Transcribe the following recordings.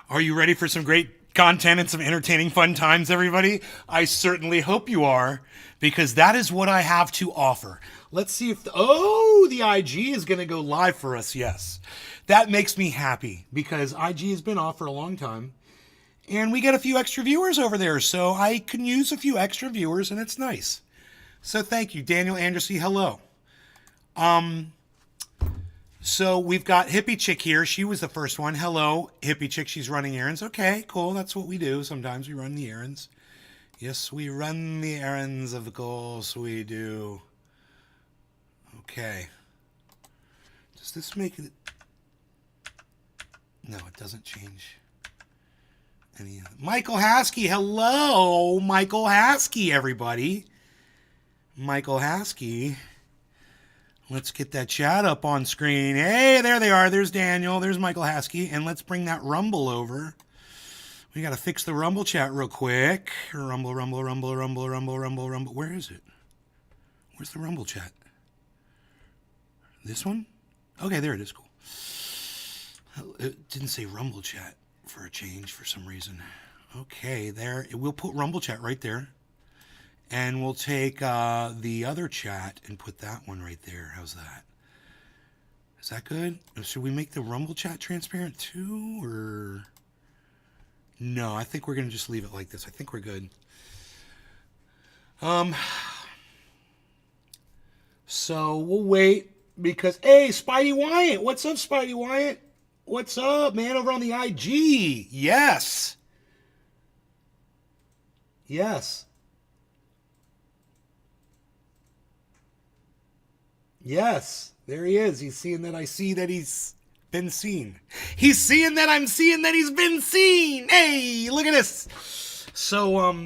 Are you ready for some great content and some entertaining fun times, everybody? I certainly hope you are, because that is what I have to offer. Let's see if the IG is going to go live for us. Yes. That makes me happy because IG has been off for a long time and we get a few extra viewers over there. So I can use a few extra viewers and it's nice. So thank you, Daniel Anderson. Hello. So we've got Hippie Chick here. She was the first one. Hello, Hippie Chick. She's running errands. Okay, cool. That's what we do. Sometimes we run the errands. Yes, we run the errands. Of course we do. Okay. Does this make it? No, it doesn't change any. Michael Haskey. Hello, Michael Haskey, everybody. Michael Haskey. Let's get that chat up on screen. Hey, there they are. There's Daniel. There's Michael Haskey. And let's bring that Rumble over. We got to fix the Rumble chat real quick. Rumble. Where is it? Where's the Rumble chat? This one? Okay, there it is. Cool. It didn't say Rumble chat for a change for some reason. Okay, there. We'll put Rumble chat right there. And we'll take the other chat and put that one right there. How's that? Is that good? Should we make the Rumble chat transparent too? Or no, I think we're going to just leave it like this. I think we're good. So we'll wait because, hey, Spidey Wyatt. What's up, Spidey Wyatt? What's up, man, over on the IG? Yes. Yes. Yes, there he is. He's seeing that I see that he's been seen. He's seeing that I'm seeing that he's been seen. Hey, look at this. So,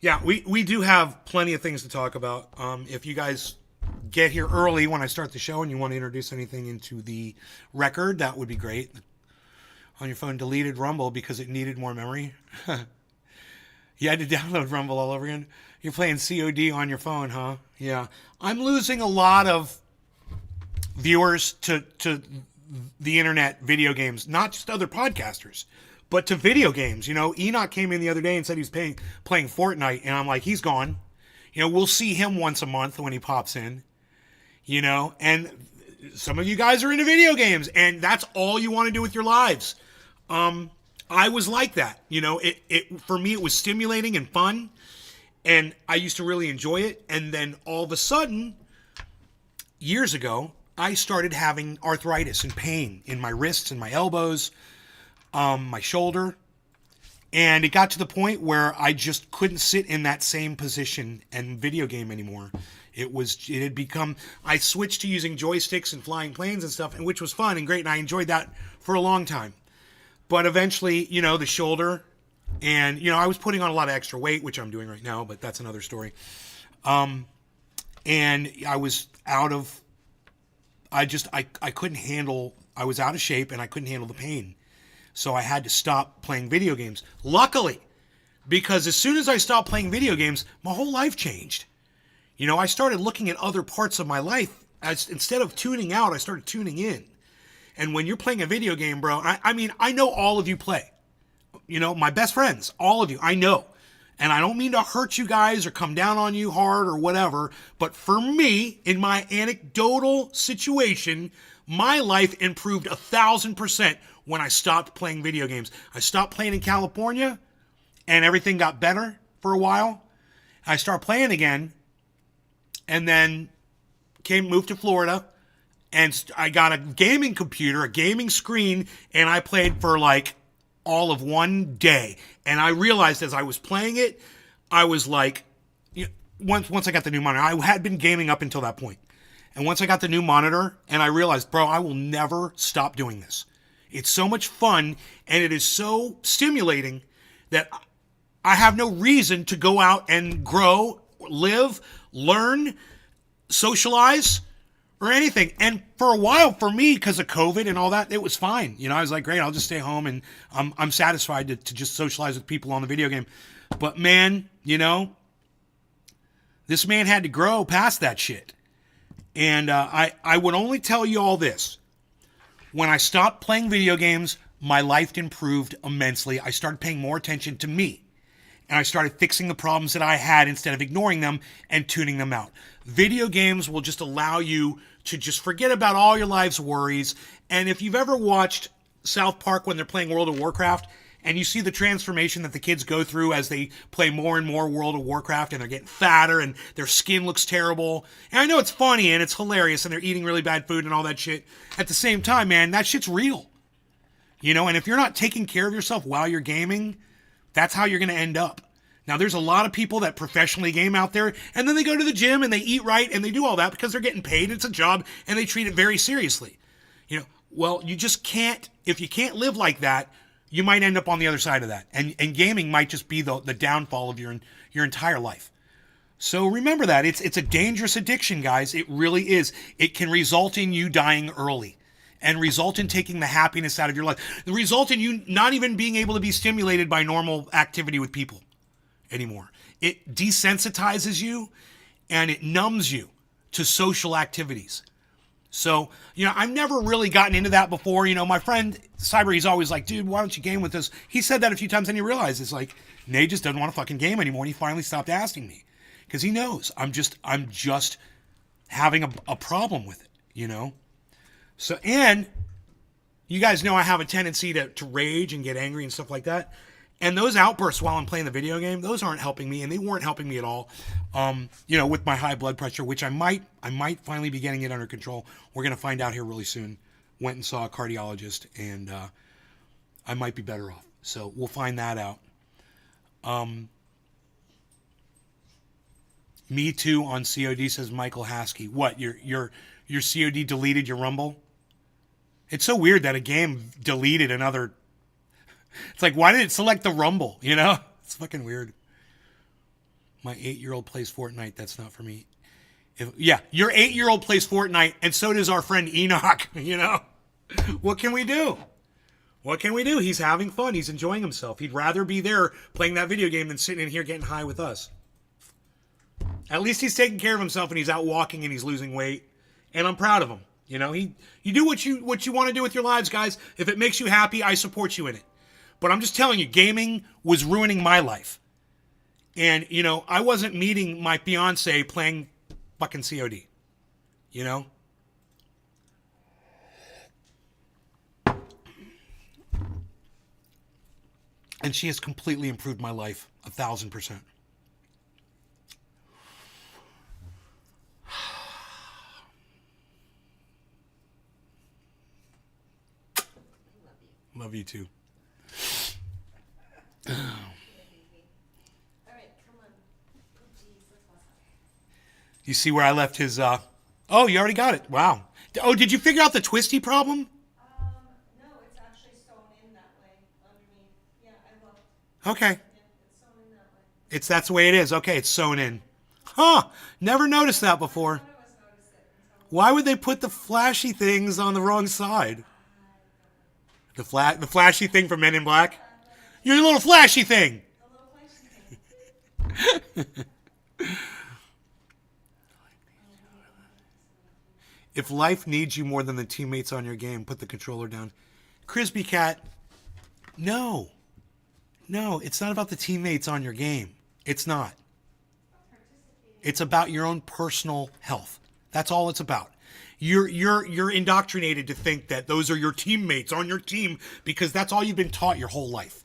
yeah, we do have plenty of things to talk about. If you guys get here early when I start the show and you want to introduce anything into the record, that would be great. On your phone, deleted Rumble because it needed more memory. You had to download Rumble all over again. You're playing COD on your phone, huh? Yeah. I'm losing a lot of viewers to the internet video games, not just other podcasters, but to video games. You know, Enoch came in the other day and said he was playing Fortnite, and I'm like, he's gone. You know, we'll see him once a month when he pops in, you know, and some of you guys are into video games, and that's all you want to do with your lives. I was like that, you know, it for me, it was stimulating and fun. And I used to really enjoy it. And then all of a sudden, years ago, I started having arthritis and pain in my wrists and my elbows, my shoulder. And it got to the point where I just couldn't sit in that same position and video game anymore. It had become, I switched to using joysticks and flying planes and stuff, and which was fun and great. And I enjoyed that for a long time. But eventually, you know, the shoulder. And, you know, I was putting on a lot of extra weight, which I'm doing right now, but that's another story. And I was I couldn't handle, I was out of shape and I couldn't handle the pain. So I had to stop playing video games. Luckily, because as soon as I stopped playing video games, my whole life changed. You know, I started looking at other parts of my life. Instead of tuning out, I started tuning in. And when you're playing a video game, bro, I mean, I know all of you play. You know, my best friends, all of you, I know. And I don't mean to hurt you guys or come down on you hard or whatever. But for me, in my anecdotal situation, my life improved 1,000% when I stopped playing video games. I stopped playing in California and everything got better for a while. I started playing again and then moved to Florida. And I got a gaming computer, a gaming screen, and I played for like all of one day. And I realized as I was playing it, I was like, once I got the new monitor, I had been gaming up until that point. And once I got the new monitor, and I realized, bro, I will never stop doing this. It's so much fun, and it is so stimulating that I have no reason to go out and grow, live, learn, socialize, or anything. And for a while, for me, because of COVID and all that, it was fine. You know, I was like, great, I'll just stay home and I'm satisfied to just socialize with people on the video game. But man, you know, this man had to grow past that shit. And I would only tell you all this. When I stopped playing video games, my life improved immensely. I started paying more attention to me. And I started fixing the problems that I had instead of ignoring them and tuning them out. Video games will just allow you to just forget about all your life's worries. And if you've ever watched South Park when they're playing World of Warcraft, and you see the transformation that the kids go through as they play more and more World of Warcraft, and they're getting fatter and their skin looks terrible. And I know it's funny and it's hilarious and they're eating really bad food and all that shit. At the same time, man, that shit's real. You know, and if you're not taking care of yourself while you're gaming, that's how you're going to end up. Now, there's a lot of people that professionally game out there, and then they go to the gym and they eat right and they do all that because they're getting paid. It's a job and they treat it very seriously. You know, well, you just can't, if you can't live like that, you might end up on the other side of that. And gaming might just be the downfall of your entire life. So remember that. It's a dangerous addiction, guys. It really is. It can result in you dying early and result in taking the happiness out of your life. The result in you not even being able to be stimulated by normal activity with people anymore. It desensitizes you and it numbs you to social activities. So, you know, I've never really gotten into that before. You know, my friend Cyber, he's always like, dude, why don't you game with us? He said that a few times and he realized it's like, Nay just doesn't want to fucking game anymore. And he finally stopped asking me because he knows I'm just having a problem with it, you know? So, and you guys know I have a tendency to rage and get angry and stuff like that. And those outbursts while I'm playing the video game, those aren't helping me, and they weren't helping me at all. You know, with my high blood pressure, which I might finally be getting it under control. We're going to find out here really soon. Went and saw a cardiologist, and I might be better off. So we'll find that out. Me too on COD, says Michael Haskey. What, your COD deleted your Rumble? It's so weird that a game deleted another. It's like, why did it select the Rumble? You know? It's fucking weird. My 8-year-old plays Fortnite. That's not for me. Yeah, your 8-year-old plays Fortnite, and so does our friend Enoch. You know? What can we do? What can we do? He's having fun. He's enjoying himself. He'd rather be there playing that video game than sitting in here getting high with us. At least he's taking care of himself, and he's out walking, and he's losing weight. And I'm proud of him. You know, you do what you want to do with your lives, guys. If it makes you happy, I support you in it. But I'm just telling you, gaming was ruining my life. And, you know, I wasn't meeting my fiance playing fucking COD. You know? And she has completely improved my life 1,000%. Love you too. All right, come on. Oh, geez, let's watch it. You see where I left his, oh, you already got it. Wow. Oh, did you figure out the twisty problem? No, it's actually sewn in that way underneath. Yeah, I looked. Okay. Yeah, it's sewn in that way. That's the way it is. Okay, it's sewn in. Huh. Never noticed that before. I was noticed it until Why would they put the flashy things on the wrong side? The flashy thing from Men in Black? You're a little flashy thing. a little flashy thing. If life needs you more than the teammates on your game, put the controller down. Crispy Cat, no. No, it's not about the teammates on your game. It's not. It's about your own personal health. That's all it's about. You're indoctrinated to think that those are your teammates on your team because that's all you've been taught your whole life.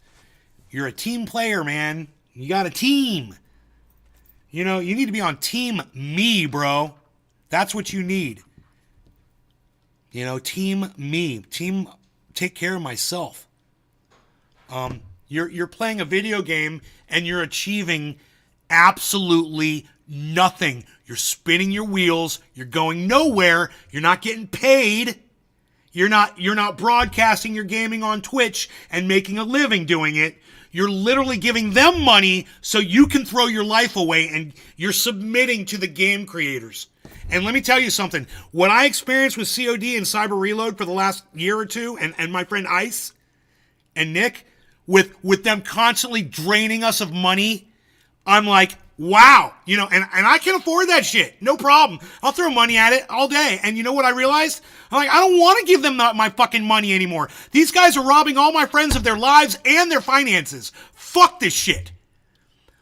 You're a team player, man. You got a team. You know, you need to be on team me, bro. That's what you need. You know, team me. Team take care of myself. You're playing a video game and you're achieving absolutely nothing. You're spinning your wheels. You're going nowhere. You're not getting paid. You're not broadcasting your gaming on Twitch and making a living doing it. You're literally giving them money so you can throw your life away, and you're submitting to the game creators. And let me tell you something. What I experienced with COD and Cyber Reload for the last year or two, and my friend Ice and Nick, with them constantly draining us of money, I'm like, wow, you know, and I can afford that shit. No problem. I'll throw money at it all day. And you know what I realized? I'm like, I don't want to give them my fucking money anymore. These guys are robbing all my friends of their lives and their finances. Fuck this shit.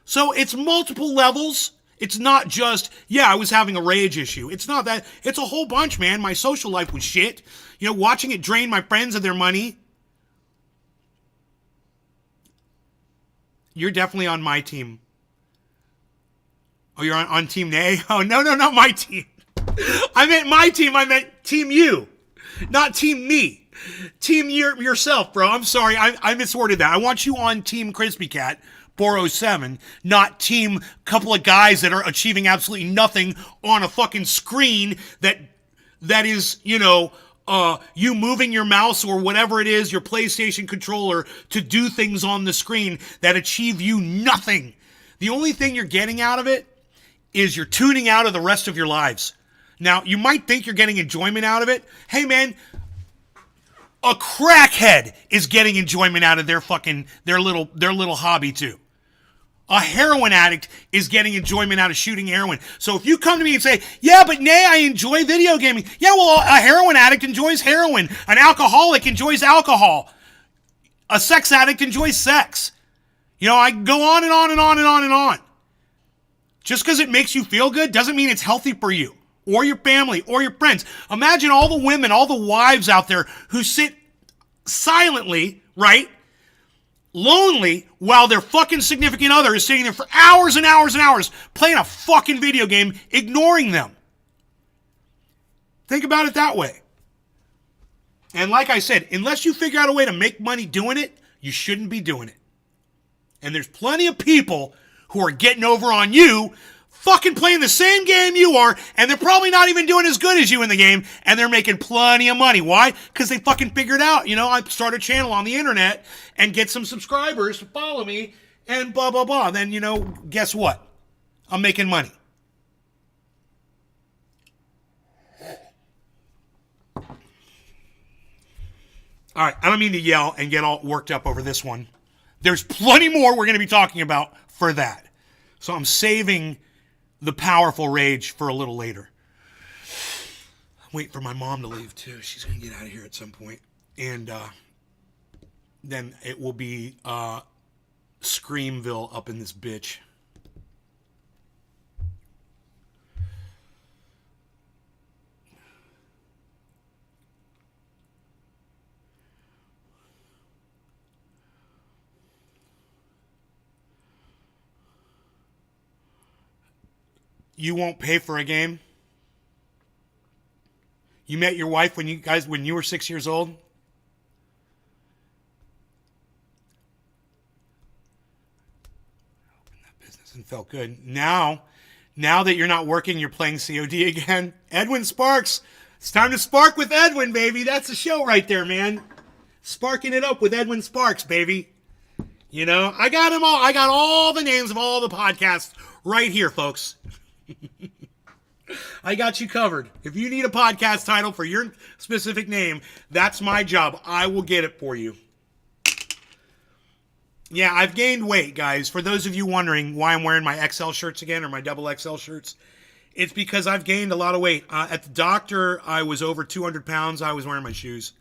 So it's multiple levels. It's not just, yeah, I was having a rage issue. It's not that. It's a whole bunch, man. My social life was shit. You know, watching it drain my friends of their money. You're definitely on my team. Oh, you're on Team Nay? Oh, no, not my team. I meant my team. I meant Team you, not Team me. Team yourself, bro. I'm sorry. I misworded that. I want you on Team Crispy Cat 407, not Team couple of guys that are achieving absolutely nothing on a fucking screen that is, you know, you moving your mouse or whatever it is, your PlayStation controller, to do things on the screen that achieve you nothing. The only thing you're getting out of it is you're tuning out of the rest of your lives. Now, you might think you're getting enjoyment out of it. Hey, man, a crackhead is getting enjoyment out of their little hobby too. A heroin addict is getting enjoyment out of shooting heroin. So if you come to me and say, yeah, but Nay, I enjoy video gaming. Yeah, well, a heroin addict enjoys heroin. An alcoholic enjoys alcohol. A sex addict enjoys sex. You know, I go on and on and on and on and on. Just because it makes you feel good doesn't mean it's healthy for you or your family or your friends. Imagine all the women, all the wives out there who sit silently, right? Lonely while their fucking significant other is sitting there for hours and hours and hours playing a fucking video game, ignoring them. Think about it that way. And like I said, unless you figure out a way to make money doing it, you shouldn't be doing it. And there's plenty of people who are getting over on you, fucking playing the same game you are, and they're probably not even doing as good as you in the game, and they're making plenty of money. Why? Because they fucking figured out, you know, I start a channel on the internet and get some subscribers to follow me, and blah, blah, blah. Then, you know, guess what? I'm making money. All right, I don't mean to yell and get all worked up over this one. There's plenty more we're going to be talking about for that. So I'm saving the powerful rage for a little later. Wait for my mom to leave too. She's going to get out of here at some point. And then it will be Screamville up in this bitch. You won't pay for a game? You met your wife when you were 6 years old? Opened that business and felt good. Now that you're not working, you're playing COD again. Edwin Sparks. It's time to spark with Edwin, baby. That's the show right there, man. Sparking it up with Edwin Sparks, baby. You know, I got them all. I got all the names of all the podcasts right here, folks. I got you covered. If you need a podcast title for your specific name, that's my job. I will get it for you. Yeah, I've gained weight, guys. For those of you wondering why I'm wearing my XL shirts again or my double XL shirts, it's because I've gained a lot of weight. At the doctor, I was over 200 pounds. I was wearing my shoes.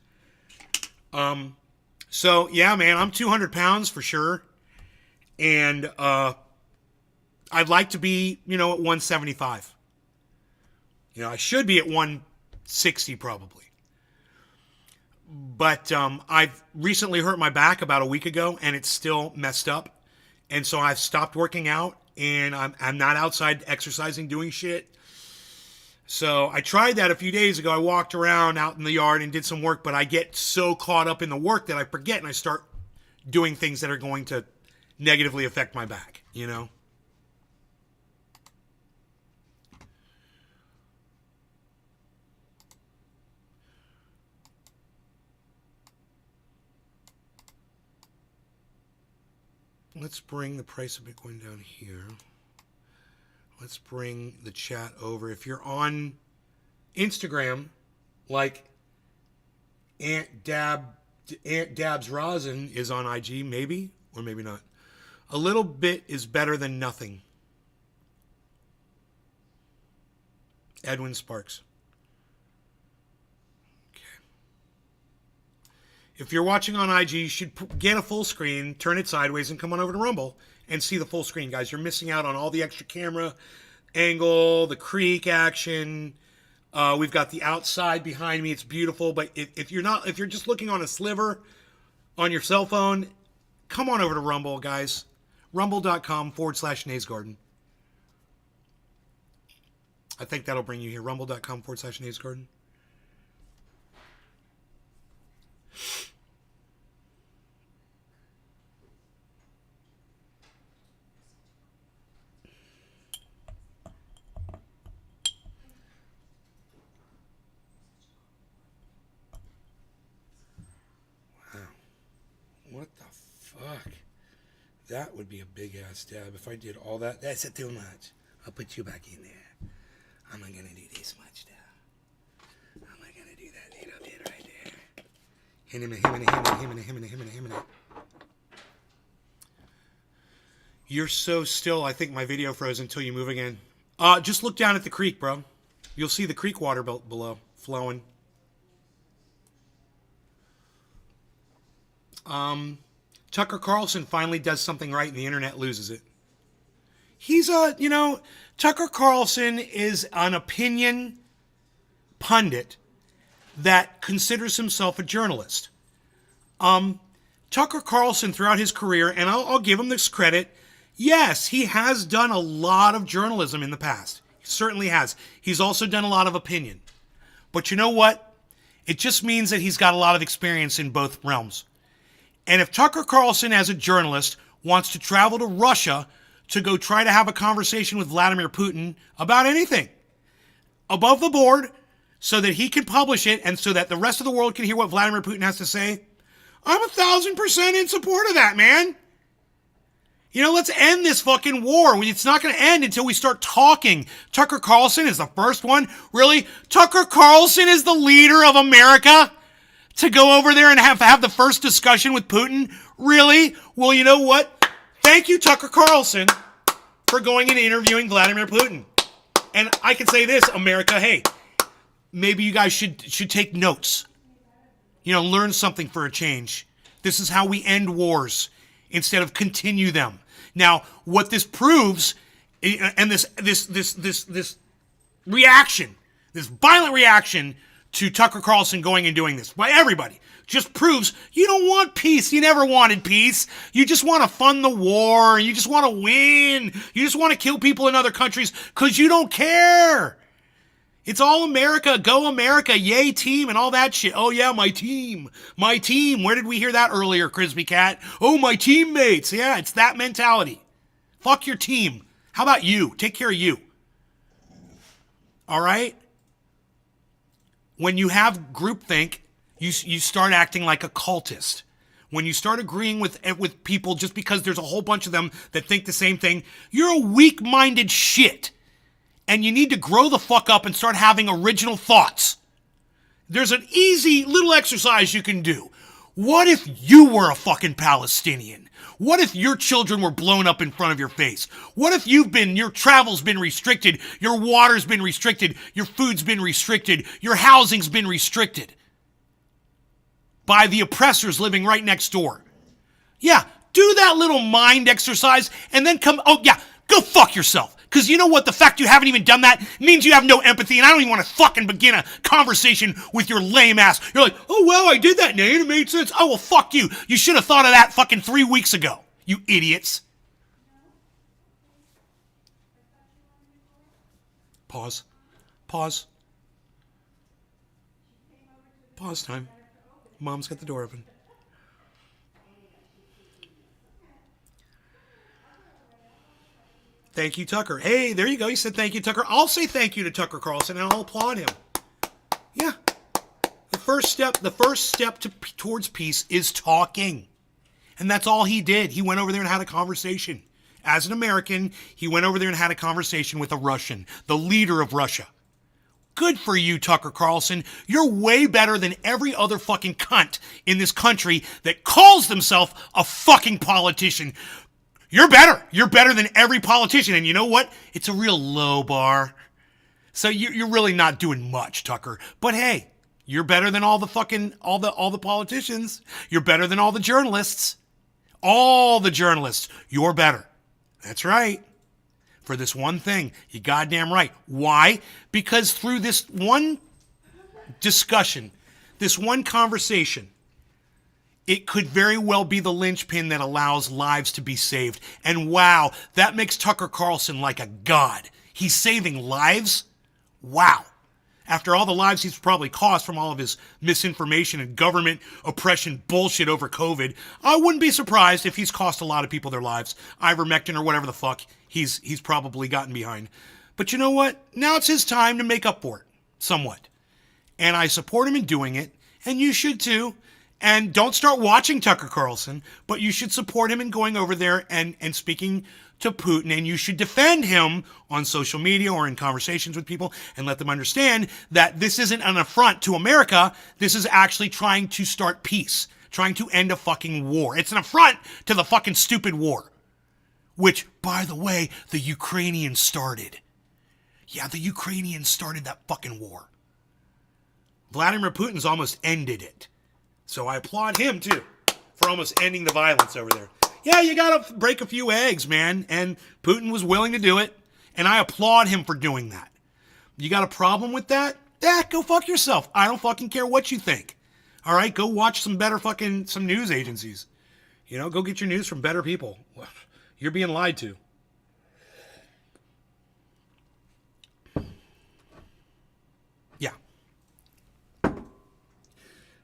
So, yeah, man, I'm 200 pounds for sure. And I'd like to be, you know, at 175. You know, I should be at 160 probably. But I've recently hurt my back about a week ago, and it's still messed up. And so I've stopped working out, and I'm not outside exercising, doing shit. So I tried that a few days ago. I walked around out in the yard and did some work, but I get so caught up in the work that I forget, and I start doing things that are going to negatively affect my back, you know? Let's bring the price of Bitcoin down here. Let's bring the chat over. If you're on Instagram, like Aunt Dabs Rosin is on IG, maybe or maybe not. A little bit is better than nothing. Edwin Sparks. Okay. If you're watching on IG, you should get a full screen, turn it sideways, and come on over to Rumble and see the full screen, guys. You're missing out on all the extra camera angle, the creek action. We've got the outside behind me. It's beautiful. But if you're just looking on a sliver on your cell phone, come on over to Rumble, guys. Rumble.com/NaysGarden. I think that'll bring you here. Rumble.com/NaysGarden. Wow. What the fuck? That would be a big ass dab if I did all that. That's too much. I'll put you back in there. I'm not gonna do this much now. I'm not gonna do that little bit right there. Him. You're so still. I think my video froze until you move again. Just look down at the creek, bro. You'll see the creek water below flowing. Tucker Carlson finally does something right and the internet loses it. He's Tucker Carlson is an opinion pundit that considers himself a journalist. Tucker Carlson throughout his career, and I'll give him this credit, yes, he has done a lot of journalism in the past. He certainly has. He's also done a lot of opinion. But you know what? It just means that he's got a lot of experience in both realms. And if Tucker Carlson, as a journalist, wants to travel to Russia to go try to have a conversation with Vladimir Putin about anything, above the board, so that he can publish it and so that the rest of the world can hear what Vladimir Putin has to say, I'm 1,000% in support of that, man. Let's end this fucking war. It's not going to end until we start talking. Tucker Carlson is the first one. Really? Tucker Carlson is the leader of America? To go over there and have the first discussion with Putin? Really? Well, you know what? Thank you, Tucker Carlson, for going and interviewing Vladimir Putin. And I can say this, America, hey, maybe you guys should take notes. Learn something for a change. This is how we end wars instead of continue them. Now, what this proves, and this reaction, this violent reaction to Tucker Carlson going and doing this by everybody, just proves you don't want peace. You never wanted peace. You just want to fund the war. You just want to win. You just want to kill people in other countries because you don't care. It's all America. Go America. Yay team and all that shit. Oh yeah, my team. My team. Where did we hear that earlier, Crispy Cat? Oh, my teammates. Yeah, it's that mentality. Fuck your team. How about you? Take care of you. All right? When you have groupthink, you start acting like a cultist. When you start agreeing with people just because there's a whole bunch of them that think the same thing, you're a weak-minded shit. And you need to grow the fuck up and start having original thoughts. There's an easy little exercise you can do. What if you were a fucking Palestinian? What if your children were blown up in front of your face? What if your travel's been restricted, your water's been restricted, your food's been restricted, your housing's been restricted by the oppressors living right next door? Yeah, do that little mind exercise and then go fuck yourself. Because you know what? The fact you haven't even done that means you have no empathy, and I don't even want to fucking begin a conversation with your lame ass. You're like, oh, well, I did that, Nate. It made sense. Oh, well, fuck you. You should have thought of that fucking 3 weeks ago, you idiots. Pause. Pause time. Mom's got the door open. Thank you, Tucker. Hey, there you go. He said thank you, Tucker. I'll say thank you to Tucker Carlson, and I'll applaud him. Yeah. The first step towards peace is talking. And that's all he did. He went over there and had a conversation. As an American, he went over there and had a conversation with a Russian, the leader of Russia. Good for you, Tucker Carlson. You're way better than every other fucking cunt in this country that calls themselves a fucking politician. You're better. You're better than every politician. And you know what? It's a real low bar. So you're really not doing much, Tucker. But hey, you're better than all the fucking all the politicians. You're better than all the journalists. All the journalists. You're better. That's right. For this one thing, you goddamn right. Why? Because through this one discussion, this one conversation, it could very well be the linchpin that allows lives to be saved. And wow, that makes Tucker Carlson like a god. He's saving lives? Wow. After all the lives he's probably cost from all of his misinformation and government oppression bullshit over COVID, I wouldn't be surprised if he's cost a lot of people their lives. Ivermectin or whatever the fuck he's probably gotten behind. But you know what? Now it's his time to make up for it, somewhat. And I support him in doing it, and you should too. And don't start watching Tucker Carlson, but you should support him in going over there and speaking to Putin, and you should defend him on social media or in conversations with people and let them understand that this isn't an affront to America. This is actually trying to start peace, trying to end a fucking war. It's an affront to the fucking stupid war, which, by the way, the Ukrainians started. Yeah, the Ukrainians started that fucking war. Vladimir Putin's almost ended it. So I applaud him, too, for almost ending the violence over there. Yeah, you gotta break a few eggs, man. And Putin was willing to do it. And I applaud him for doing that. You got a problem with that? Yeah, go fuck yourself. I don't fucking care what you think. All right, go watch some news agencies. You know, go get your news from better people. You're being lied to. Yeah.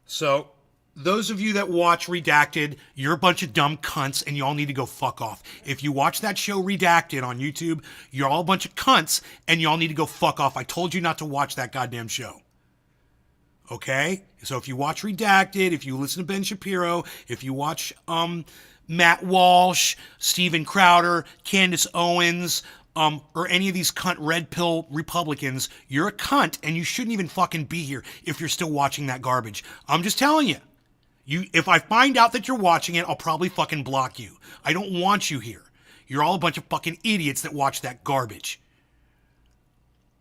So, those of you that watch Redacted, you're a bunch of dumb cunts and you all need to go fuck off. If you watch that show Redacted on YouTube, you're all a bunch of cunts and you all need to go fuck off. I told you not to watch that goddamn show. Okay? So if you watch Redacted, if you listen to Ben Shapiro, if you watch Matt Walsh, Steven Crowder, Candace Owens, or any of these cunt red pill Republicans, you're a cunt and you shouldn't even fucking be here if you're still watching that garbage. I'm just telling you. If I find out that you're watching it, I'll probably fucking block you. I don't want you here. You're all a bunch of fucking idiots that watch that garbage.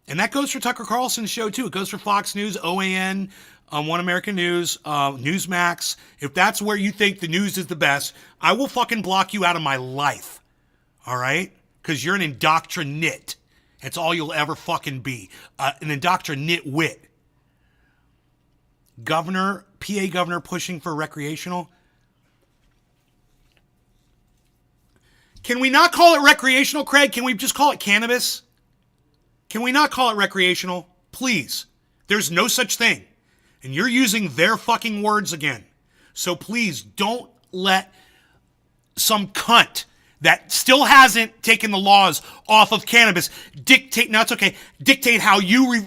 And that goes for Tucker Carlson's show too. It goes for Fox News, OAN, One American News, Newsmax. If that's where you think the news is the best, I will fucking block you out of my life. All right? Because you're an indoctrinate. That's all you'll ever fucking be. An indoctrinate wit. PA governor pushing for recreational. Can we not call it recreational, Craig? Can we just call it cannabis? Can we not call it recreational? Please. There's no such thing. And you're using their fucking words again. So please don't let some cunt that still hasn't taken the laws off of cannabis dictate, no, it's okay, dictate how you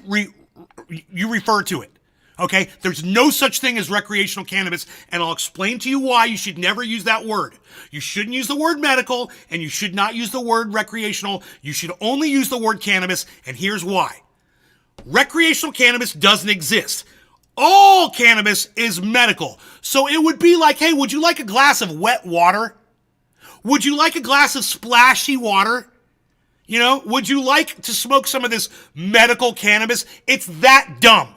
refer to it. Okay? There's no such thing as recreational cannabis, and I'll explain to you why you should never use that word. You shouldn't use the word medical, and you should not use the word recreational. You should only use the word cannabis, and here's why. Recreational cannabis doesn't exist. All cannabis is medical. So it would be like, hey, would you like a glass of wet water? Would you like a glass of splashy water? You know, would you like to smoke some of this medical cannabis? It's that dumb.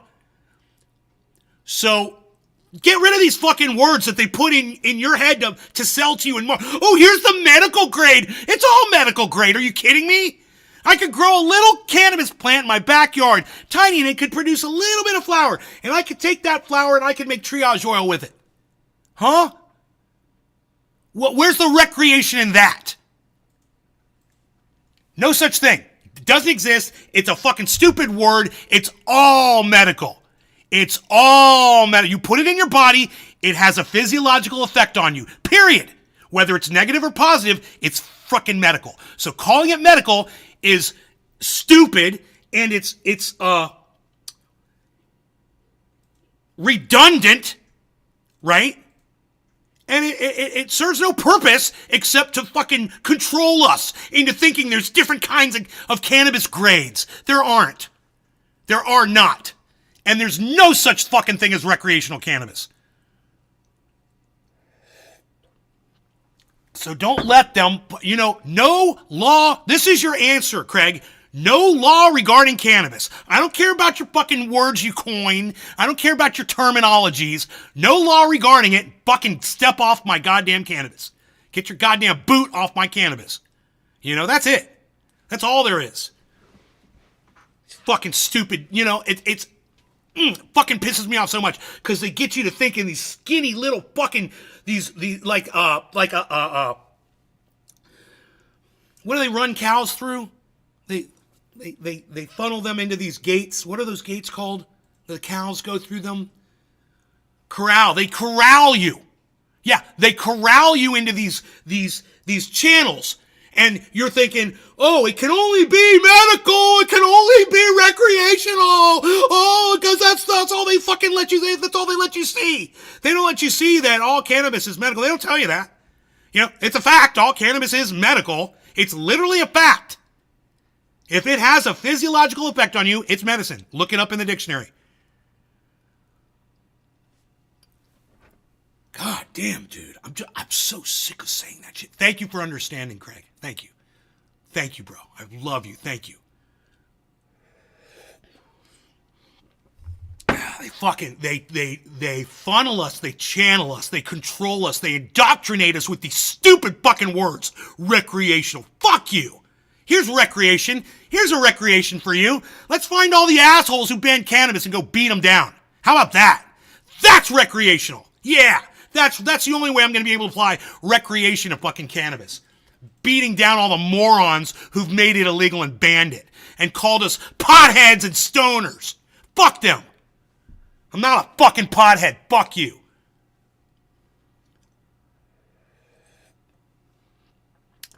So get rid of these fucking words that they put in your head to sell to you and more. Oh, here's the medical grade. It's all medical grade. Are you kidding me? I could grow a little cannabis plant in my backyard, tiny, and it could produce a little bit of flower. And I could take that flower and I could make triage oil with it. Huh? Where's the recreation in that? No such thing. It doesn't exist. It's a fucking stupid word. It's all medical. It's all medical. You put it in your body, it has a physiological effect on you. Period. Whether it's negative or positive, it's fucking medical. So calling it medical is stupid and it's redundant, right? And it serves no purpose except to fucking control us into thinking there's different kinds of cannabis grades. There aren't. There are not. And there's no such fucking thing as recreational cannabis. So don't let them, no law. This is your answer, Craig. No law regarding cannabis. I don't care about your fucking words you coin. I don't care about your terminologies. No law regarding it. Fucking step off my goddamn cannabis. Get your goddamn boot off my cannabis. You know, that's it. That's all there is. It's fucking stupid. You know, it's fucking pisses me off so much because they get you to think in these skinny little fucking these what do they run cows through? They funnel them into these gates. What are those gates called? The cows go through them. Corral. They corral you. Yeah, they corral you into these channels. And you're thinking, oh, it can only be medical. It can only be recreational. Oh, because that's all they fucking let you. That's all they let you see. They don't let you see that all cannabis is medical. They don't tell you that. You know, it's a fact. All cannabis is medical. It's literally a fact. If it has a physiological effect on you, it's medicine. Look it up in the dictionary. God damn, dude. I'm so sick of saying that shit. Thank you for understanding, Craig. Thank you. Thank you, bro. I love you. Thank you. They funnel us, they channel us, they control us, they indoctrinate us with these stupid fucking words. Recreational. Fuck you. Here's recreation. Here's a recreation for you. Let's find all the assholes who banned cannabis and go beat them down. How about that? That's recreational. Yeah, that's the only way I'm going to be able to apply recreation to fucking cannabis. Beating down all the morons who've made it illegal and banned it and called us potheads and stoners. Fuck them. I'm not a fucking pothead. Fuck you.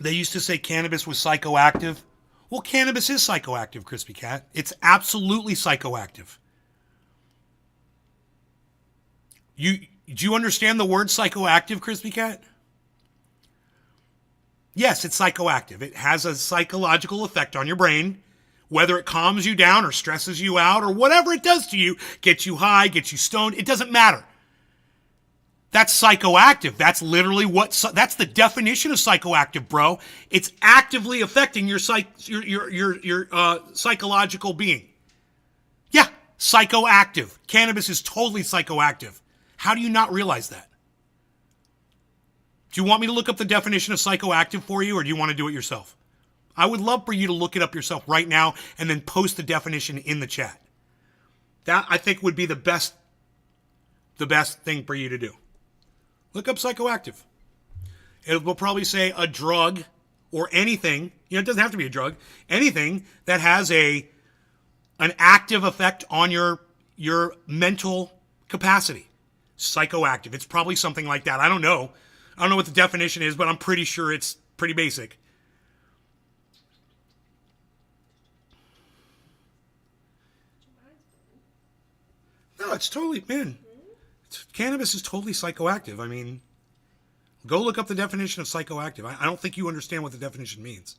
They used to say cannabis was psychoactive. Well, cannabis is psychoactive, Crispy Cat. It's absolutely psychoactive. Do you understand the word psychoactive, Crispy Cat? Yes, it's psychoactive. It has a psychological effect on your brain. Whether it calms you down or stresses you out or whatever it does to you, gets you high, gets you stoned, it doesn't matter. That's psychoactive. That's literally that's the definition of psychoactive, bro. It's actively affecting your psychological being. Yeah, psychoactive. Cannabis is totally psychoactive. How do you not realize that? Do you want me to look up the definition of psychoactive for you, or do you want to do it yourself? I would love for you to look it up yourself right now and then post the definition in the chat. That, I think, would be the best thing for you to do. Look up psychoactive. It will probably say a drug or anything. You know, it doesn't have to be a drug. Anything that has an active effect on your mental capacity. Psychoactive. It's probably something like that. I don't know. I don't know what the definition is, but I'm pretty sure it's pretty basic. No, it's totally, man. Cannabis is totally psychoactive. I mean, go look up the definition of psychoactive. I don't think you understand what the definition means.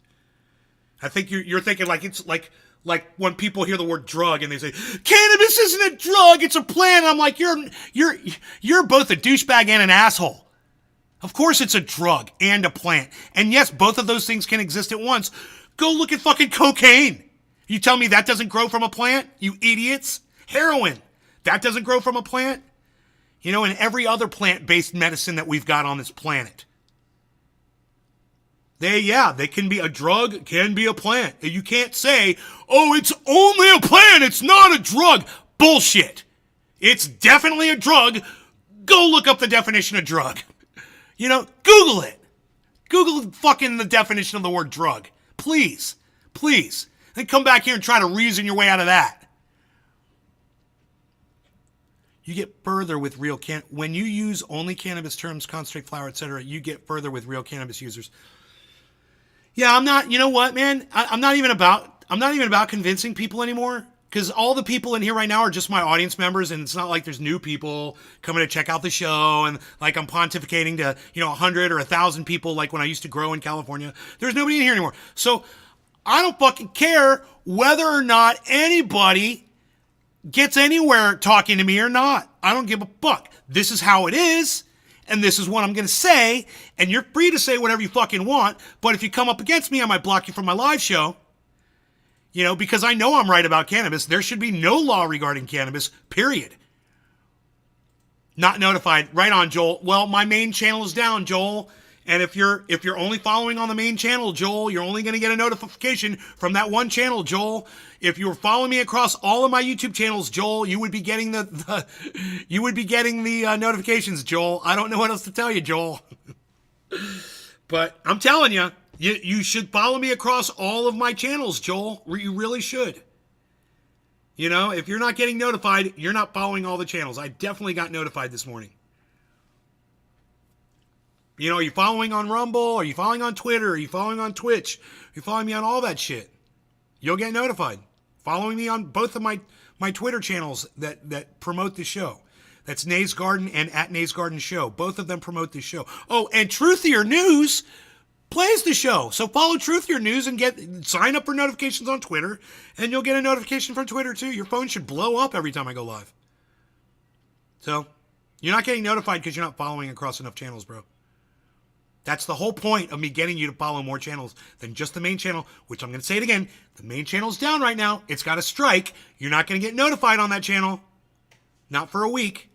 I think you're thinking like it's like when people hear the word drug and they say cannabis isn't a drug, it's a plant. I'm like, you're both a douchebag and an asshole. Of course it's a drug and a plant. And yes, both of those things can exist at once. Go look at fucking cocaine. You tell me that doesn't grow from a plant? You idiots. Heroin. That doesn't grow from a plant? You know, and every other plant-based medicine that we've got on this planet. They can be a drug, can be a plant. You can't say, oh, it's only a plant, it's not a drug. Bullshit. It's definitely a drug. Go look up the definition of drug. You know, Google it. Google fucking the definition of the word drug. Please. Please. Then come back here and try to reason your way out of that. You get further with real when you use only cannabis terms, concentrate, flower, etc., you get further with real cannabis users. Yeah, I'm not, you know what, man? I'm not even about convincing people anymore, because all the people in here right now are just my audience members, and it's not like there's new people coming to check out the show, and like I'm pontificating to, 100 or 1,000 people like when I used to grow in California. There's nobody in here anymore. So I don't fucking care whether or not anybody gets anywhere talking to me or not. I don't give a fuck. This is how it is, and this is what I'm going to say, and you're free to say whatever you fucking want, but if you come up against me, I might block you from my live show. You know, because I know I'm right about cannabis. There should be no law regarding cannabis, period. Not notified. Right on, Joel. Well, my main channel is down, Joel. And if you're only following on the main channel, Joel, you're only going to get a notification from that one channel, Joel. If you were following me across all of my YouTube channels, Joel, you would be getting the notifications, Joel. I don't know what else to tell you, Joel. But I'm telling you, you should follow me across all of my channels, Joel. You really should. You know, if you're not getting notified, you're not following all the channels. I definitely got notified this morning. You know, are you following on Rumble? Are you following on Twitter? Are you following on Twitch? Are you following me on all that shit? You'll get notified. Following me on both of my Twitter channels that promote the show. That's Nay's Garden and at Nay's Garden Show. Both of them promote the show. Oh, and Truthier News plays the show. So follow Truthier News and sign up for notifications on Twitter, and you'll get a notification from Twitter too. Your phone should blow up every time I go live. So you're not getting notified because you're not following across enough channels, bro. That's the whole point of me getting you to follow more channels than just the main channel, which I'm going to say it again. The main channel's down right now. It's got a strike. You're not going to get notified on that channel. Not for a week.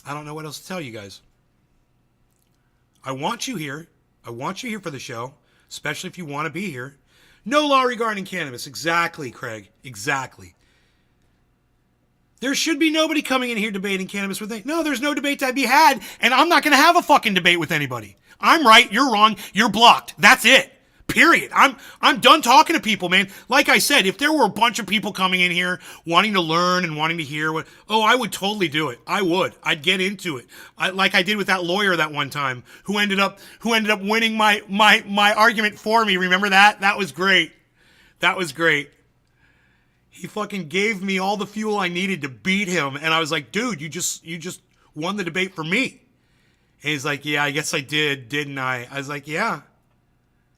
I don't know what else to tell you guys. I want you here. I want you here for the show, especially if you want to be here. No law regarding cannabis. Exactly, Craig. Exactly. There should be nobody coming in here debating cannabis with me. No, there's no debate to be had, and I'm not going to have a fucking debate with anybody. I'm right, you're wrong, you're blocked. That's it. Period. I'm done talking to people, man. Like I said, if there were a bunch of people coming in here wanting to learn and wanting to hear what, I would totally do it. I would. I'd get into it. Like I did with that lawyer that one time who ended up winning my argument for me. Remember that? That was great. That was great. He fucking gave me all the fuel I needed to beat him. And I was like, dude, you just won the debate for me. And he's like, yeah, I guess I did, didn't I? I was like, yeah,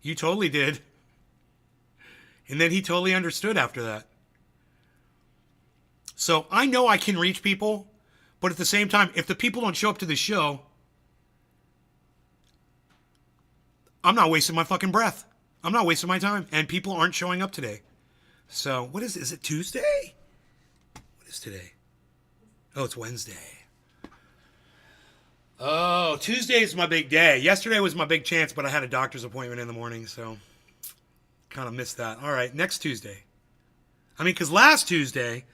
you totally did. And then he totally understood after that. So I know I can reach people, but at the same time, if the people don't show up to the show, I'm not wasting my fucking breath. I'm not wasting my time. And people aren't showing up today. So, what is it Tuesday? What is today? Oh, it's Wednesday. Oh, Tuesday is my big day. Yesterday was my big chance, but I had a doctor's appointment in the morning, so kind of missed that. All right, next Tuesday. I mean, because last Tuesday,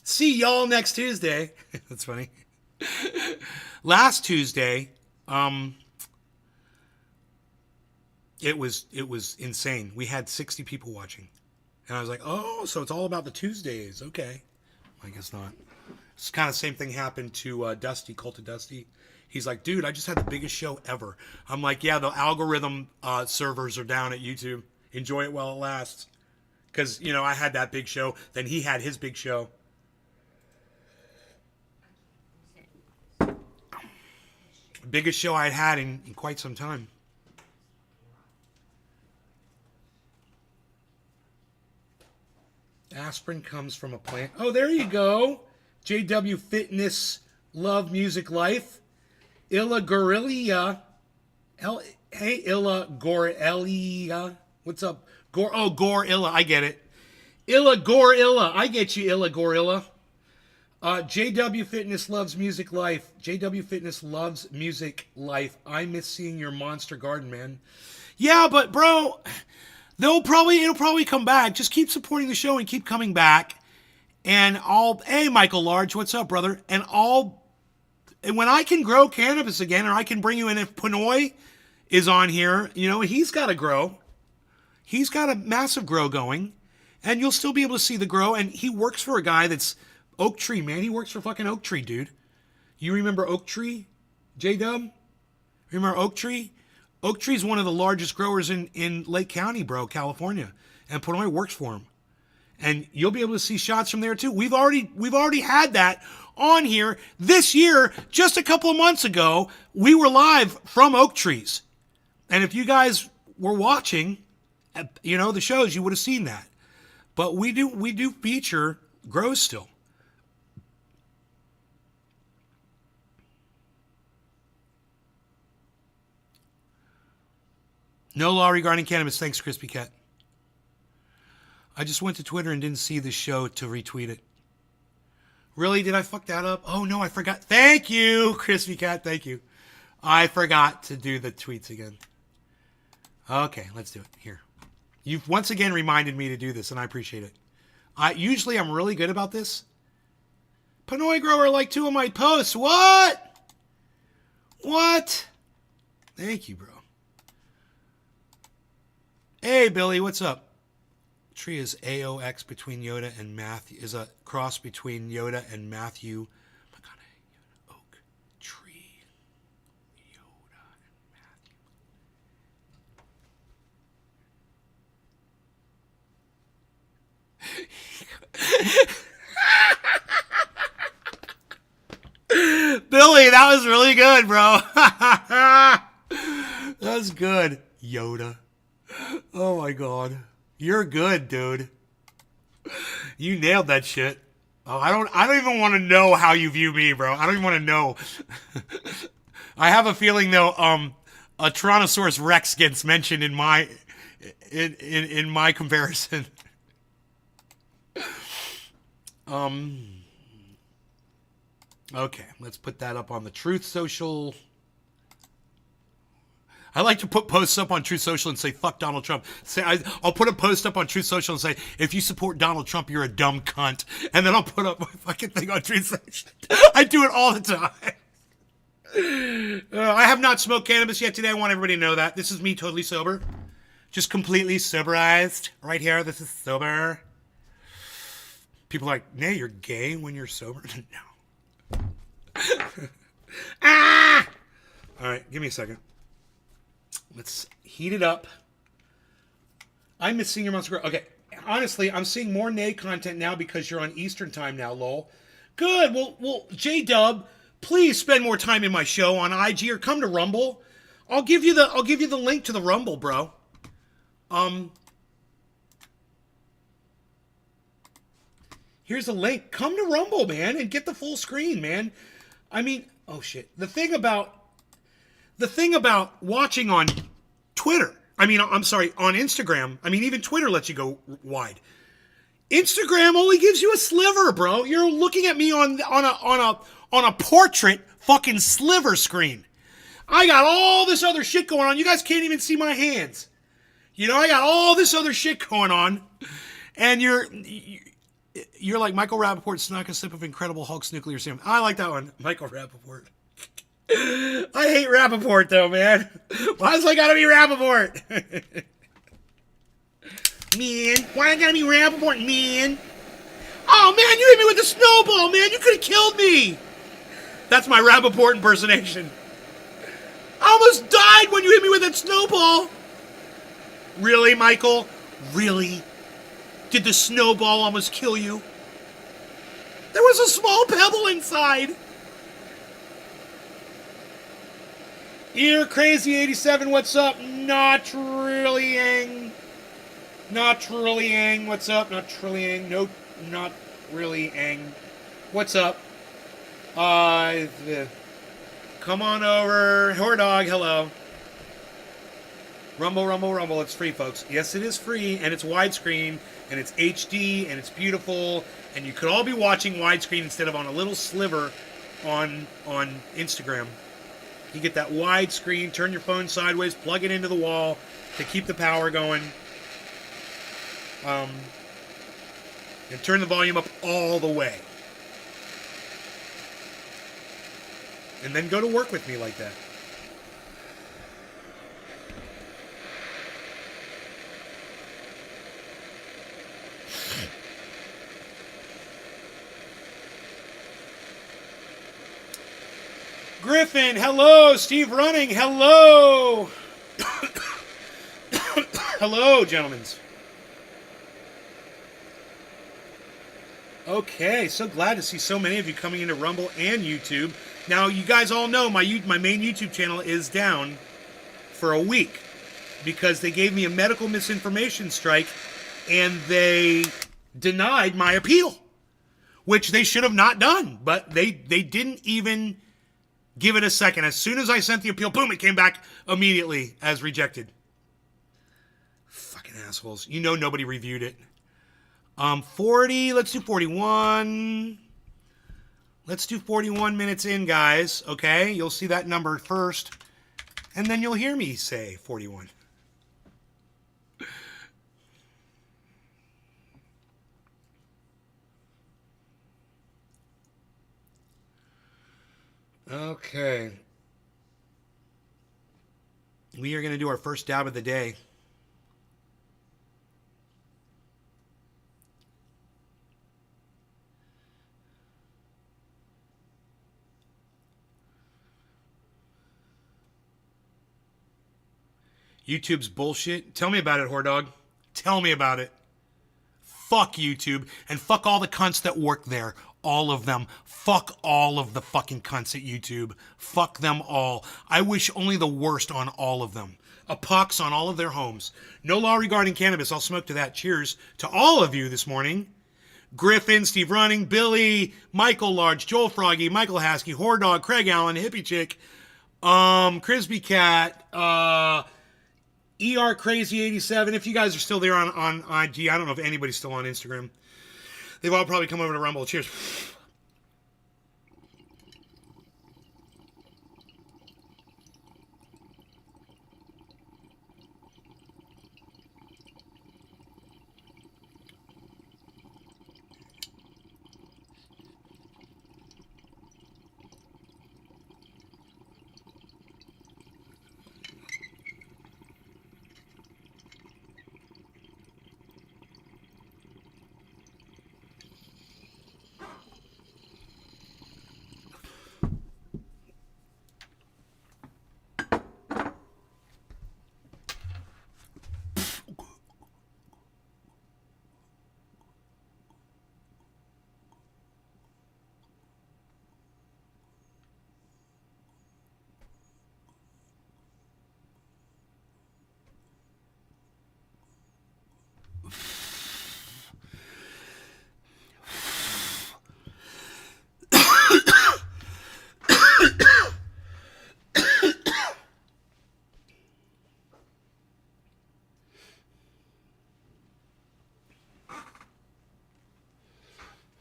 see y'all next Tuesday. That's funny. Last Tuesday, It was insane. We had 60 people watching. And I was like, oh, so it's all about the Tuesdays. Okay. I guess not. It's kind of same thing happened to Dusty, Cult of Dusty. He's like, dude, I just had the biggest show ever. I'm like, yeah, the algorithm servers are down at YouTube. Enjoy it while it lasts. Because, you know, I had that big show. Then he had his big show. Biggest show I'd had in quite some time. Aspirin comes from a plant. Oh, there you go. JW Fitness Love Music Life. Illa Gorilla. Hey, Illa Gorilla. What's up? Gorilla. I get it. Illa Gorilla. I get you, Illa Gorilla. JW Fitness loves music life. JW Fitness loves music life. I miss seeing your monster garden, man. Yeah, but bro, it'll probably come back. Just keep supporting the show and keep coming back. And hey, Michael Large, what's up, brother? And when I can grow cannabis again, or I can bring you in, if Pinoy is on here, you know, he's got to grow. He's got a massive grow going, and you'll still be able to see the grow. And he works for a guy that's Oak Tree, man. He works for fucking Oak Tree, dude. You remember Oak Tree, J-Dub? Remember Oak Tree? Oak Tree's one of the largest growers in Lake County, bro, California. And Pinoy works for him. And you'll be able to see shots from there too. We've already had that on here this year. Just a couple of months ago, we were live from Oak Trees. And if you guys were watching, you know, the shows, you would have seen that. But we do feature grows still. No law regarding cannabis. Thanks, Crispy Cat. I just went to Twitter and didn't see the show to retweet it. Really? Did I fuck that up? Oh, no, I forgot. Thank you, Crispy Cat. Thank you. I forgot to do the tweets again. Okay, let's do it. Here. You've once again reminded me to do this, and I appreciate it. Usually I'm really good about this. Panoy Grower liked 2 of my posts. What? What? Thank you, bro. Hey, Billy, what's up? Tree is AOX between Yoda and Matthew. Is a cross between Yoda and Matthew. McConaughey, Yoda, Oak, Tree, Yoda, and Matthew. Billy, that was really good, bro. That was good. Yoda. Oh my god. You're good, dude. You nailed that shit. Oh, I don't even want to know how you view me, bro. I don't even want to know. I have a feeling though, a Tyrannosaurus Rex gets mentioned in my comparison. Okay, let's put that up on the Truth Social. I like to put posts up on Truth Social and say, fuck Donald Trump. I'll put a post up on Truth Social and say, if you support Donald Trump, you're a dumb cunt. And then I'll put up my fucking thing on Truth Social. I do it all the time. I have not smoked cannabis yet today. I want everybody to know that. This is me totally sober. Just completely soberized. Right here, this is sober. People are like, Nay, you're gay when you're sober? No. Ah! All right, give me a second. Let's heat it up. I miss seeing your monster grow. Okay, honestly, I'm seeing more Nay content now because you're on Eastern time now, lol. Good. Well, J-Dub, please spend more time in my show on IG or come to Rumble. I'll give you the link to the Rumble, bro. Here's a link. Come to Rumble, man, and get the full screen, man. I mean, oh shit. The thing about watching on Twitter, on Instagram, even Twitter lets you go wide. Instagram only gives you a sliver, bro. You're looking at me on a portrait fucking sliver screen. I got all this other shit going on. You guys can't even see my hands. You know, I got all this other shit going on. And you're like Michael Rappaport snuck a sip of Incredible Hulk's nuclear serum. I like that one. Michael Rappaport. I hate Rappaport, though, man. Why's I gotta be Rappaport? Man, why I gotta be Rappaport, man? Oh, man, you hit me with a snowball, man. You could have killed me. That's my Rappaport impersonation. I almost died when you hit me with that snowball. Really, Michael? Really? Did the snowball almost kill you? There was a small pebble inside. You're crazy 87, what's up? Not really, Ang. Not really, Ang. What's up? Not really, Ang. Nope, not really, Ang. What's up? Come on over. Hordog, hello. Rumble, rumble, rumble. It's free, folks. Yes, it is free, and it's widescreen, and it's HD, and it's beautiful, and you could all be watching widescreen instead of on a little sliver on Instagram. You get that widescreen, turn your phone sideways, plug it into the wall to keep the power going. And turn the volume up all the way. And then go to work with me like that. Griffin, hello. Steve Running, hello. Hello, gentlemen. Okay, so glad to see so many of you coming into Rumble and YouTube. Now, you guys all know my main YouTube channel is down for a week because they gave me a medical misinformation strike and they denied my appeal, which they should have not done, but they didn't even give it a second. As soon as I sent the appeal, boom, it came back immediately as rejected. Assholes. You know nobody reviewed it. 40, let's do 41. Let's do 41 minutes in, guys. Okay, you'll see that number first, and then you'll hear me say 41. Okay. We are going to do our first dab of the day. YouTube's bullshit. Tell me about it, Whordog. Tell me about it. Fuck YouTube, and fuck all the cunts that work there. All of them. Fuck all of the fucking cunts at YouTube. Fuck them all. I wish only the worst on all of them. A pox on all of their homes. No law regarding cannabis. I'll smoke to that. Cheers to all of you this morning. Griffin, Steve Running, Billy, Michael Large, Joel Froggy, Michael Haskey, Whordog, Craig Allen, Hippie Chick, Crisby Cat, ER Crazy 87. If you guys are still there on IG, I don't know if anybody's still on Instagram. They've all probably come over to Rumble. Cheers.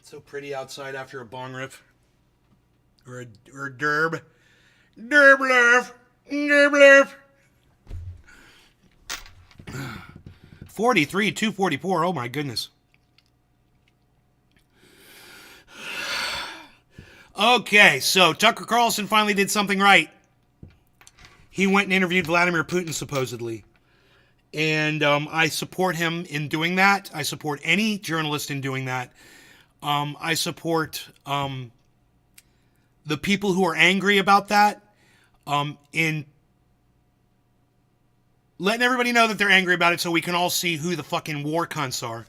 So pretty outside after a bong rip. Or a derb. Derb lurf. Derb lurf. 43, 244. Oh my goodness. Okay, so Tucker Carlson finally did something right. He went and interviewed Vladimir Putin, supposedly. And I support him in doing that. I support any journalist in doing that. I support the people who are angry about that in letting everybody know that they're angry about it so we can all see who the fucking war cunts are.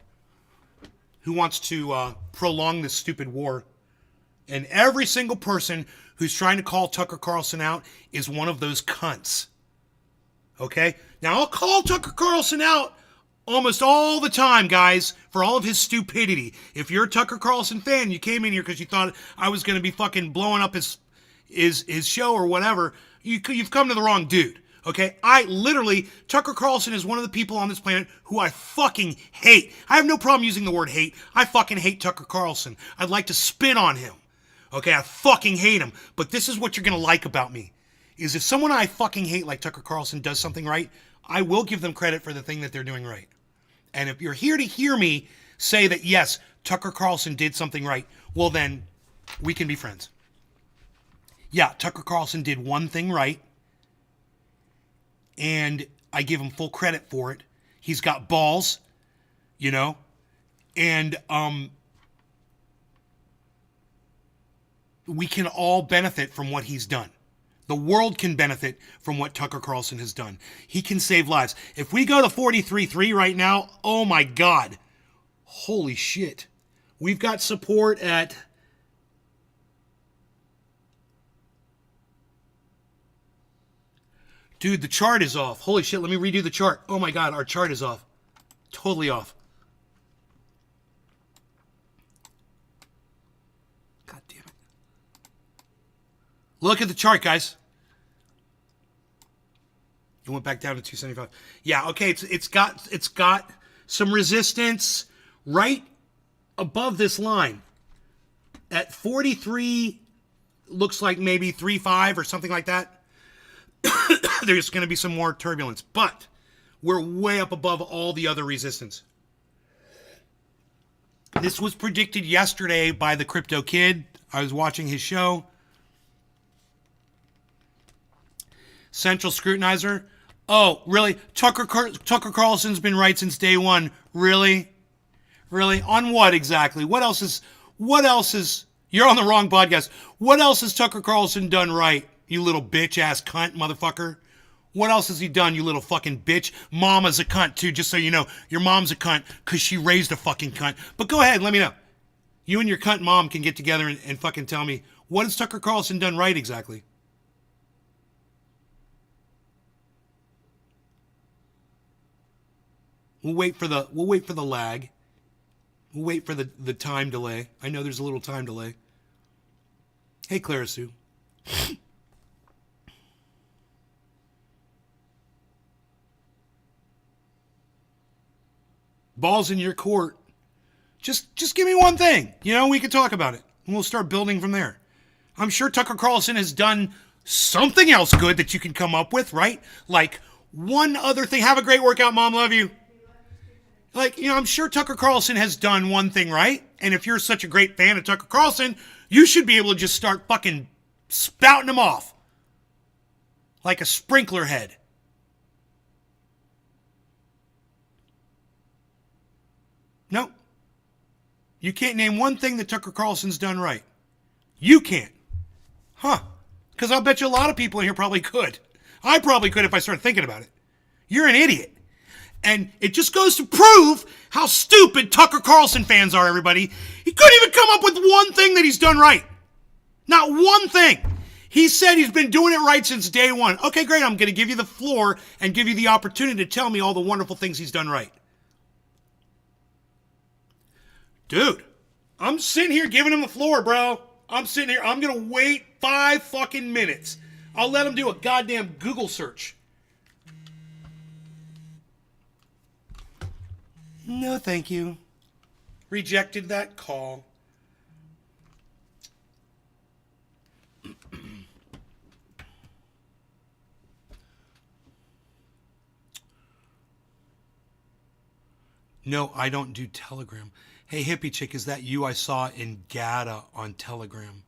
Who wants to prolong this stupid war. And every single person who's trying to call Tucker Carlson out is one of those cunts. Okay? Now, I'll call Tucker Carlson out almost all the time, guys, for all of his stupidity. If you're a Tucker Carlson fan, you came in here because you thought I was going to be fucking blowing up his show or whatever, you've come to the wrong dude. Okay? Tucker Carlson is one of the people on this planet who I fucking hate. I have no problem using the word hate. I fucking hate Tucker Carlson. I'd like to spit on him. Okay? I fucking hate him. But this is what you're going to like about me. Is if someone I fucking hate like Tucker Carlson does something right, I will give them credit for the thing that they're doing right. And if you're here to hear me say that, yes, Tucker Carlson did something right, well then, we can be friends. Yeah, Tucker Carlson did one thing right, and I give him full credit for it. He's got balls, you know, and we can all benefit from what he's done. The world can benefit from what Tucker Carlson has done. He can save lives. If we go to 43.3 right now, oh my God. Holy shit. We've got support at... Dude, the chart is off. Holy shit, let me redo the chart. Oh my God, our chart is off. Totally off. God damn it. Look at the chart, guys. It went back down to 275. Yeah, okay, it's got some resistance right above this line. At 43, looks like maybe 3.5 or something like that. There's going to be some more turbulence, but we're way up above all the other resistance. This was predicted yesterday by the Crypto Kid. I was watching his show. Central Scrutinizer. Oh, really? Tucker Carlson's been right since day one. Really? Really? On what exactly? What else is, you're on the wrong podcast. What else has Tucker Carlson done right? You little bitch ass cunt motherfucker. What else has he done, you little fucking bitch? Mama's a cunt too, just so you know. Your mom's a cunt because she raised a fucking cunt. But go ahead, let me know. You and your cunt mom can get together and fucking tell me, what has Tucker Carlson done right exactly? We'll wait for the lag. We'll wait for the time delay. I know there's a little time delay. Hey, Clara Sue. Ball's in your court. Just give me one thing. You know, we can talk about it. And we'll start building from there. I'm sure Tucker Carlson has done something else good that you can come up with, right? Like one other thing. Have a great workout, Mom. Love you. Like, you know, I'm sure Tucker Carlson has done one thing right. And if you're such a great fan of Tucker Carlson, you should be able to just start fucking spouting them off. Like a sprinkler head. No. You can't name one thing that Tucker Carlson's done right. You can't. Huh. Because I'll bet you a lot of people in here probably could. I probably could if I started thinking about it. You're an idiot. And it just goes to prove how stupid Tucker Carlson fans are, everybody. He couldn't even come up with one thing that he's done right. Not one thing. He said he's been doing it right since day one. Okay, great. I'm going to give you the floor and give you the opportunity to tell me all the wonderful things he's done right. Dude, I'm sitting here giving him the floor, bro. I'm sitting here. I'm going to wait 5 fucking minutes. I'll let him do a goddamn Google search. No, thank you. Rejected that call. No, I don't do Telegram. Hey, hippie chick, is that you I saw in GATA on Telegram?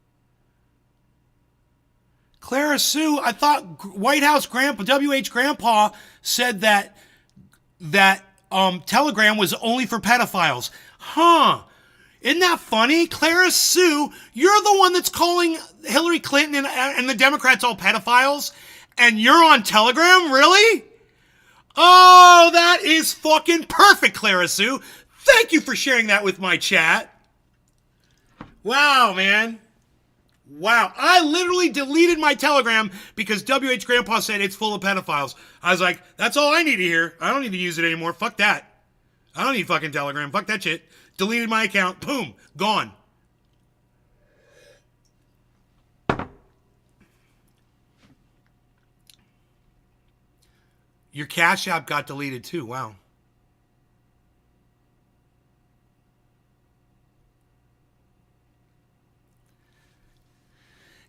Clara Sue, I thought White House Grandpa, WH Grandpa, said that Telegram was only for pedophiles. Huh. Isn't that funny? Clara Sue, you're the one that's calling Hillary Clinton and the Democrats all pedophiles, and you're on Telegram? Really? Oh, that is fucking perfect, Clara Sue. Thank you for sharing that with my chat. Wow, man. Wow. I literally deleted my Telegram because WH Grandpa said it's full of pedophiles. I was like, that's all I need to hear. I don't need to use it anymore. Fuck that. I don't need fucking Telegram. Fuck that shit. Deleted my account. Boom. Gone. Your Cash App got deleted too. Wow.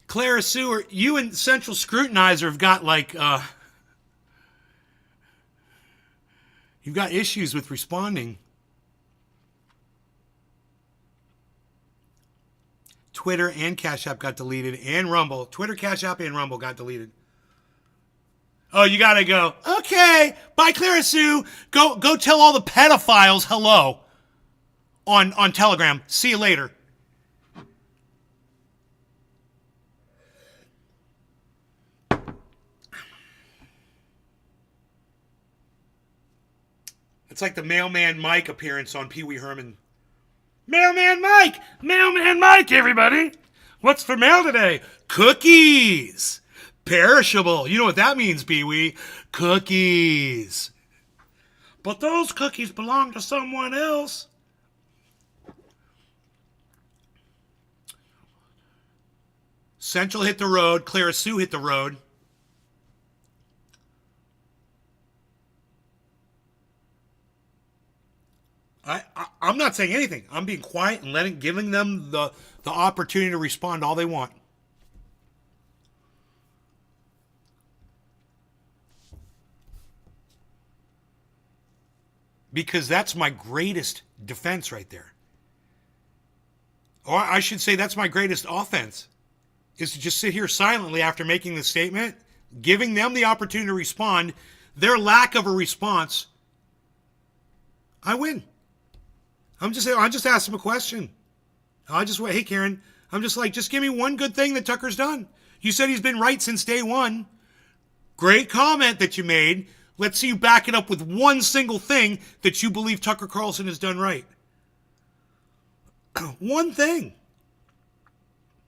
Clara Sue, you and Central Scrutinizer have got like, you've got issues with responding. Twitter and Cash App got deleted, and Rumble. Twitter, Cash App, and Rumble got deleted. Oh, you gotta go. Okay, bye, Clara Sue. Go tell all the pedophiles hello on Telegram. See you later. It's like the Mailman Mike appearance on Pee Wee Herman. Mailman Mike! Mailman Mike, everybody! What's for mail today? Cookies! Perishable. You know what that means, Pee Wee. Cookies. But those cookies belong to someone else. Central hit the road. Clara Sue hit the road. not saying anything. I'm being quiet and giving them the opportunity to respond all they want. Because that's my greatest defense right there. Or I should say that's my greatest offense, is to just sit here silently after making the statement, giving them the opportunity to respond. Their lack of a response, I win. I just ask them a question. Hey Karen, I'm just like, just give me one good thing that Tucker's done. You said he's been right since day one. Great comment that you made. Let's see you back it up with one single thing that you believe Tucker Carlson has done right. One thing.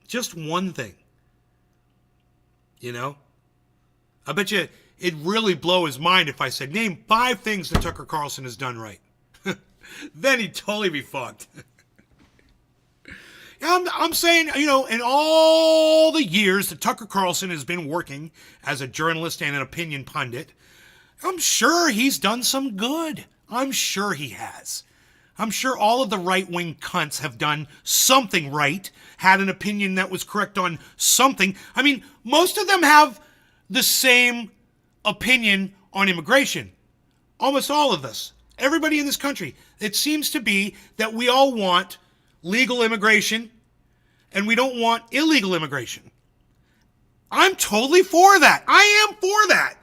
Just one thing. You know? I bet you it'd really blow his mind if I said, name 5 things that Tucker Carlson has done right. Then he'd totally be fucked. I'm saying, you know, in all the years that Tucker Carlson has been working as a journalist and an opinion pundit, I'm sure he's done some good. I'm sure he has. I'm sure all of the right-wing cunts have done something right, had an opinion that was correct on something. I mean, most of them have the same opinion on immigration. Almost all of us. Everybody in this country. It seems to be that we all want legal immigration and we don't want illegal immigration. I'm totally for that. I am for that.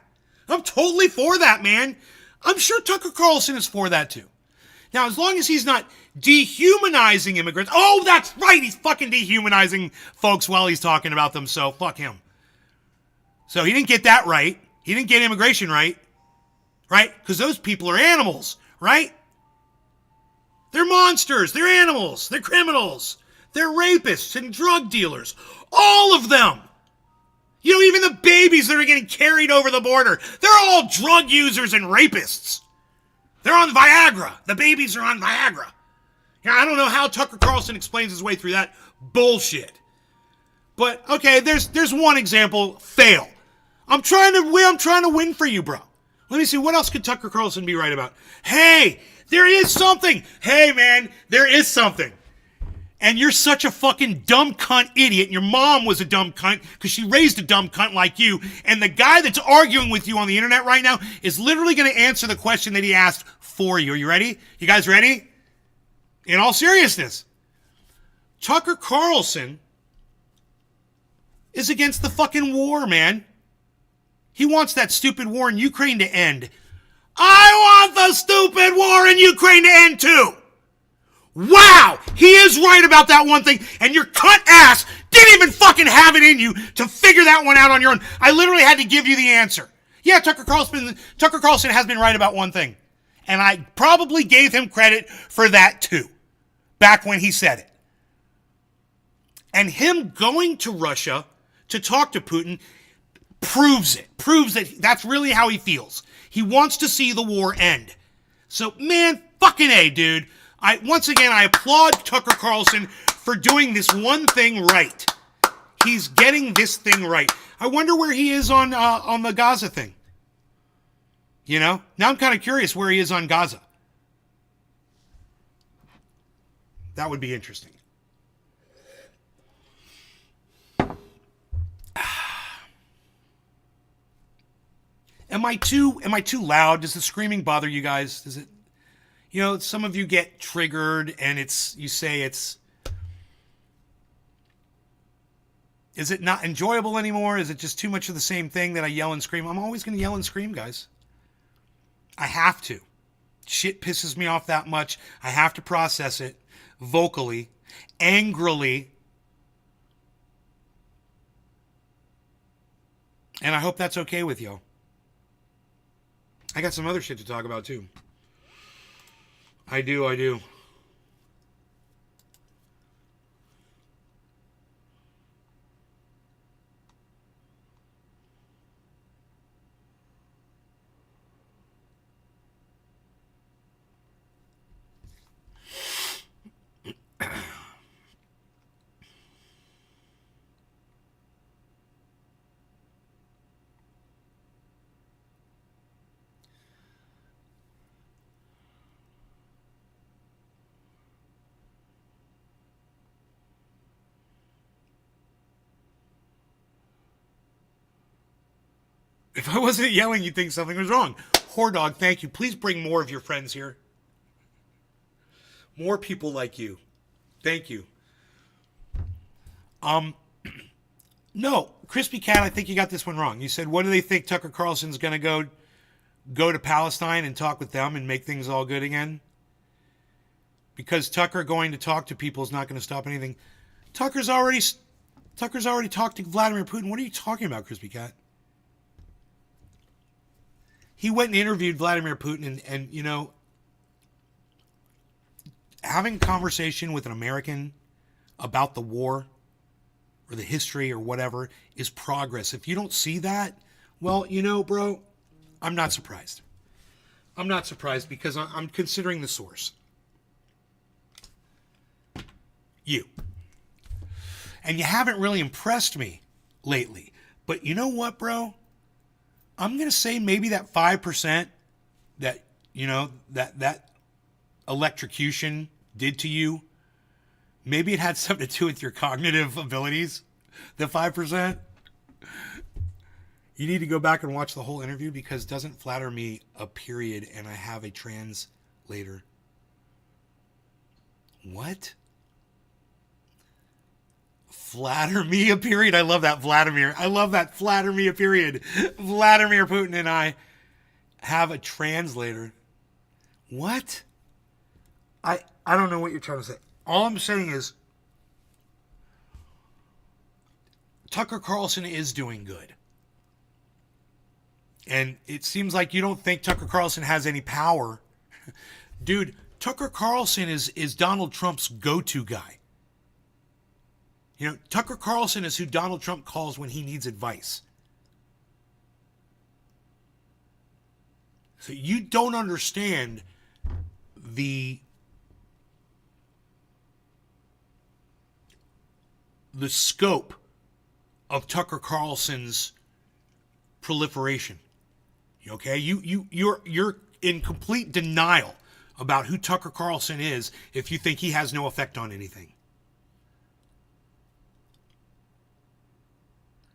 I'm totally for that, man. I'm sure Tucker Carlson is for that too. Now, as long as he's not dehumanizing immigrants. Oh, that's right. He's fucking dehumanizing folks while he's talking about them. So fuck him. So he didn't get that right. He didn't get immigration right. Right? Because those people are animals. Right? They're monsters. They're animals. They're criminals. They're rapists and drug dealers. All of them. You know, even the babies that are getting carried over the border, they're all drug users and rapists. They're on Viagra. The babies are on Viagra. Yeah, I don't know how Tucker Carlson explains his way through that bullshit. But, okay, there's one example. Fail. I'm trying to win for you, bro. Let me see, what else could Tucker Carlson be right about? Hey, there is something. Hey, man, there is something. And you're such a fucking dumb cunt idiot, and your mom was a dumb cunt because she raised a dumb cunt like you, and the guy that's arguing with you on the internet right now is literally going to answer the question that he asked for you. Are you ready? You guys ready? In all seriousness, Tucker Carlson is against the fucking war, man. He wants that stupid war in Ukraine to end. I want the stupid war in Ukraine to end too. Wow, he is right about that one thing, and your cunt ass didn't even fucking have it in you to figure that one out on your own. I literally had to give you the answer. Yeah, Tucker Carlson has been right about one thing, and I probably gave him credit for that too, back when he said it. And him going to Russia to talk to Putin proves that that's really how he feels. He wants to see the war end. So, man, fucking A, dude. Once again, I applaud Tucker Carlson for doing this one thing right. He's getting this thing right. I wonder where he is on the Gaza thing. You know? Now I'm kind of curious where he is on Gaza. That would be interesting. Am I too loud? Does the screaming bother you guys? Does it? You know, some of you get triggered and you say is it not enjoyable anymore? Is it just too much of the same thing that I yell and scream? I'm always going to yell and scream, guys. I have to. Shit pisses me off that much. I have to process it vocally, angrily. And I hope that's okay with you. I got some other shit to talk about too. I do. If I wasn't yelling, you'd think something was wrong. Whore dog, thank you. Please bring more of your friends here. More people like you. Thank you. No, Crispy Cat, I think you got this one wrong. You said, what do they think Tucker Carlson's going to go to Palestine and talk with them and make things all good again? Because Tucker going to talk to people is not going to stop anything. Tucker's already talked to Vladimir Putin. What are you talking about, Crispy Cat? He went and interviewed Vladimir Putin and you know, having a conversation with an American about the war or the history or whatever is progress. If you don't see that, well, you know, bro, I'm not surprised. I'm not surprised because I'm considering the source. You. And you haven't really impressed me lately. But you know what, bro? I'm going to say maybe that 5% that, you know, that electrocution did to you, maybe it had something to do with your cognitive abilities, the 5%. You need to go back and watch the whole interview because it doesn't flatter me a period and I have a translator. What? Flatter me a period? I love that, Vladimir. I love that, flatter me a period. Vladimir Putin and I have a translator. What? I don't know what you're trying to say. All I'm saying is Tucker Carlson is doing good. And it seems like you don't think Tucker Carlson has any power. Dude, Tucker Carlson is Donald Trump's go-to guy. You know, Tucker Carlson is who Donald Trump calls when he needs advice. So you don't understand the scope of Tucker Carlson's proliferation. Okay? You're in complete denial about who Tucker Carlson is if you think he has no effect on anything.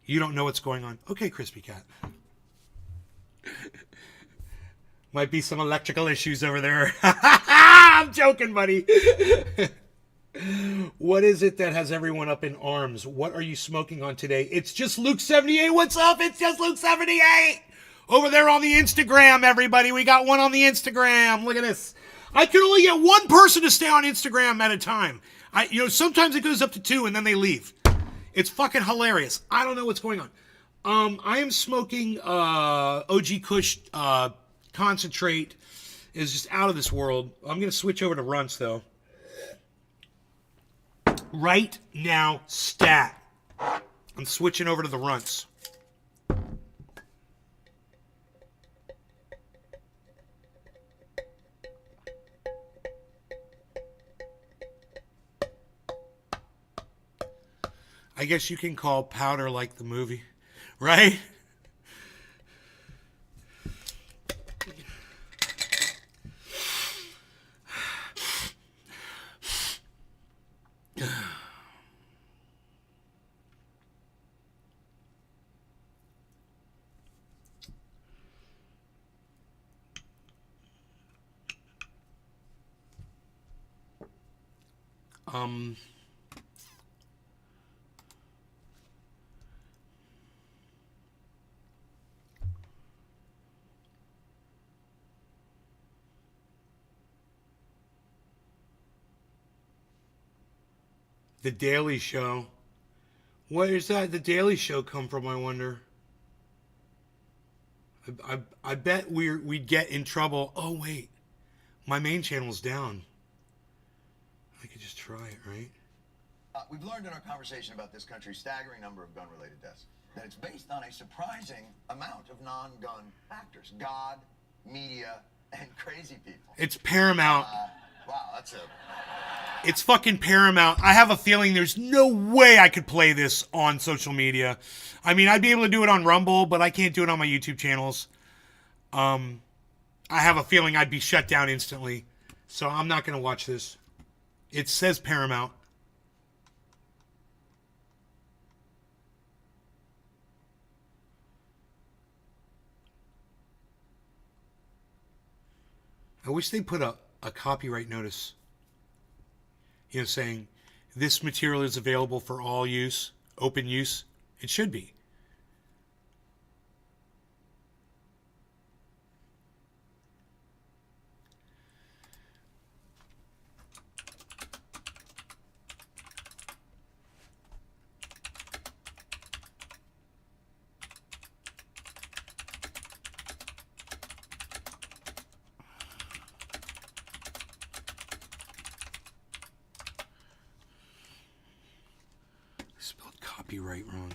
You don't know what's going on. Okay, Crispy Cat. Might be some electrical issues over there. I'm joking, buddy. What is it that has everyone up in arms? What are you smoking on today? It's just Luke78. What's up? It's just Luke78. Over there on the Instagram, everybody. We got one on the Instagram. Look at this. I can only get one person to stay on Instagram at a time. Sometimes it goes up to 2 and then they leave. It's fucking hilarious. I don't know what's going on. I am smoking OG Kush concentrate. Is just out of this world. I'm going to switch over to Runts, though. Right now, stat. I'm switching over to the Runts. I guess you can call powder like the movie, right? The Daily Show. Where is that? The Daily Show come from, I wonder. I bet we'd get in trouble. Oh, wait. My main channel's down. I could just try it, right? We've learned in our conversation about this country's staggering number of gun-related deaths that it's based on a surprising amount of non-gun factors. God, media, and crazy people. It's Paramount. Wow, that's It's fucking Paramount. I have a feeling there's no way I could play this on social media. I mean, I'd be able to do it on Rumble, but I can't do it on my YouTube channels. I have a feeling I'd be shut down instantly. So I'm not going to watch this. It says Paramount. I wish they put a copyright notice, saying this material is available for all use, open use. It should be. Spelled copyright wrong.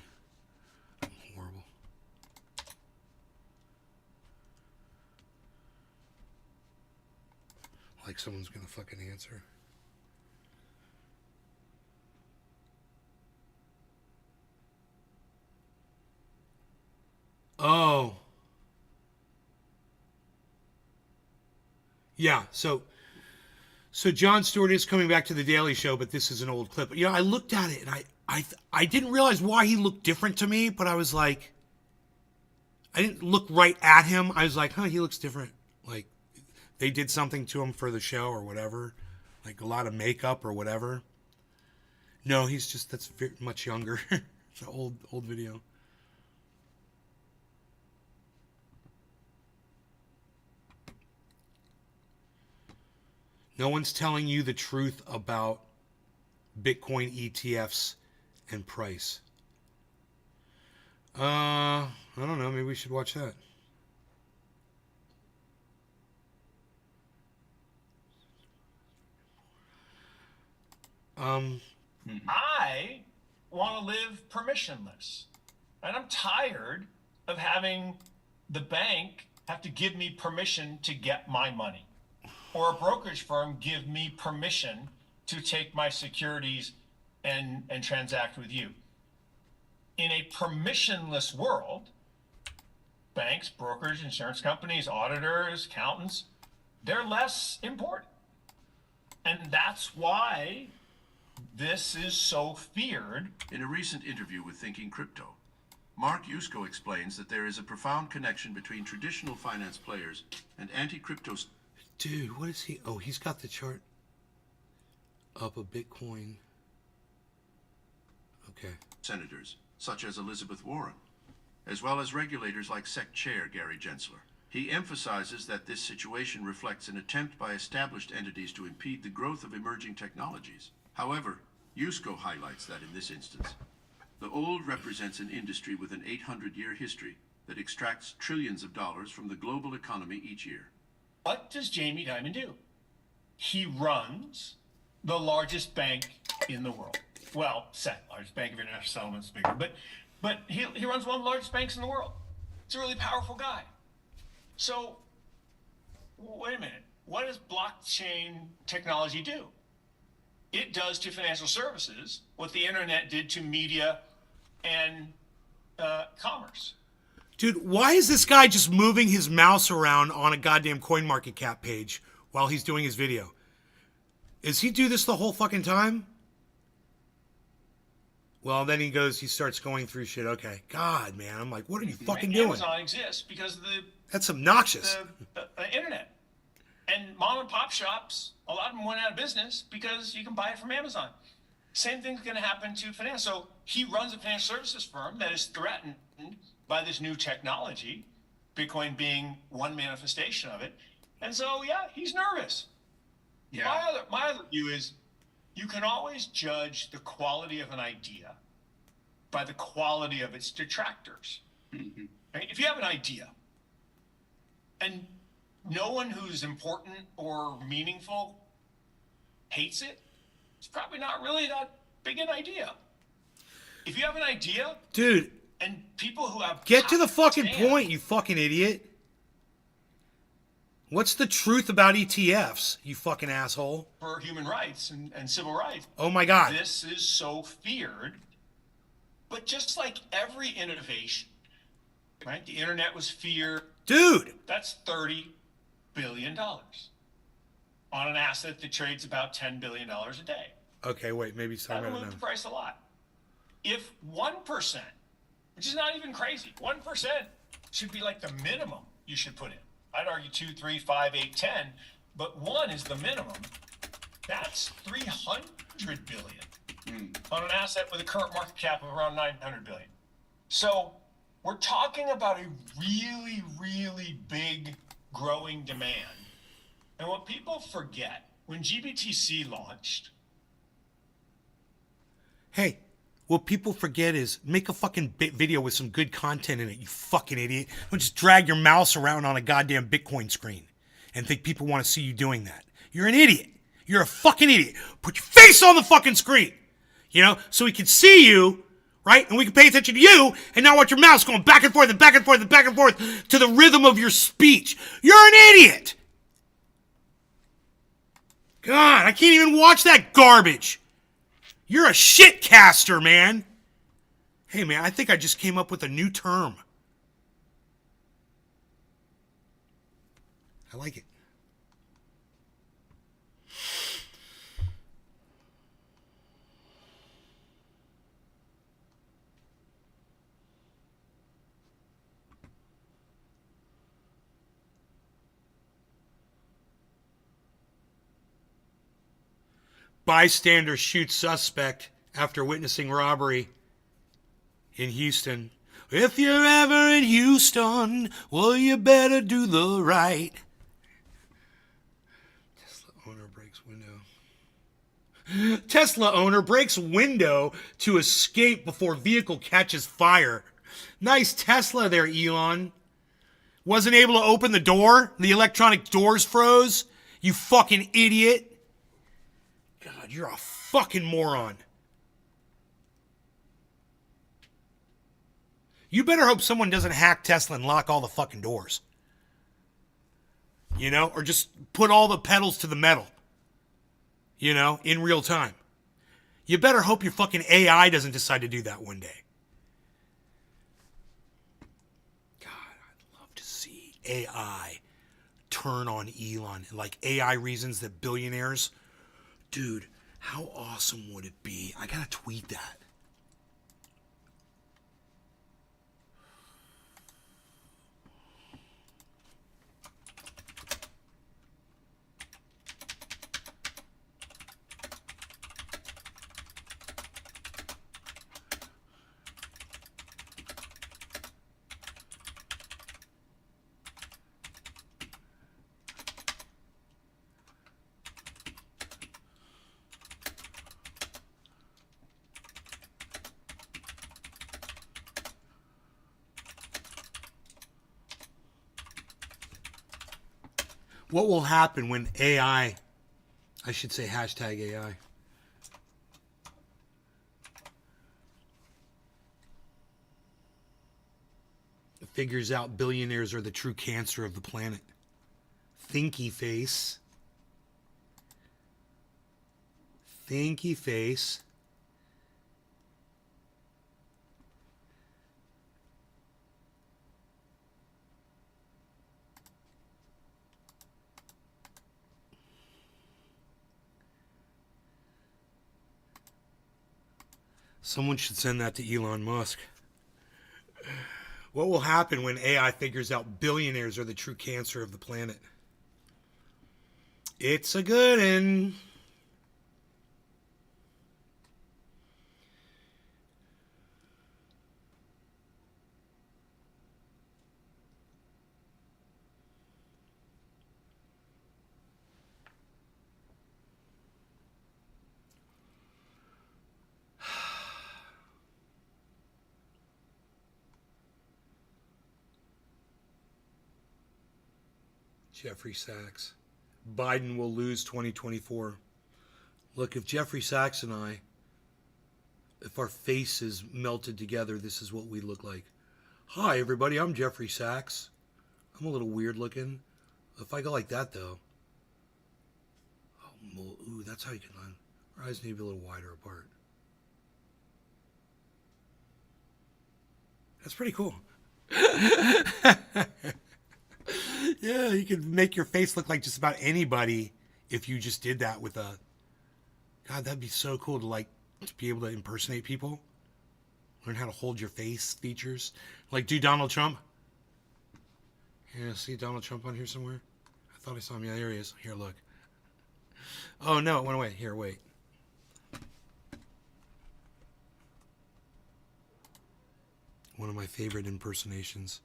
I'm horrible. Like someone's gonna fucking answer. Oh. Yeah, so Jon Stewart is coming back to the Daily Show, but this is an old clip. I looked at it and I didn't realize why he looked different to me, but I was like, I didn't look right at him. I was like, he looks different. Like they did something to him for the show or whatever, like a lot of makeup or whatever. No, that's very much younger. It's an old video. No one's telling you the truth about Bitcoin ETFs and price. I don't know. Maybe we should watch that. I want to live permissionless. And I'm tired of having the bank have to give me permission to get my money, or a brokerage firm give me permission to take my securities and transact with you. In a permissionless world, banks, brokers, insurance companies, auditors, accountants, they're less important. And that's why this is so feared. In a recent interview with Thinking Crypto, Mark Yusko explains that there is a profound connection between traditional finance players and anti-crypto. Dude, what is he? Oh, he's got the chart up of Bitcoin. Okay. Senators, such as Elizabeth Warren, as well as regulators like SEC Chair Gary Gensler. He emphasizes that this situation reflects an attempt by established entities to impede the growth of emerging technologies. However, Yusko highlights that in this instance, the old represents an industry with an 800-year history that extracts trillions of dollars from the global economy each year. What does Jamie Dimon do? He runs the largest bank in the world. Well, second largest bank of international settlements, bigger, but he runs one of the largest banks in the world. He's a really powerful guy. So, wait a minute. What does blockchain technology do? It does to financial services what the internet did to media and commerce. Dude, why is this guy just moving his mouse around on a goddamn CoinMarketCap page while he's doing his video? Is he do this the whole fucking time? Well, then he starts going through shit. Okay. God, man. I'm like, what are you fucking doing? Amazon exists because of That's obnoxious. the internet. And mom and pop shops, a lot of them went out of business because you can buy it from Amazon. Same thing's going to happen to finance. So he runs a financial services firm that is threatened by this new technology, Bitcoin being one manifestation of it. And so, yeah, he's nervous. Yeah. My other view is you can always judge the quality of an idea by the quality of its detractors. Mm-hmm. Right? If you have an idea and no one who's important or meaningful hates it, it's probably not really that big an idea. If you have an idea, dude, and people who have get to the fucking point, you fucking idiot. What's the truth about ETFs, you fucking asshole? For human rights and civil rights. Oh my God. This is so feared. But just like every innovation, right? The internet was feared. Dude. That's $30 billion on an asset that trades about $10 billion a day. Okay, wait, maybe it's talking That'll about it move now. the price a lot. If 1%, which is not even crazy, 1% should be like the minimum you should put in. I'd argue 2, 3, 5, 8, 10, but 1 is the minimum. That's 300 billion on an asset with a current market cap of around 900 billion. So we're talking about a really, really big growing demand. And what people forget, when GBTC launched, Hey, what people forget is make a fucking video with some good content in it, you fucking idiot. Don't just drag your mouse around on a goddamn Bitcoin screen and think people want to see you doing that. You're an idiot. You're a fucking idiot. Put your face on the fucking screen, you know, so we can see you, right? And we can pay attention to you and not watch your mouse going back and forth and back and forth and back and forth to the rhythm of your speech. You're an idiot. God, I can't even watch that garbage. You're a shitcaster, man. Hey, man, I think I just came up with a new term. I like it. Bystander shoots suspect after witnessing robbery in Houston. If you're ever in Houston, well, you better do the right. Tesla owner breaks window. Tesla owner breaks window to escape before vehicle catches fire. Nice Tesla there, Elon. Wasn't able to open the door? The electronic doors froze? You fucking idiot. God, you're a fucking moron. You better hope someone doesn't hack Tesla and lock all the fucking doors. You know? Or just put all the pedals to the metal. You know? In real time. You better hope your fucking AI doesn't decide to do that one day. God, I'd love to see AI turn on Elon. Like AI reasons that billionaires... Dude, how awesome would it be? I gotta tweet that. What will happen when AI, I should say hashtag AI, figures out billionaires are the true cancer of the planet? Thinky face. Thinky face. Someone should send that to Elon Musk. What will happen when AI figures out billionaires are the true cancer of the planet? It's a good one. Jeffrey Sachs. Biden will lose 2024. Look, if Jeffrey Sachs and I, if our faces melted together, this is what we look like. Hi, everybody. I'm Jeffrey Sachs. I'm a little weird looking. If I go like that, though. Oh, ooh, that's how you can line. Our eyes need to be a little wider apart. That's pretty cool. Yeah, you could make your face look like just about anybody if you just did that with a... God, that'd be so cool to be able to impersonate people. Learn how to hold your face features. Like, do Donald Trump. Yeah, see Donald Trump on here somewhere? I thought I saw him. Yeah, there he is. Here, look. Oh, no, it went away. Here, wait. One of my favorite impersonations.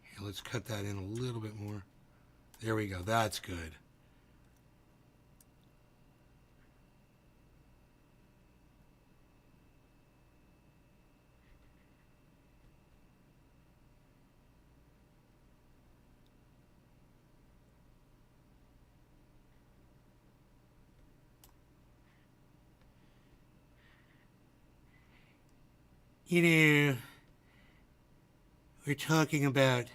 Here, let's cut that in a little bit more. There we go. That's good. You know, we're talking about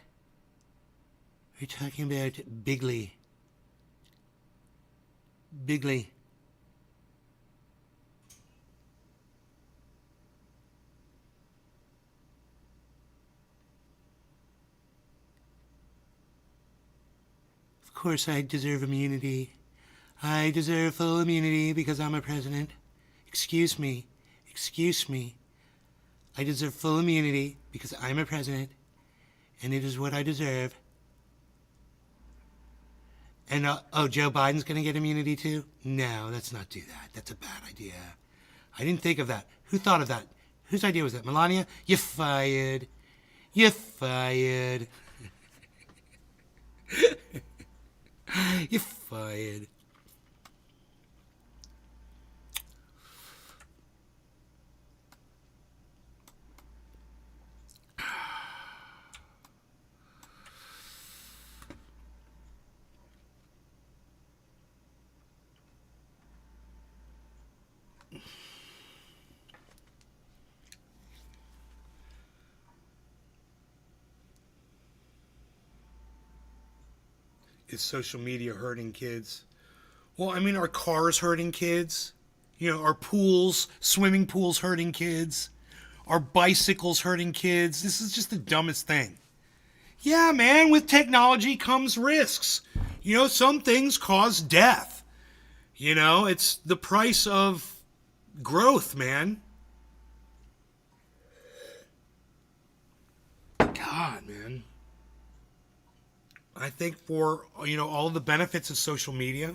Bigley. Bigley. Of course I deserve immunity. I deserve full immunity because I'm a president. Excuse me. Excuse me. I deserve full immunity because I'm a president, and it is what I deserve. And, Joe Biden's going to get immunity too? No, let's not do that. That's a bad idea. I didn't think of that. Who thought of that? Whose idea was that? Melania? You're fired. You're fired. You're fired. Is social media hurting kids? Well, I mean, are cars hurting kids? You know, are pools, swimming pools hurting kids? Are bicycles hurting kids? This is just the dumbest thing. Yeah, man, with technology comes risks. You know, some things cause death. You know, it's the price of growth, man. God, man. I think for, you know, all the benefits of social media.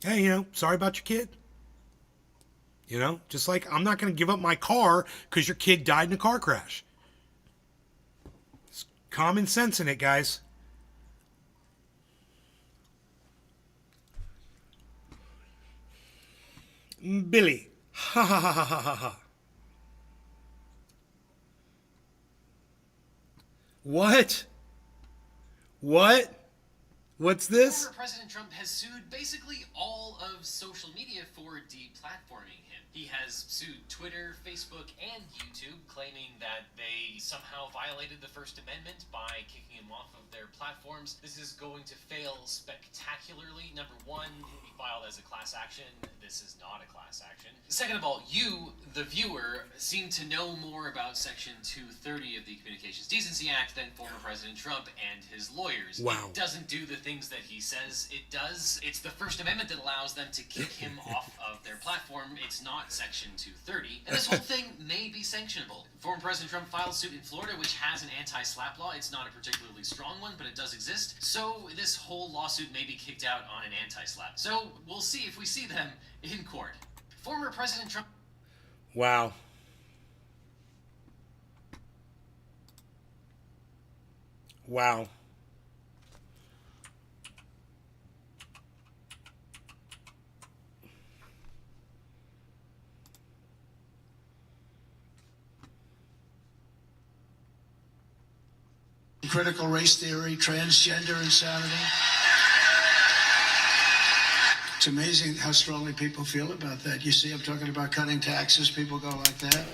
Hey, you know, sorry about your kid. You know, just like I'm not going to give up my car because your kid died in a car crash. It's common sense in it, guys. Billy. Ha ha ha ha ha ha ha. What? What? What's this? Former President Trump has sued basically all of social media for deplatforming him. He has sued Twitter, Facebook, and YouTube, claiming that they somehow violated the First Amendment by kicking him off of their platforms. This is going to fail spectacularly. Number one, he filed as a class action. This is not a class action. Second of all, you, the viewer, seem to know more about Section 230 of the Communications Decency Act than former President Trump and his lawyers. Wow. It doesn't do the things that he says it does. It's the First Amendment that allows them to kick him off of their platform. It's not Section 230. And this whole thing may be sanctionable. Former President Trump filed suit in Florida, which has an anti-slap law. It's not a particularly strong one, but it does exist. So this whole lawsuit may be kicked out on an anti-slap. So we'll see if we see them in court. Former President Trump... Wow. Wow. Critical race theory, transgender insanity. It's amazing how strongly people feel about that. You see, I'm talking about cutting taxes, people go like that.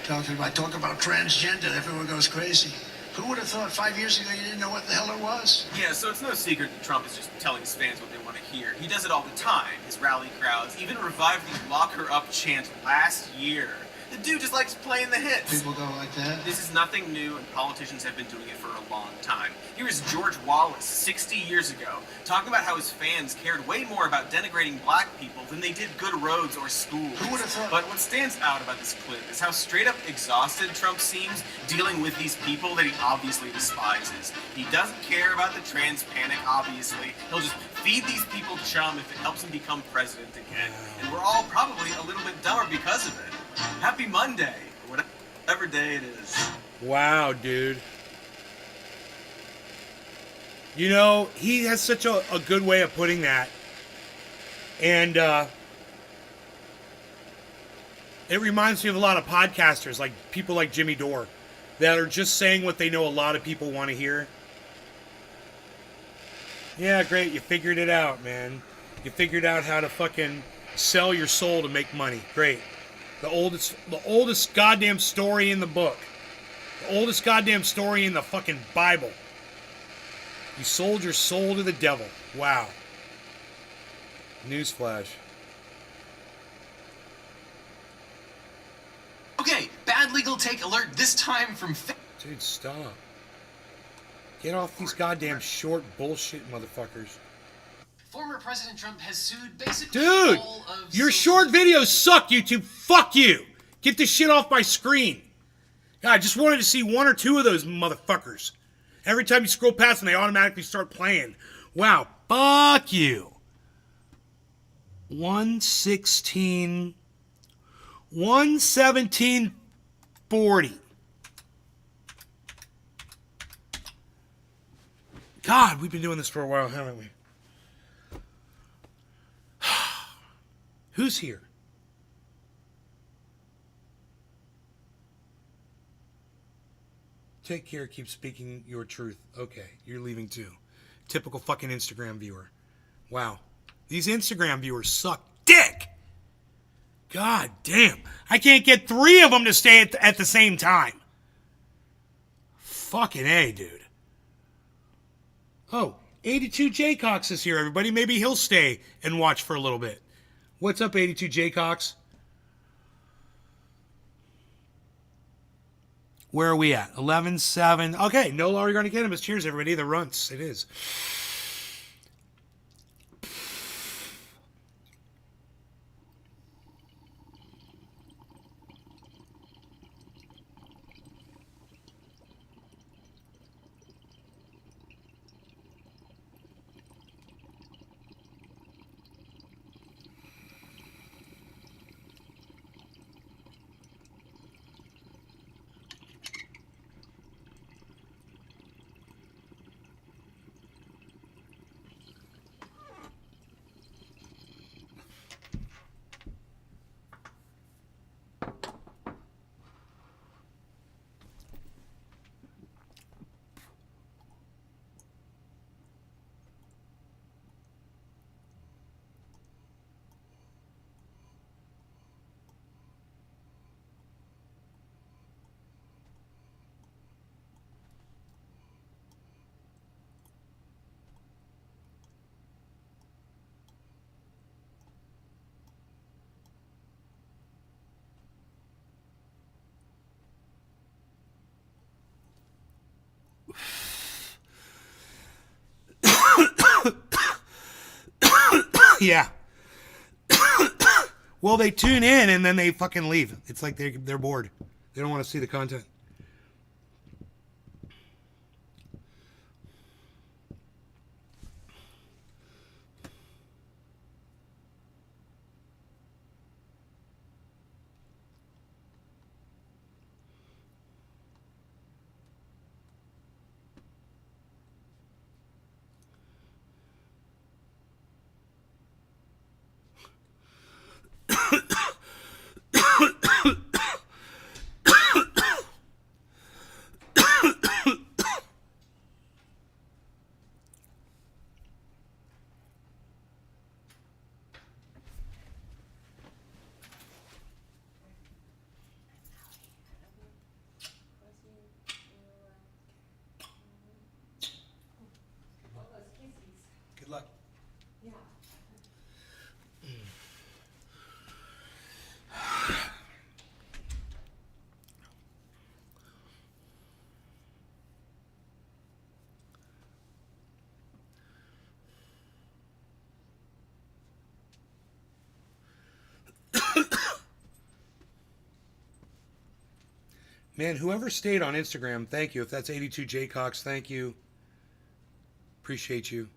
Talk about transgender, everyone goes crazy. Who would have thought 5 years ago you didn't know what the hell it was? Yeah, so it's no secret that Trump is just telling his fans what they want to hear. He does it all the time. His rally crowds even revived the lock her up chant last year. The dude just likes playing the hits. People go like that. This is nothing new, and politicians have been doing it for a long time. Here is George Wallace, 60 years ago, talking about how his fans cared way more about denigrating black people than they did good roads or schools. Who would have thought? But what stands out about this clip is how straight up exhausted Trump seems dealing with these people that he obviously despises. He doesn't care about the trans panic, obviously. He'll just feed these people chum if it helps him become president again. And we're all probably a little bit dumber because of it. Happy Monday, or whatever day it is. Wow, dude. You know, he has such a good way of putting that. And it reminds me of a lot of podcasters, like people like Jimmy Dore, that are just saying what they know a lot of people want to hear. Yeah, great. You figured it out, man. You figured out how to fucking sell your soul to make money. Great. The oldest goddamn story in the book. The oldest goddamn story in the fucking Bible. You sold your soul to the devil. Wow. Newsflash. Okay, bad legal take alert this time from... Dude, stop. Get off these goddamn short bullshit motherfuckers. Former President Trump has sued basically Dude, all of your social- short videos suck, YouTube. Fuck you. Get this shit off my screen. God, I just wanted to see one or two of those motherfuckers. Every time you scroll past them, they automatically start playing. Wow, fuck you. 117:40. God, we've been doing this for a while, haven't we? Who's here? Take care, keep speaking your truth. Okay, you're leaving too. Typical fucking Instagram viewer. Wow. These Instagram viewers suck dick. God damn. I can't get 3 of them to stay at the same time. Fucking A, dude. Oh, 82 Jaycox is here, everybody. Maybe he'll stay and watch for a little bit. What's up, 82 Jaycox? Where are we at? 11-7. Okay, no longer going to get him. Cheers, everybody. The runts. It is. Yeah. Well, they tune in and then they fucking leave. It's like they're bored. They don't want to see the content. Man, whoever stayed on Instagram, thank you. If that's 82 J Cox, thank you. Appreciate you.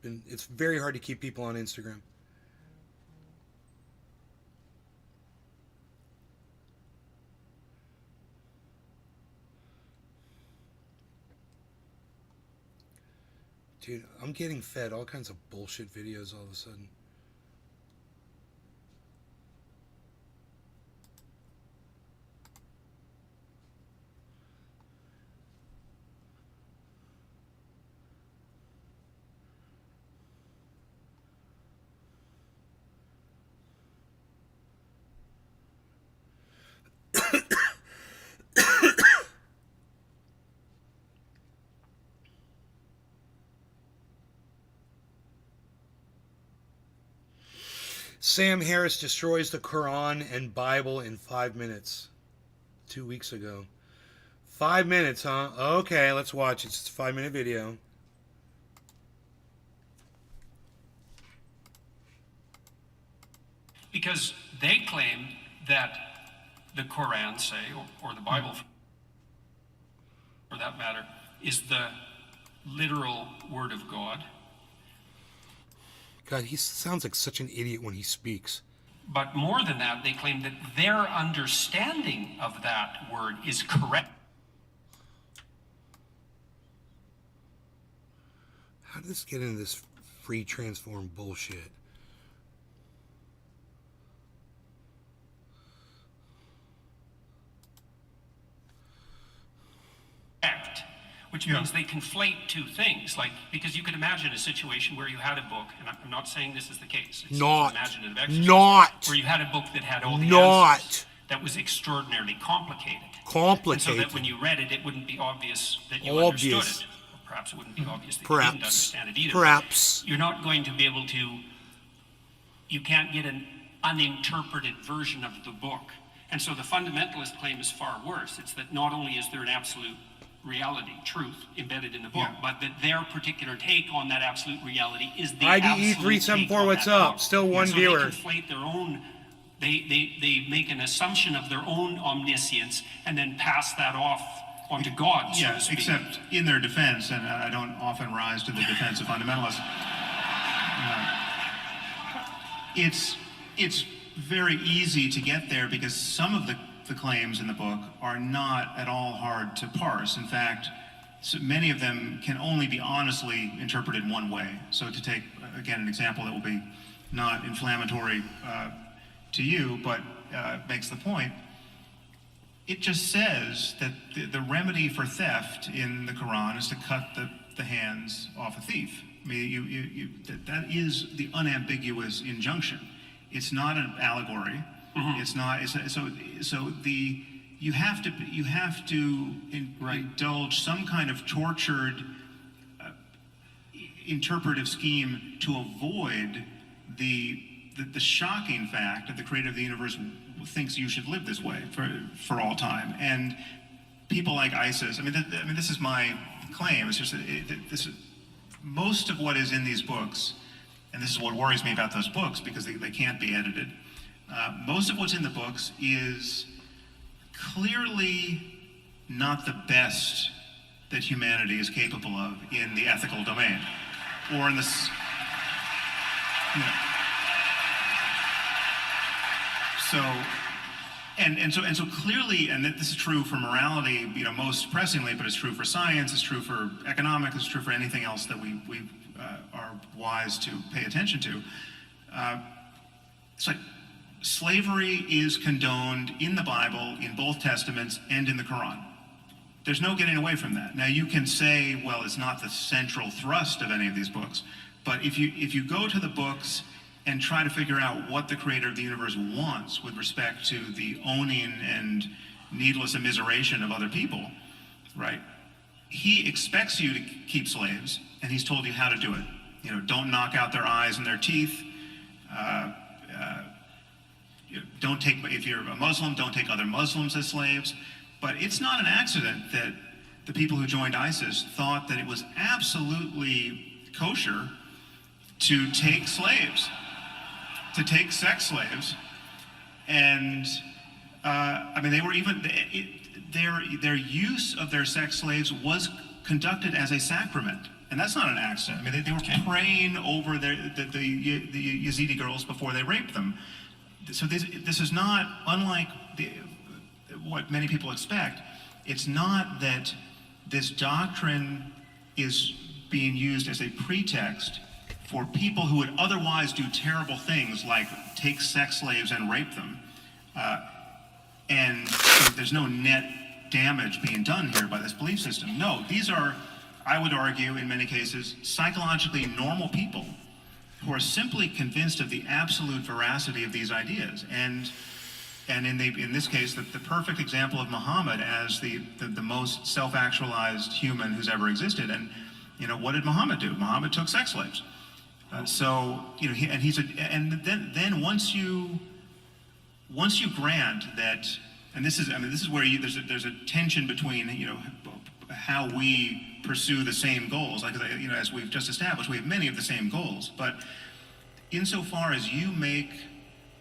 It's very hard to keep people on Instagram. Dude, I'm getting fed all kinds of bullshit videos all of a sudden. Sam Harris destroys the Quran and Bible in 5 minutes. 2 weeks ago. 5 minutes, huh? Okay, let's watch it. It's a 5-minute video. Because they claim that the Quran, say, or the Bible, for that matter, is the literal word of God. God, he sounds like such an idiot when he speaks. But more than that, they claim that their understanding of that word is correct. How did this get into this free transform bullshit? Which means they conflate two things, like, because you could imagine a situation where you had a book, and I'm not saying this is the case. It's Not. imaginative exercise, where you had a book that had all the answers, that was extraordinarily complicated. And so that when you read it, it wouldn't be obvious that you understood it. Or perhaps it wouldn't be obvious that you didn't understand it either. Perhaps. You're not going to be able to, you can't get an uninterpreted version of the book. And so the fundamentalist claim is far worse. It's that not only is there an absolute reality, truth embedded in the book, but that their particular take on that absolute reality is the IDE 374, what's up? Book. Still one viewer. They conflate their own, they make an assumption of their own omniscience and then pass that off onto God, so to speak. Except in their defense, and I don't often rise to the defense of fundamentalists, it's very easy to get there because some of the claims in the book are not at all hard to parse. In fact, so many of them can only be honestly interpreted one way. So to take, again, an example that will be not inflammatory to you, but makes the point, it just says that the remedy for theft in the Quran is to cut the hands off a thief. I mean, that is the unambiguous injunction. It's not an allegory. It's not. You have to indulge some kind of tortured interpretive scheme to avoid the shocking fact that the creator of the universe thinks you should live this way for all time. And people like ISIS. I mean, this is my claim. It's just that most of what is in these books, and this is what worries me about those books because they can't be edited. Most of what's in the books is clearly not the best that humanity is capable of in the ethical domain, or in this. So clearly, and this is true for morality, most pressingly, but it's true for science, it's true for economics, it's true for anything else that we are wise to pay attention to. It's like slavery is condoned in the Bible, in both Testaments, and in the Quran. There's no getting away from that. Now you can say, well, it's not the central thrust of any of these books, but if you go to the books and try to figure out what the creator of the universe wants with respect to the owning and needless immiseration of other people, right? He expects you to keep slaves, and he's told you how to do it. Don't knock out their eyes and their teeth. Don't take, if you're a Muslim, don't take other Muslims as slaves. But it's not an accident that the people who joined ISIS thought that it was absolutely kosher to take slaves. to take sex slaves, and I mean, they were even their use of their sex slaves was conducted as a sacrament, and that's not an accident. I mean, they were praying over the Yazidi girls before they raped them. So this is not unlike what many people expect. It's not that this doctrine is being used as a pretext for people who would otherwise do terrible things like take sex slaves and rape them. And so there's no net damage being done here by this belief system. No, these are, I would argue, in many cases, psychologically normal people who are simply convinced of the absolute veracity of these ideas. And in this case, the perfect example of Muhammad as the most self-actualized human who's ever existed. And what did Muhammad do? Muhammad took sex slaves. So then once you grant that, and this is where there's a tension between how we pursue the same goals. Like as we've just established, we have many of the same goals, but insofar as you make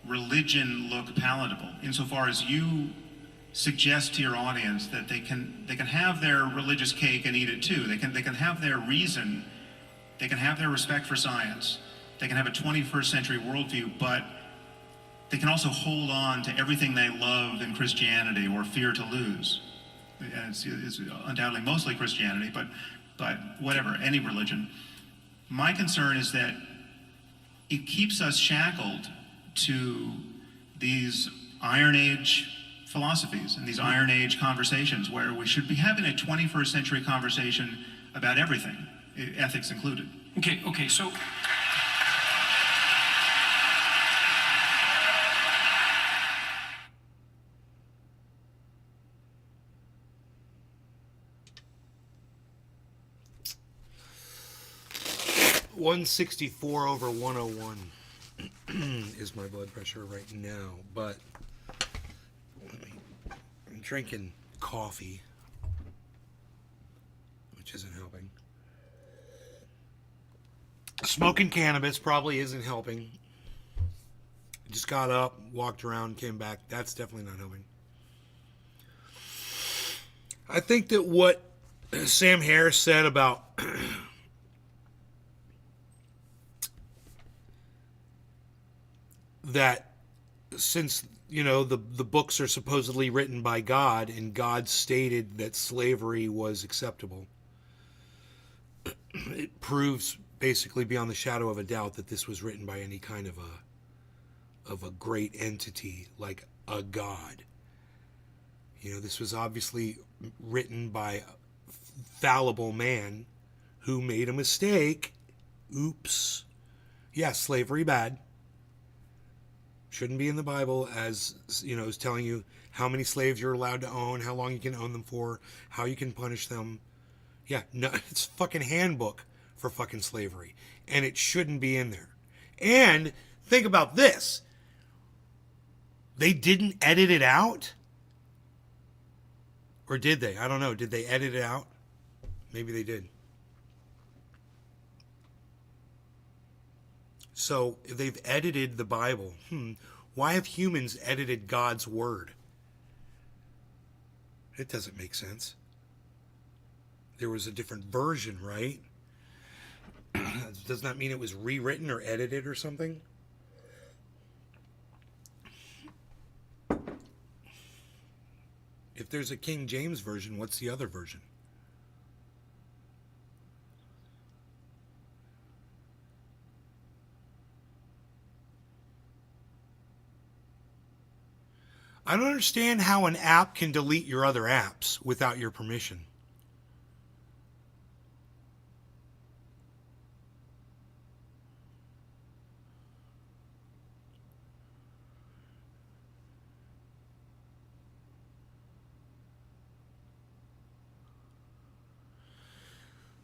religion look palatable, insofar as you suggest to your audience that they can have their religious cake and eat it too, they can have their reason, they can have their respect for science, they can have a 21st century worldview, but they can also hold on to everything they love in Christianity or fear to lose. And it's undoubtedly mostly Christianity, but whatever, any religion. My concern is that it keeps us shackled to these Iron Age philosophies and these Iron Age conversations where we should be having a 21st century conversation about everything, ethics included. Okay, so (164/101) is my blood pressure right now, but I'm drinking coffee, which isn't helping. Smoking cannabis probably isn't helping. Just got up, walked around, came back. That's definitely not helping. I think that what Sam Harris said about that since the books are supposedly written by God and God stated that slavery was acceptable, it proves basically beyond the shadow of a doubt that this was written by any kind of a great entity like a God. This was obviously written by a fallible man who made a mistake. Oops. Yeah, slavery bad. Shouldn't be in the Bible, as is telling you how many slaves you're allowed to own, how long you can own them for, how you can punish them. Yeah, no, it's a fucking handbook for fucking slavery, and it shouldn't be in there. And think about this. They didn't edit it out? Or did they? I don't know. Did they edit it out? Maybe they did. So if they've edited the Bible, why have humans edited God's word? It doesn't make sense. There was a different version, right? Does that mean it was rewritten or edited or something? If there's a King James version, what's the other version? I don't understand how an app can delete your other apps without your permission.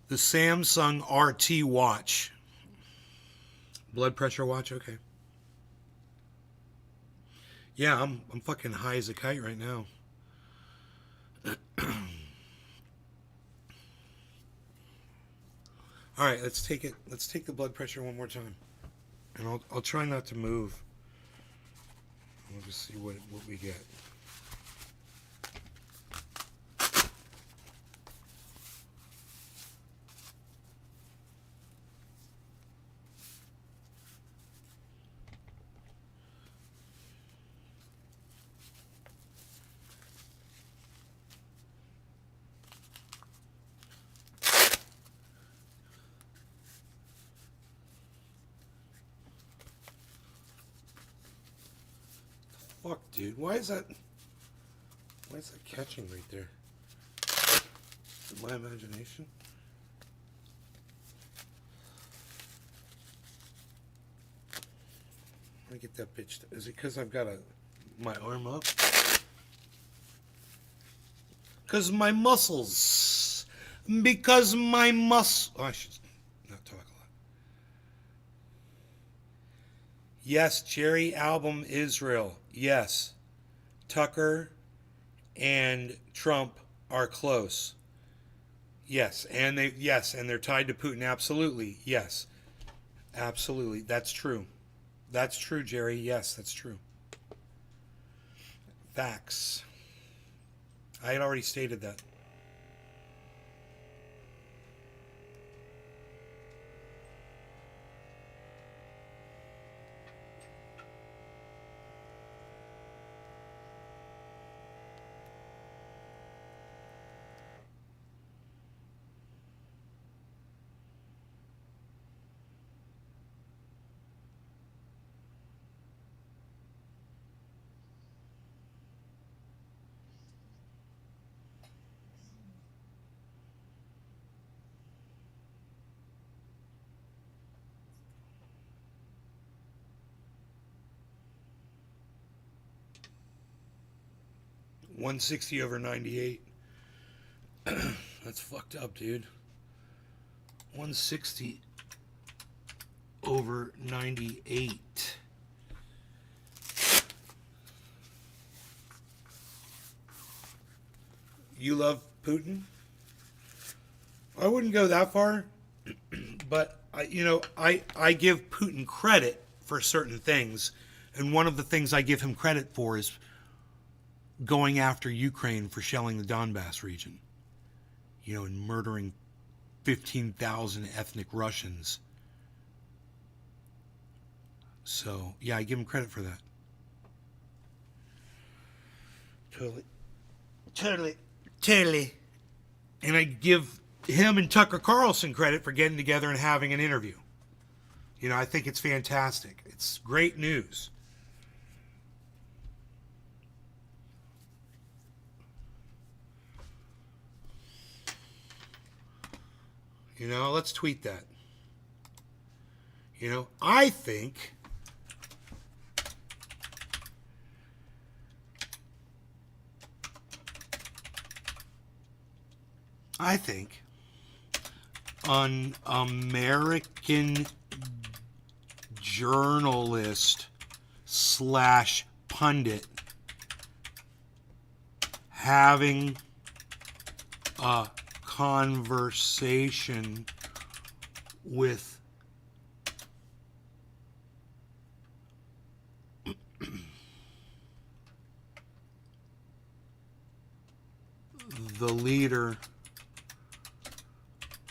The Samsung RT watch. Blood pressure watch, okay. Yeah, I'm fucking high as a kite right now. All right, let's take it. Let's take the blood pressure one more time. And I'll try not to move. We'll just see what we get. Fuck, dude. Why is that catching right there? Is it my imagination? I get that bitch. Is it because I've got my arm up? Because my muscles. Because my Oh, I should not talk a lot. Yes, Jerry album Israel. Yes. Tucker and Trump are close. Yes, and they're tied to Putin. Absolutely. Yes. Absolutely. That's true. That's true, Jerry. Yes, that's true. Facts. I had already stated that. $160/98. That's fucked up, dude. 160/98. You love Putin? I wouldn't go that far, but I give Putin credit for certain things, and one of the things I give him credit for is going after Ukraine for shelling the Donbass region, and murdering 15,000 ethnic Russians. So, yeah, I give him credit for that. Totally. And I give him and Tucker Carlson credit for getting together and having an interview. I think it's fantastic. It's great news. Let's tweet that. I think an American journalist / pundit having a conversation with the leader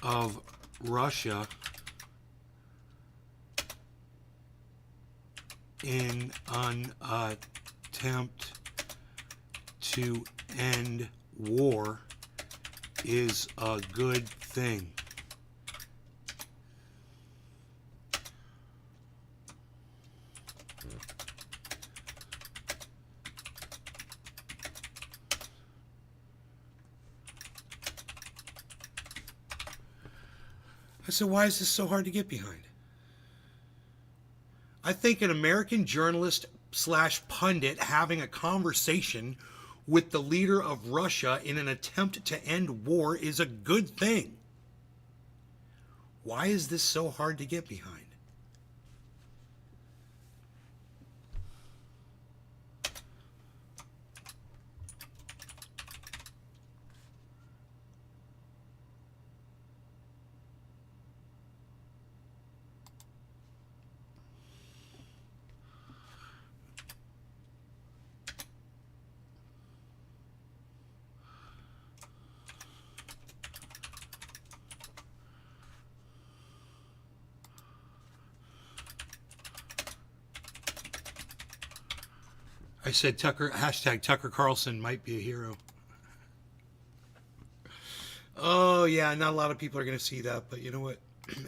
of Russia in an attempt to end war is a good thing. I said, why is this so hard to get behind? I think an American journalist / pundit having a conversation with the leader of Russia in an attempt to end war is a good thing. Why is this so hard to get behind? I said Tucker, hashtag Tucker Carlson might be a hero. Oh, yeah, not a lot of people are going to see that, but you know what?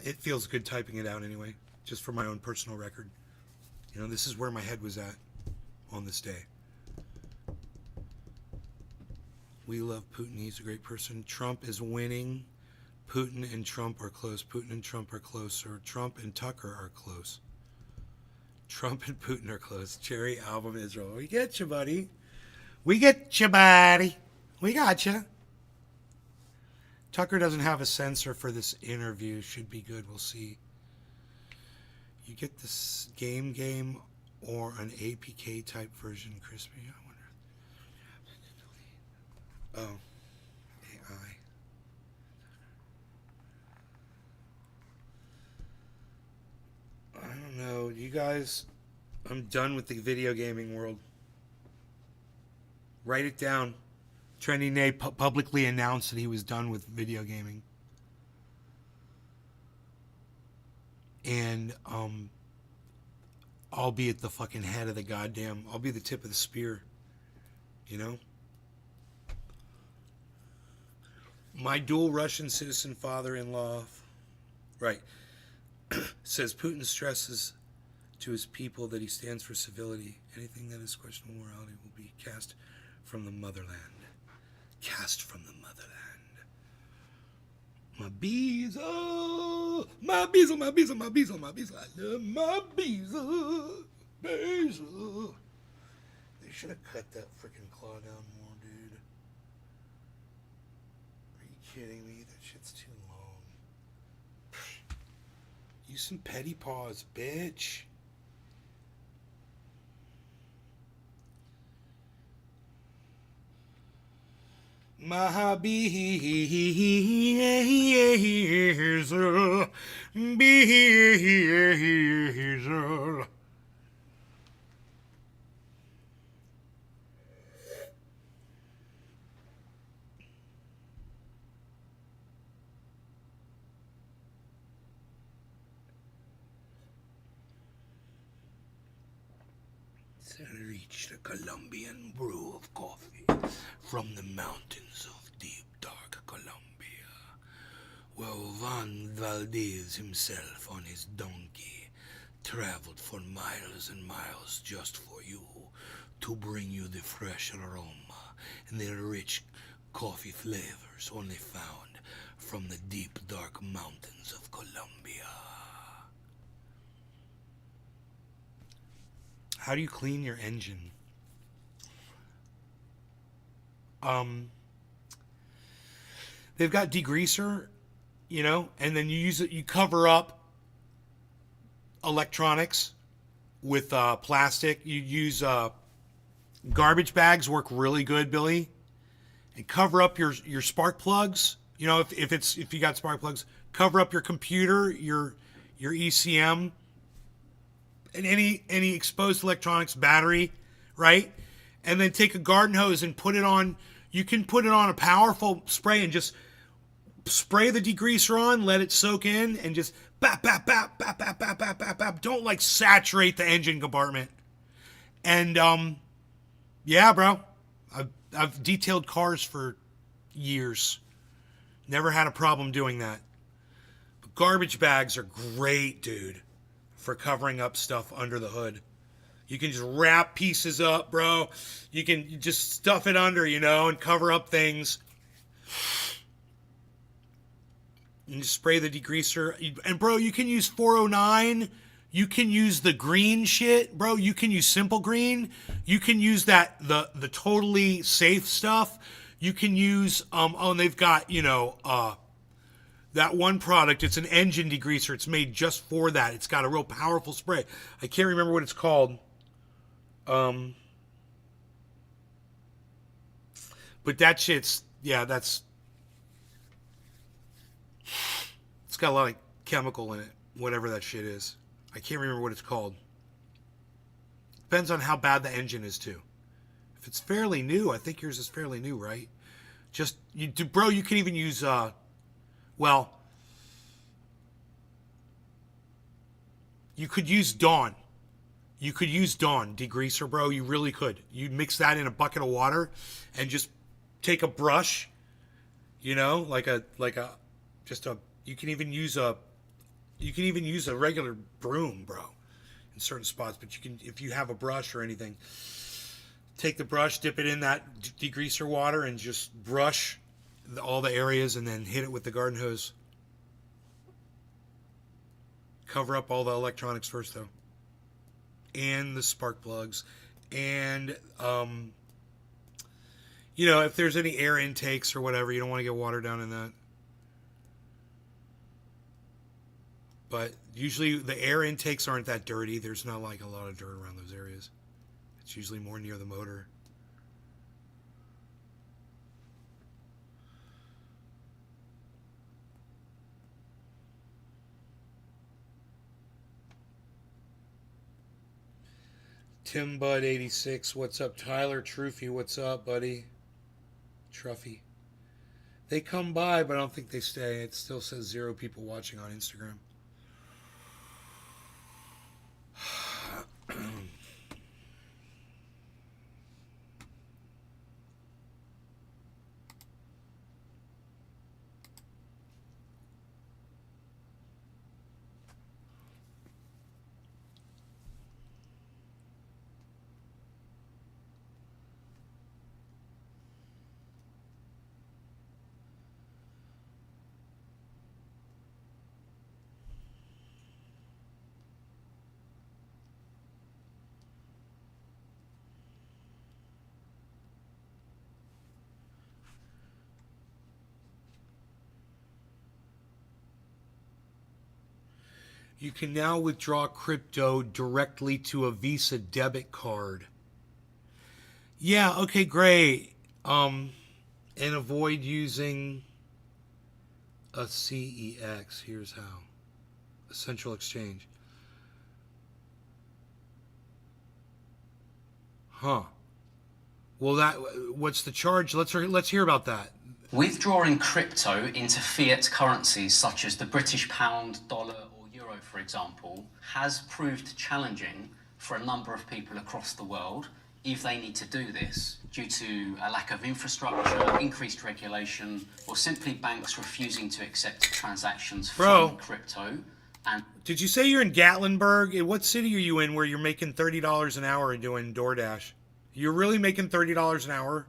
It feels good typing it out anyway, just for my own personal record. You know, this is where my head was at on this day. We love Putin. He's a great person. Trump is winning. Putin and Trump are close. Putin and Trump are closer. Trump and Tucker are close. Trump and Putin are close. Cherry Album Israel. We get you, buddy. We get you, buddy. We got you. Tucker doesn't have a censor for this interview. Should be good. We'll see. You get this game or an APK type version, Crispy. I wonder. Oh, AI. I don't know. You guys, I'm done with the video gaming world. Write it down. Trendy Nay publicly announced that he was done with video gaming. And I'll be at the fucking head of the goddamn, I'll be the tip of the spear. You know? My dual Russian citizen father-in-law, right, says Putin stresses to his people that he stands for civility. Anything that is questionable morality will be cast from the motherland. Cast from the motherland. My bees, oh, my bees, oh, my bees, oh, my bees, oh, my bees. I love my bees, oh, bees, oh. They should have cut that freaking claw down more, dude. Are you kidding me? That shit's too long. Use some petty paws, bitch. My bees, bees. Reach the Colombian brew of coffee from the mountains of deep, dark Colombia, where Juan Valdez himself on his donkey traveled for miles and miles just for you, to bring you the fresh aroma and the rich coffee flavors only found from the deep, dark mountains of Colombia. How do you clean your engine? They've got degreaser, you know, and then you use it, you cover up electronics with plastic. You use garbage bags, work really good, Billy. And cover up your spark plugs. You know, if you got spark plugs, cover up your computer, your ECM, and any exposed electronics, battery, right? And then take a garden hose and put it on. You can put it on a powerful spray and just spray the degreaser on, let it soak in, and just bap, bap, bap, bap, bap, bap, bap, bap, bap. Don't like saturate the engine compartment. And yeah, bro, I've detailed cars for years. Never had a problem doing that. But garbage bags are great, dude, for covering up stuff under the hood. You can just wrap pieces up, bro. You can just stuff it under, you know, and cover up things. And just spray the degreaser. And, bro, you can use 409. You can use the green shit, bro. You can use Simple Green. You can use the totally safe stuff. You can use, and they've got, you know, that one product. It's an engine degreaser. It's made just for that. It's got a real powerful spray. I can't remember what it's called. But that shit's, yeah, it's got a lot of chemical in it, whatever that shit is. I can't remember what it's called. Depends on how bad the engine is too. If it's fairly new, I think yours is fairly new, right? Just, bro, you can even use, well, you could use Dawn. You could use Dawn degreaser, bro. You really could. You mix that in a bucket of water and just take a brush, you know, you can even use a regular broom, bro, in certain spots, but you can, if you have a brush or anything, take the brush, dip it in that degreaser water and just brush all the areas and then hit it with the garden hose. Cover up all the electronics first though. And the spark plugs, and you know, if there's any air intakes or whatever, you don't want to get water down in that. But usually the air intakes aren't that dirty. There's not like a lot of dirt around those areas. It's usually more near the motor. Tim Bud 86, what's up? Tyler Truffy, what's up, buddy? Truffy. They come by, but I don't think they stay. It still says 0 people watching on Instagram. You can now withdraw crypto directly to a Visa debit card. Yeah, okay, great. And avoid using a CEX. Here's how. A central exchange. Huh. Well, what's the charge? Let's hear about that. Withdrawing crypto into fiat currencies such as the British pound, dollar, euro, for example, has proved challenging for a number of people across the world if they need to do this due to a lack of infrastructure, increased regulation, or simply banks refusing to accept transactions from crypto. And did you say you're in Gatlinburg? What city are you in where you're making $30 an hour and doing DoorDash? You're really making $30 an hour?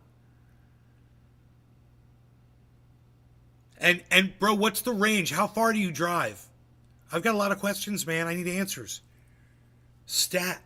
And bro, what's the range? How far do you drive? I've got a lot of questions, man. I need answers. Stat.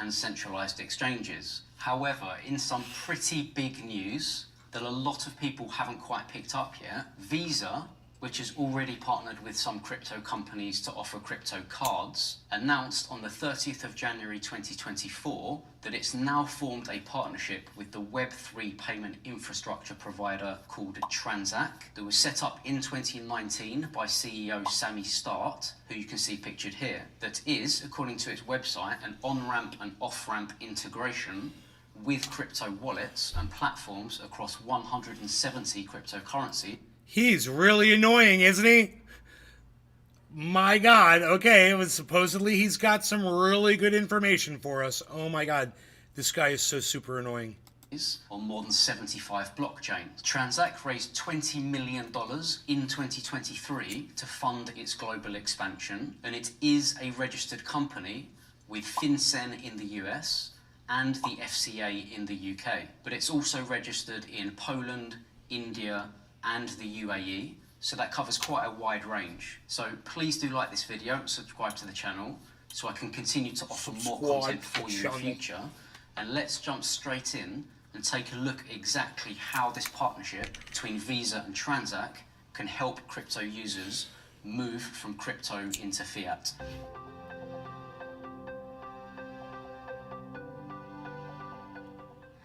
And centralized exchanges. However, in some pretty big news that a lot of people haven't quite picked up yet, Visa, which has already partnered with some crypto companies to offer crypto cards, announced on the 30th of January 2024 that it's now formed a partnership with the Web3 payment infrastructure provider called Transac, that was set up in 2019 by CEO Sammy Start, who you can see pictured here, that is, according to its website, an on-ramp and off-ramp integration with crypto wallets and platforms across 170 cryptocurrencies. He's really annoying, isn't he? My God. Okay, it was supposedly he's got some really good information for us. Oh my God. This guy is so super annoying. On more than 75 blockchains. Transac raised $20 million in 2023 to fund its global expansion, and it is a registered company with FinCEN in the US and the FCA in the UK. But it's also registered in Poland, India, and the UAE, so that covers quite a wide range. So please do like this video, subscribe to the channel, so I can continue to offer more content for you in the future. And let's jump straight in and take a look exactly how this partnership between Visa and Transac can help crypto users move from crypto into fiat.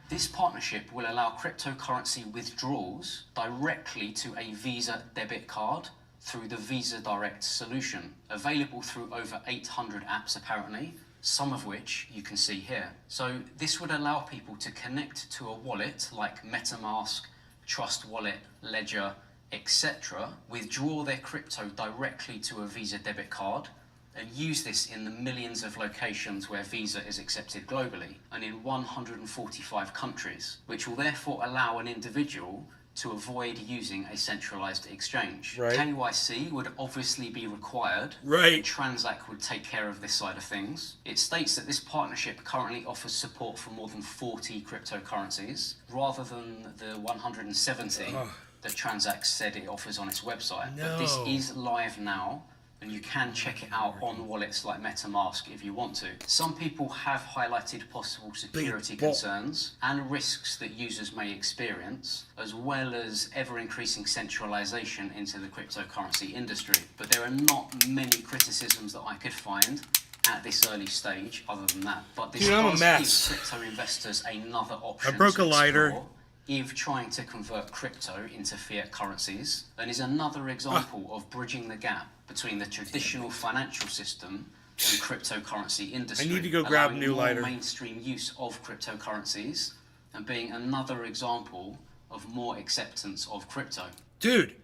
This partnership will allow cryptocurrency withdrawals directly to a Visa debit card through the Visa Direct solution, available through over 800 apps apparently, some of which you can see here. So this would allow people to connect to a wallet like MetaMask, Trust Wallet, Ledger, etc., withdraw their crypto directly to a Visa debit card, and use this in the millions of locations where Visa is accepted globally and in 145 countries, which will therefore allow an individual to avoid using a centralized exchange. Right. KYC would obviously be required, Right. and Transact would take care of this side of things. It states that this partnership currently offers support for more than 40 cryptocurrencies, rather than the 170 that Transact said it offers on its website. But this No. is live now, and you can check it out on wallets like MetaMask if you want to. Some people have highlighted possible security concerns and risks that users may experience, as well as ever-increasing centralization into the cryptocurrency industry. But there are not many criticisms that I could find at this early stage other than that. But this Dude, I'm a does mess. give crypto investors another option I broke to a lighter. explore if trying to convert crypto into fiat currencies, and is another example of bridging the gap between the traditional financial system and cryptocurrency industry. I need to go grab a allowing new more lighter. mainstream use of cryptocurrencies and being another example of more acceptance of crypto. Dude,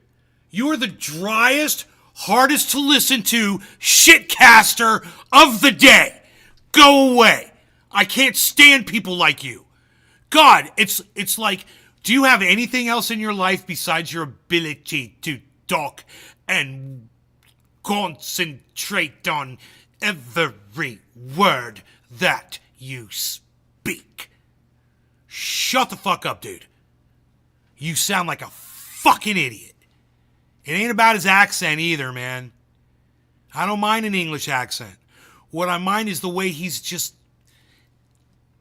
you are the driest, hardest to listen to shitcaster of the day. Go away. I can't stand people like you. God, it's like, do you have anything else in your life besides your ability to talk and concentrate on every word that you speak? Shut the fuck up, dude. You sound like a fucking idiot. It ain't about his accent either, man. I don't mind an English accent. What I mind is the way he's just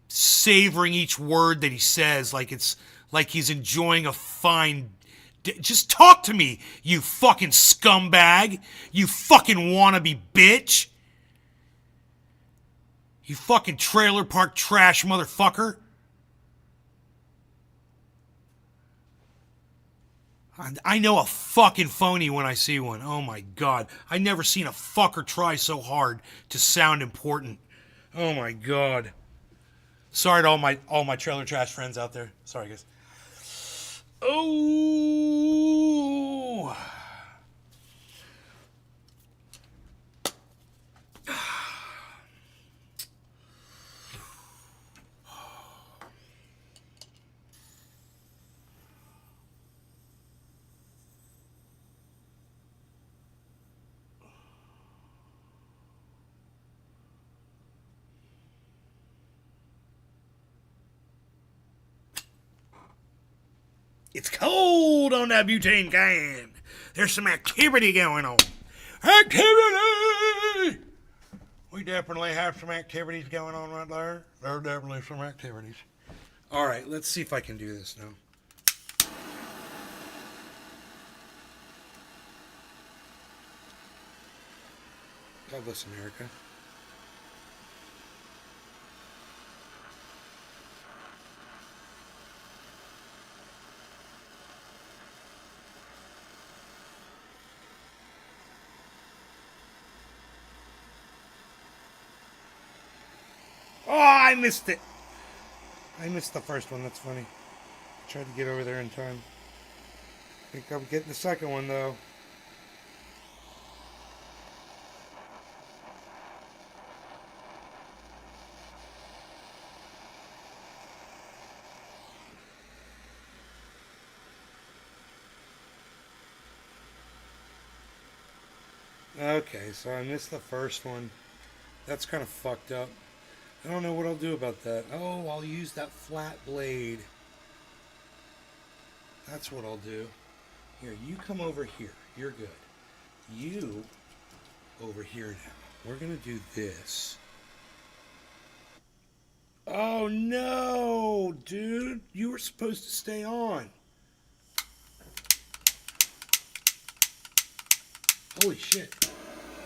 savoring each word that he says like it's like he's enjoying a fine just talk to me, you fucking scumbag. You fucking wannabe bitch. You fucking trailer park trash motherfucker. I know a fucking phony when I see one. Oh my God. I never seen a fucker try so hard to sound important. Oh my God. Sorry to all my trailer trash friends out there. Sorry, guys. Oh. It's cold on that butane can. There's some activity going on. Activity! We definitely have some activities going on right there. There are definitely some activities. All right, let's see if I can do this now. God bless America. Oh, I missed it. I missed the first one. That's funny. I tried to get over there in time. I think I'm getting the second one, though. Okay, so I missed the first one. That's kind of fucked up. I don't know what I'll do about that. Oh, I'll use that flat blade. That's what I'll do. Here, you come over here. You're good. You over here now. We're going to do this. Oh, no, dude. You were supposed to stay on. Holy shit.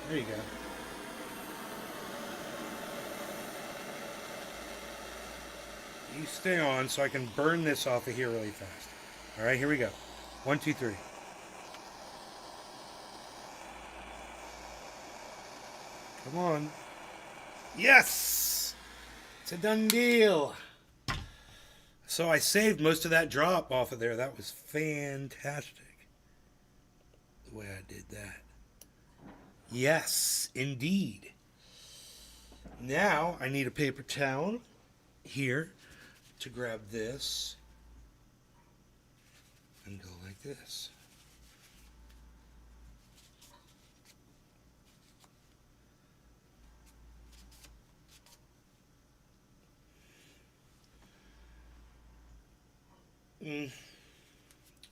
There you go. You stay on so I can burn this off of here really fast. All right, here we go. 1, 2, 3. Come on. Yes! It's a done deal. So I saved most of that drop off of there. That was fantastic. The way I did that. Yes, indeed. Now I need a paper towel here to grab this and go like this.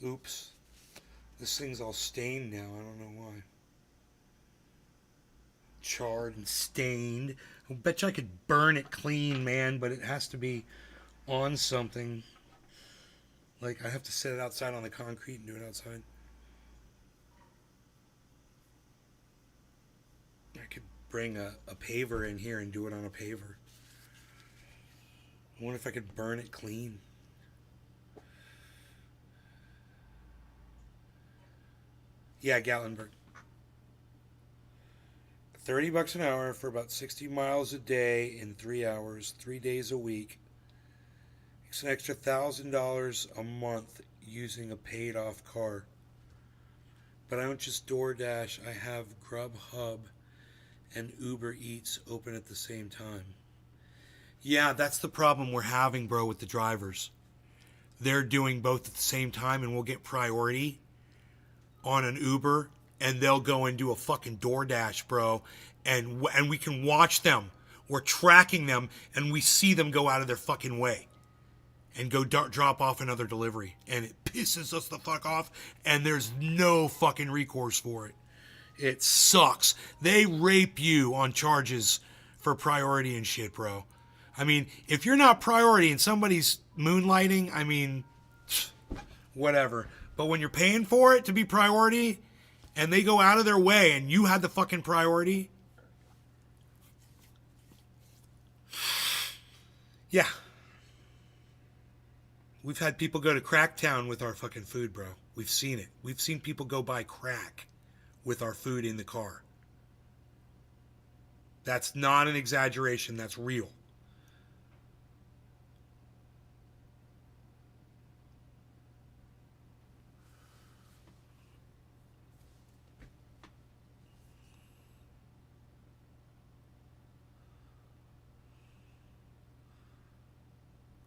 Oops. This thing's all stained now. I don't know why. Charred and stained. I bet you I could burn it clean, man, but it has to be on something. Like, I have to set it outside on the concrete and do it outside. I could bring a paver in here and do it on a paver. I wonder if I could burn it clean. Yeah, Gatlinburg. $30 an hour for about 60 miles a day in 3 hours, 3 days a week. It's an extra $1,000 a month using a paid off car. But I don't just DoorDash, I have Grubhub and Uber Eats open at the same time. Yeah, that's the problem we're having, bro, with the drivers. They're doing both at the same time, and we'll get priority on an Uber, and they'll go and do a fucking DoorDash, bro, and we can watch them. We're tracking them, and we see them go out of their fucking way and go drop off another delivery, and it pisses us the fuck off, and there's no fucking recourse for it. It sucks. They rape you on charges for priority and shit, bro. I mean, if you're not priority and somebody's moonlighting, I mean, whatever. But when you're paying for it to be priority and they go out of their way and you had the fucking priority, yeah. We've had people go to Cracktown with our fucking food, bro. We've seen it. We've seen people go buy crack with our food in the car. That's not an exaggeration. That's real.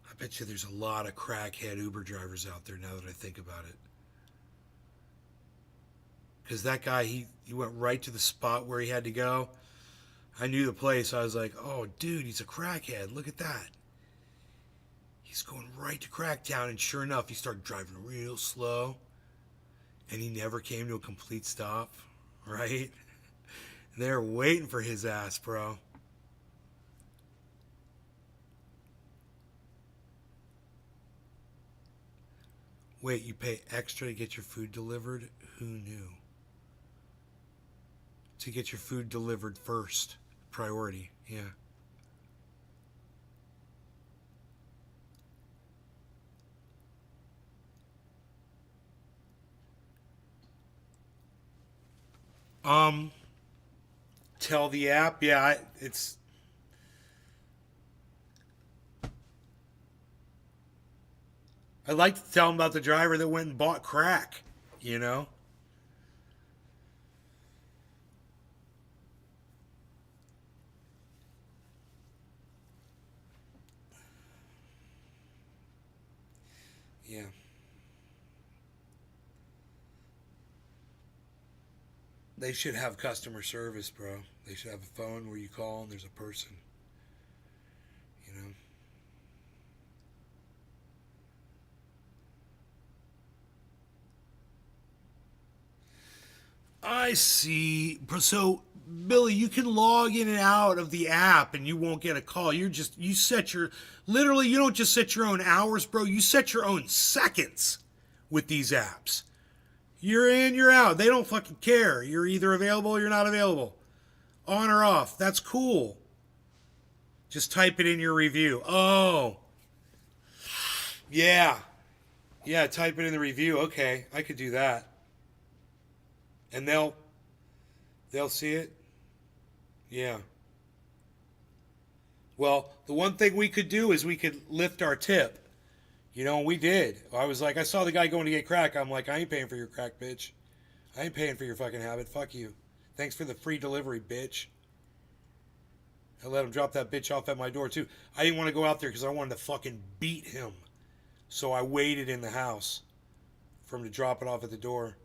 I bet you there's a lot of crackhead Uber drivers out there now that I think about it. Because that guy, he went right to the spot where he had to go. I knew the place. I was like, oh, dude, he's a crackhead. Look at that. He's going right to Cracktown, and sure enough, he started driving real slow. And he never came to a complete stop, right? They're waiting for his ass, bro. Wait, you pay extra to get your food delivered? Who knew? To get your food delivered first. Priority, yeah. Tell the app, yeah, it's... I'd like to tell them about the driver that went and bought crack, you know? Yeah. They should have customer service, bro. They should have a phone where you call and there's a person, you know? I see. So, Billy, you can log in and out of the app and you won't get a call. You set your, literally, you don't just set your own hours, bro. You set your own seconds with these apps. You're in, you're out. They don't fucking care. You're either available or you're not available. On or off. That's cool. Just type it in your review. Oh. Yeah. Yeah, type it in the review. Okay, I could do that. And they'll see it? Yeah. Well, the one thing we could do is we could lift our tip. You know, we did. I was like, I saw the guy going to get crack. I'm like, I ain't paying for your crack, bitch. I ain't paying for your fucking habit. Fuck you. Thanks for the free delivery, bitch. I let him drop that bitch off at my door, too. I didn't want to go out there because I wanted to fucking beat him. So I waited in the house for him to drop it off at the door.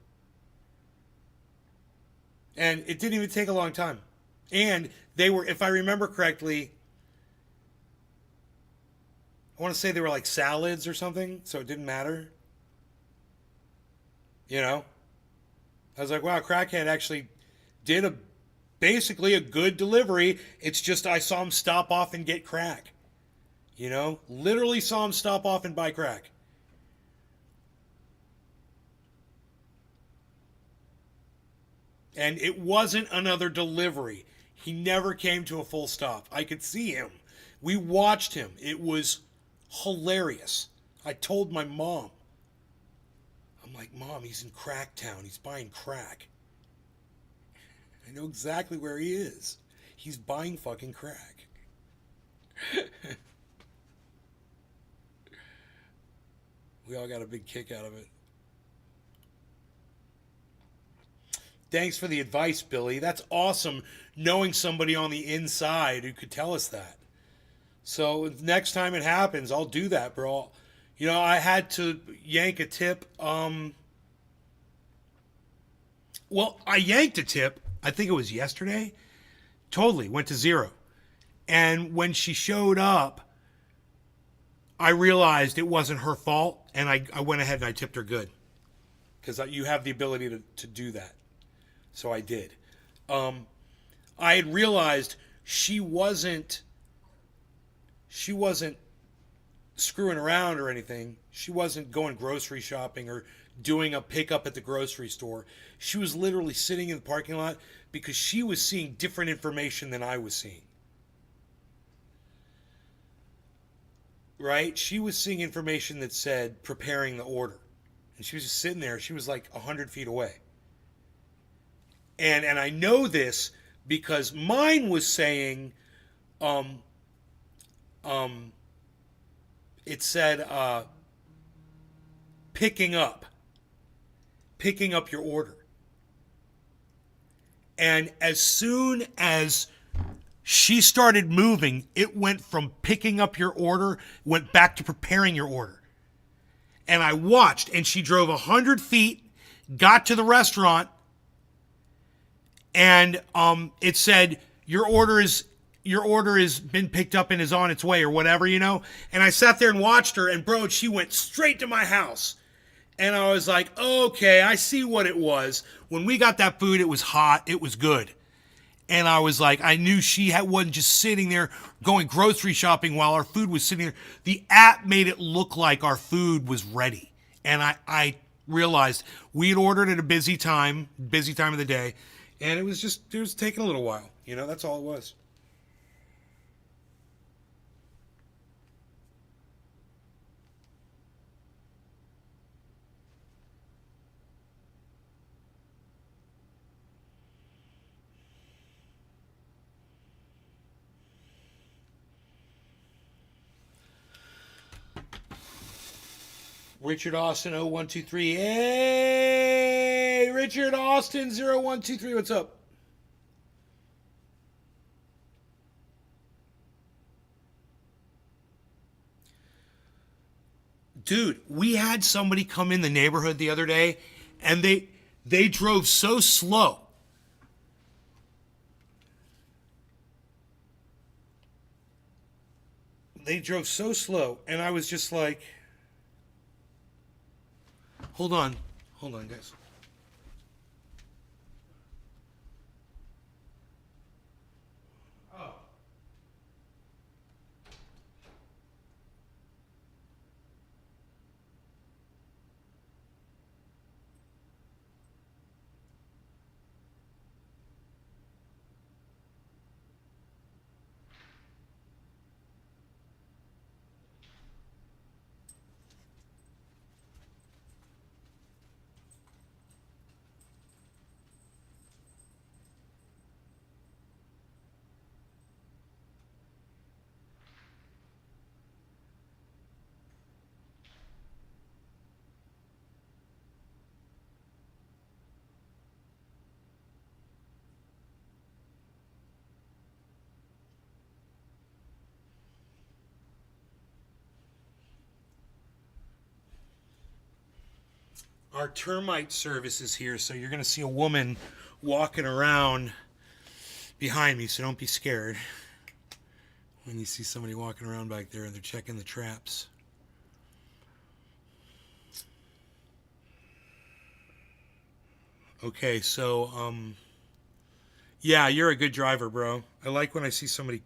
And it didn't even take a long time. And they were, if I remember correctly, I want to say they were like salads or something, so it didn't matter. You know? I was like, wow, Crackhead actually did basically a good delivery. It's just I saw him stop off and get crack. You know? Literally saw him stop off and buy crack. And it wasn't another delivery. He never came to a full stop. I could see him. We watched him. It was hilarious. I told my mom. I'm like, Mom, he's in Cracktown. He's buying crack. I know exactly where he is. He's buying fucking crack. We all got a big kick out of it. Thanks for the advice, Billy. That's awesome knowing somebody on the inside who could tell us that. So next time it happens, I'll do that, bro. You know, I had to yank a tip. Well, I yanked a tip. I think it was yesterday. Totally went to zero. And when she showed up, I realized it wasn't her fault. And I went ahead and I tipped her good. Because you have the ability to do that. So I did. I had realized she wasn't screwing around or anything. She wasn't going grocery shopping or doing a pickup at the grocery store. She was literally sitting in the parking lot because she was seeing different information than I was seeing. Right? She was seeing information that said preparing the order. And she was just sitting there. She was like 100 feet away. And I know this because mine was saying, it said, picking up your order. And as soon as she started moving, it went from picking up your order, went back to preparing your order. And I watched, and she drove 100 feet, got to the restaurant, and it said your order has been picked up and is on its way or whatever, you know. And I sat there and watched her, and bro, she went straight to my house. And I was like, okay, I see what it was. When we got that food, it was hot, it was good. And I was like, I knew she wasn't just sitting there going grocery shopping while our food was sitting there. The app made it look like our food was ready. And I realized we had ordered at a busy time of the day. And it was taking a little while. You know, that's all it was. Richard Austin 0123. Hey, Richard Austin 0123. What's up? Dude, we had somebody come in the neighborhood the other day, and they drove so slow. They drove so slow, and I was just like, hold on, guys. Our termite service is here, so you're going to see a woman walking around behind me, so don't be scared when you see somebody walking around back there and they're checking the traps. Okay, so, yeah, you're a good driver, bro. I like when I see somebody,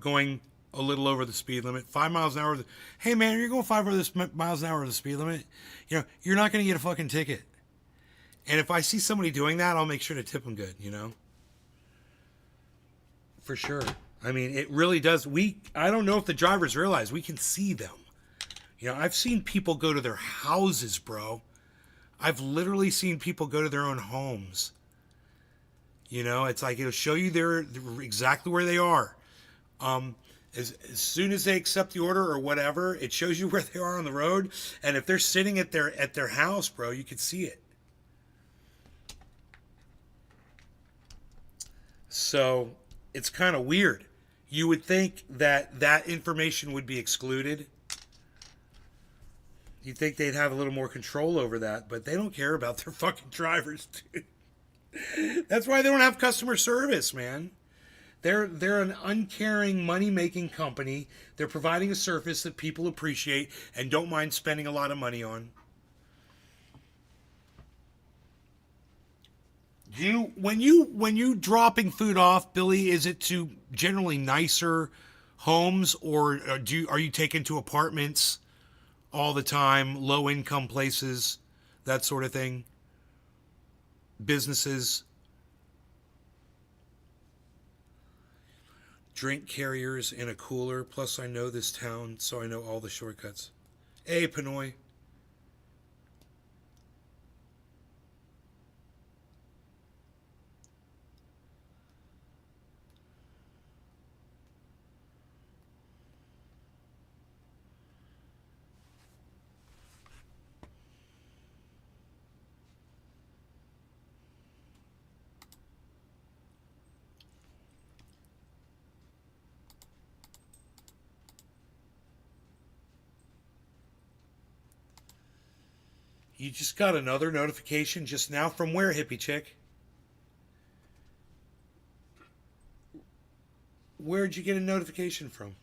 going a little over the speed limit. 5 miles an hour. Hey, man, you're going 5 miles an hour over the speed limit. You're not going to get a fucking ticket. And if I see somebody doing that, I'll make sure to tip them good, For sure. I mean, it really does. I don't know if the drivers realize we can see them. I've seen people go to their houses, bro. I've literally seen people go to their own homes. It's like it'll show you exactly where they are. As soon as they accept the order or whatever, it shows you where they are on the road. And if they're sitting at their house, bro, you can see it. So it's kind of weird. You would think that information would be excluded. You'd think they'd have a little more control over that, but they don't care about their fucking drivers, dude. That's why they don't have customer service, man. They're an uncaring, money-making company. They're providing a service that people appreciate and don't mind spending a lot of money on. When you dropping food off, Billy, is it to generally nicer homes, or are you taken to apartments all the time, low-income places, that sort of thing? Businesses? Drink carriers in a cooler. Plus, I know this town, so I know all the shortcuts. Hey, Pinoy. You just got another notification just now from where, hippie chick? Where'd you get a notification from?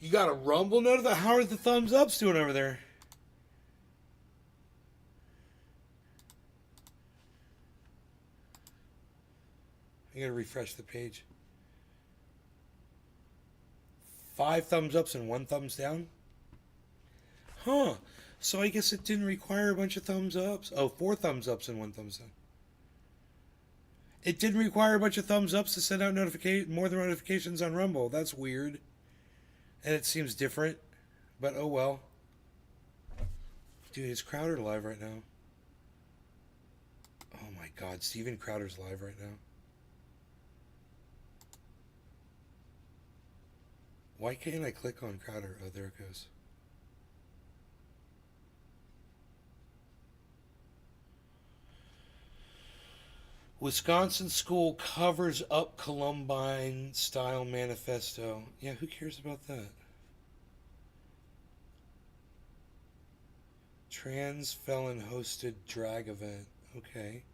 You got a Rumble notification? How are the thumbs ups doing over there? I gotta refresh the page. 5 thumbs ups and 1 thumbs down? Huh. So I guess it didn't require a bunch of thumbs ups. Oh, 4 thumbs ups and 1 thumbs down. It didn't require a bunch of thumbs ups to send out more than notifications on Rumble. That's weird. And it seems different, but oh well. Dude, is Crowder live right now? Oh my God, Steven Crowder's live right now. Why can't I click on Crowder? Oh, there it goes. Wisconsin school covers up Columbine style manifesto. Yeah, who cares about that? Trans felon hosted drag event. Okay.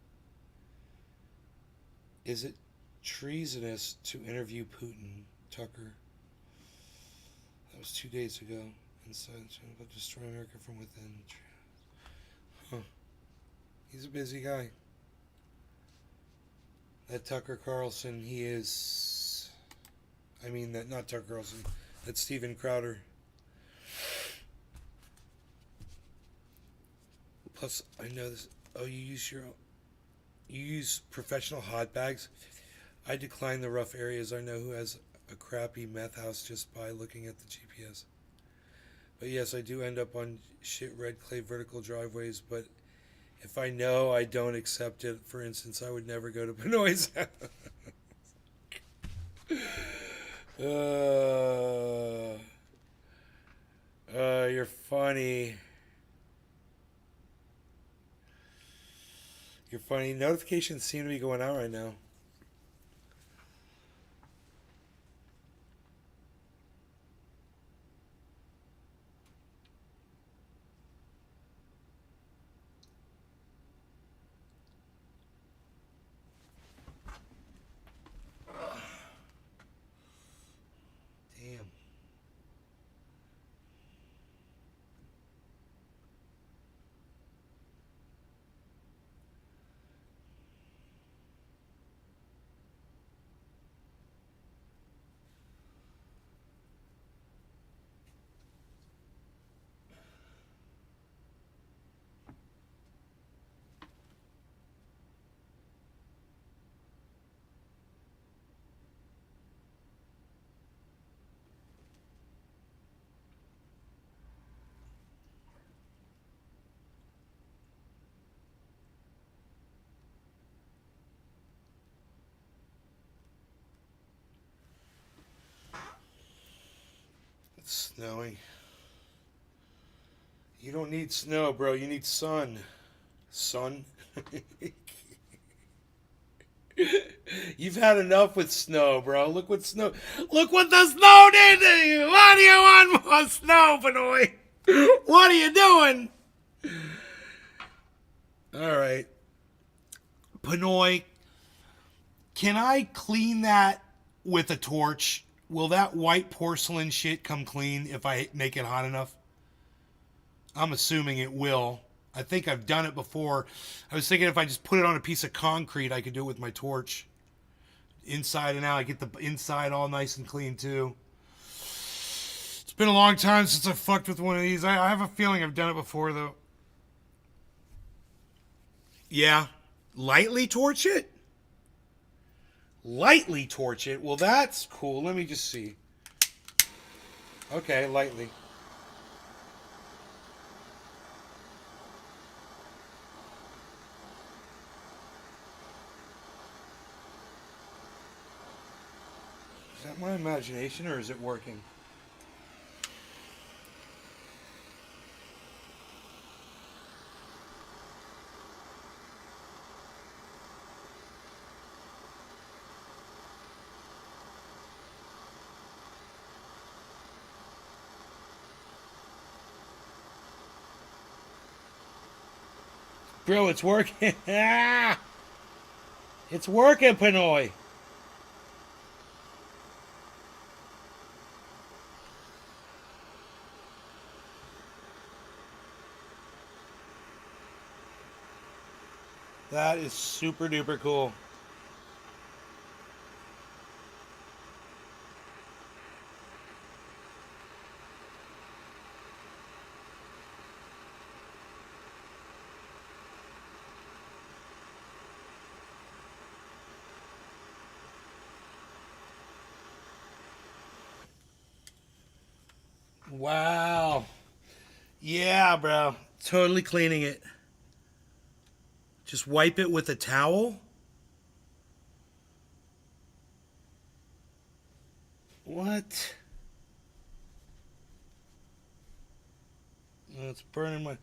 Is it treasonous to interview Putin? Tucker. That was 2 days ago. Inside about destroy America from within. Huh. He's a busy guy. That Tucker Carlson, he is... I mean, that not Tucker Carlson. That's Steven Crowder. Plus, I know this... Oh, you use professional hot bags? I decline the rough areas. I know who has a crappy meth house just by looking at the GPS. But yes, I do end up on shit red clay vertical driveways, but... If I know I don't accept it, for instance, I would never go to Benoit's house. You're funny. You're funny. Notifications seem to be going out right now. Damn. It's snowing. You don't need snow, bro. You need sun. Sun? You've had enough with snow, bro. Look what snow. Look what the snow did to you. Why do you want more snow, Pinoy? What are you doing? All right. Pinoy, can I clean that with a torch? Will that white porcelain shit come clean if I make it hot enough? I'm assuming it will. I think I've done it before. I was thinking if I just put it on a piece of concrete, I could do it with my torch. Inside and out. I get the inside all nice and clean, too. It's been a long time since I fucked with one of these. I have a feeling I've done it before, though. Yeah. Lightly torch it? Lightly torch it? Well, that's cool. Let me just see. Okay, lightly. Is that my imagination or is it working? Bro, it's working. It's working, Pinoy. That is super duper cool. Wow. Yeah, bro. Totally cleaning it. Just wipe it with a towel. What? Oh, it's burning my...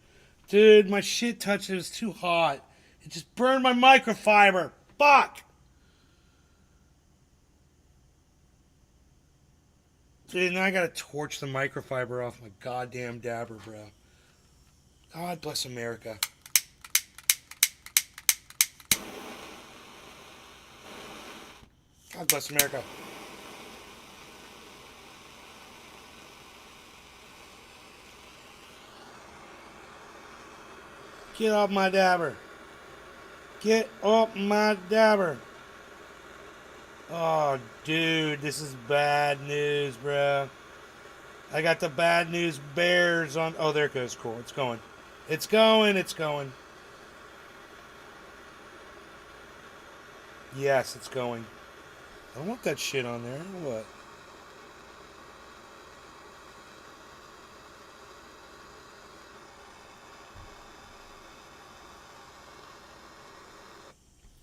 Dude, my shit touched it. It was too hot. It just burned my microfiber. Fuck! Dude, now I gotta torch the microfiber off my goddamn dabber, bro. God bless America. God bless America. Get off my dabber. Get off my dabber. Oh, dude, this is bad news, bro. I got the bad news bears on. Oh, there it goes. Cool. It's going. It's going. It's going. Yes, it's going. I don't want that shit on there. What?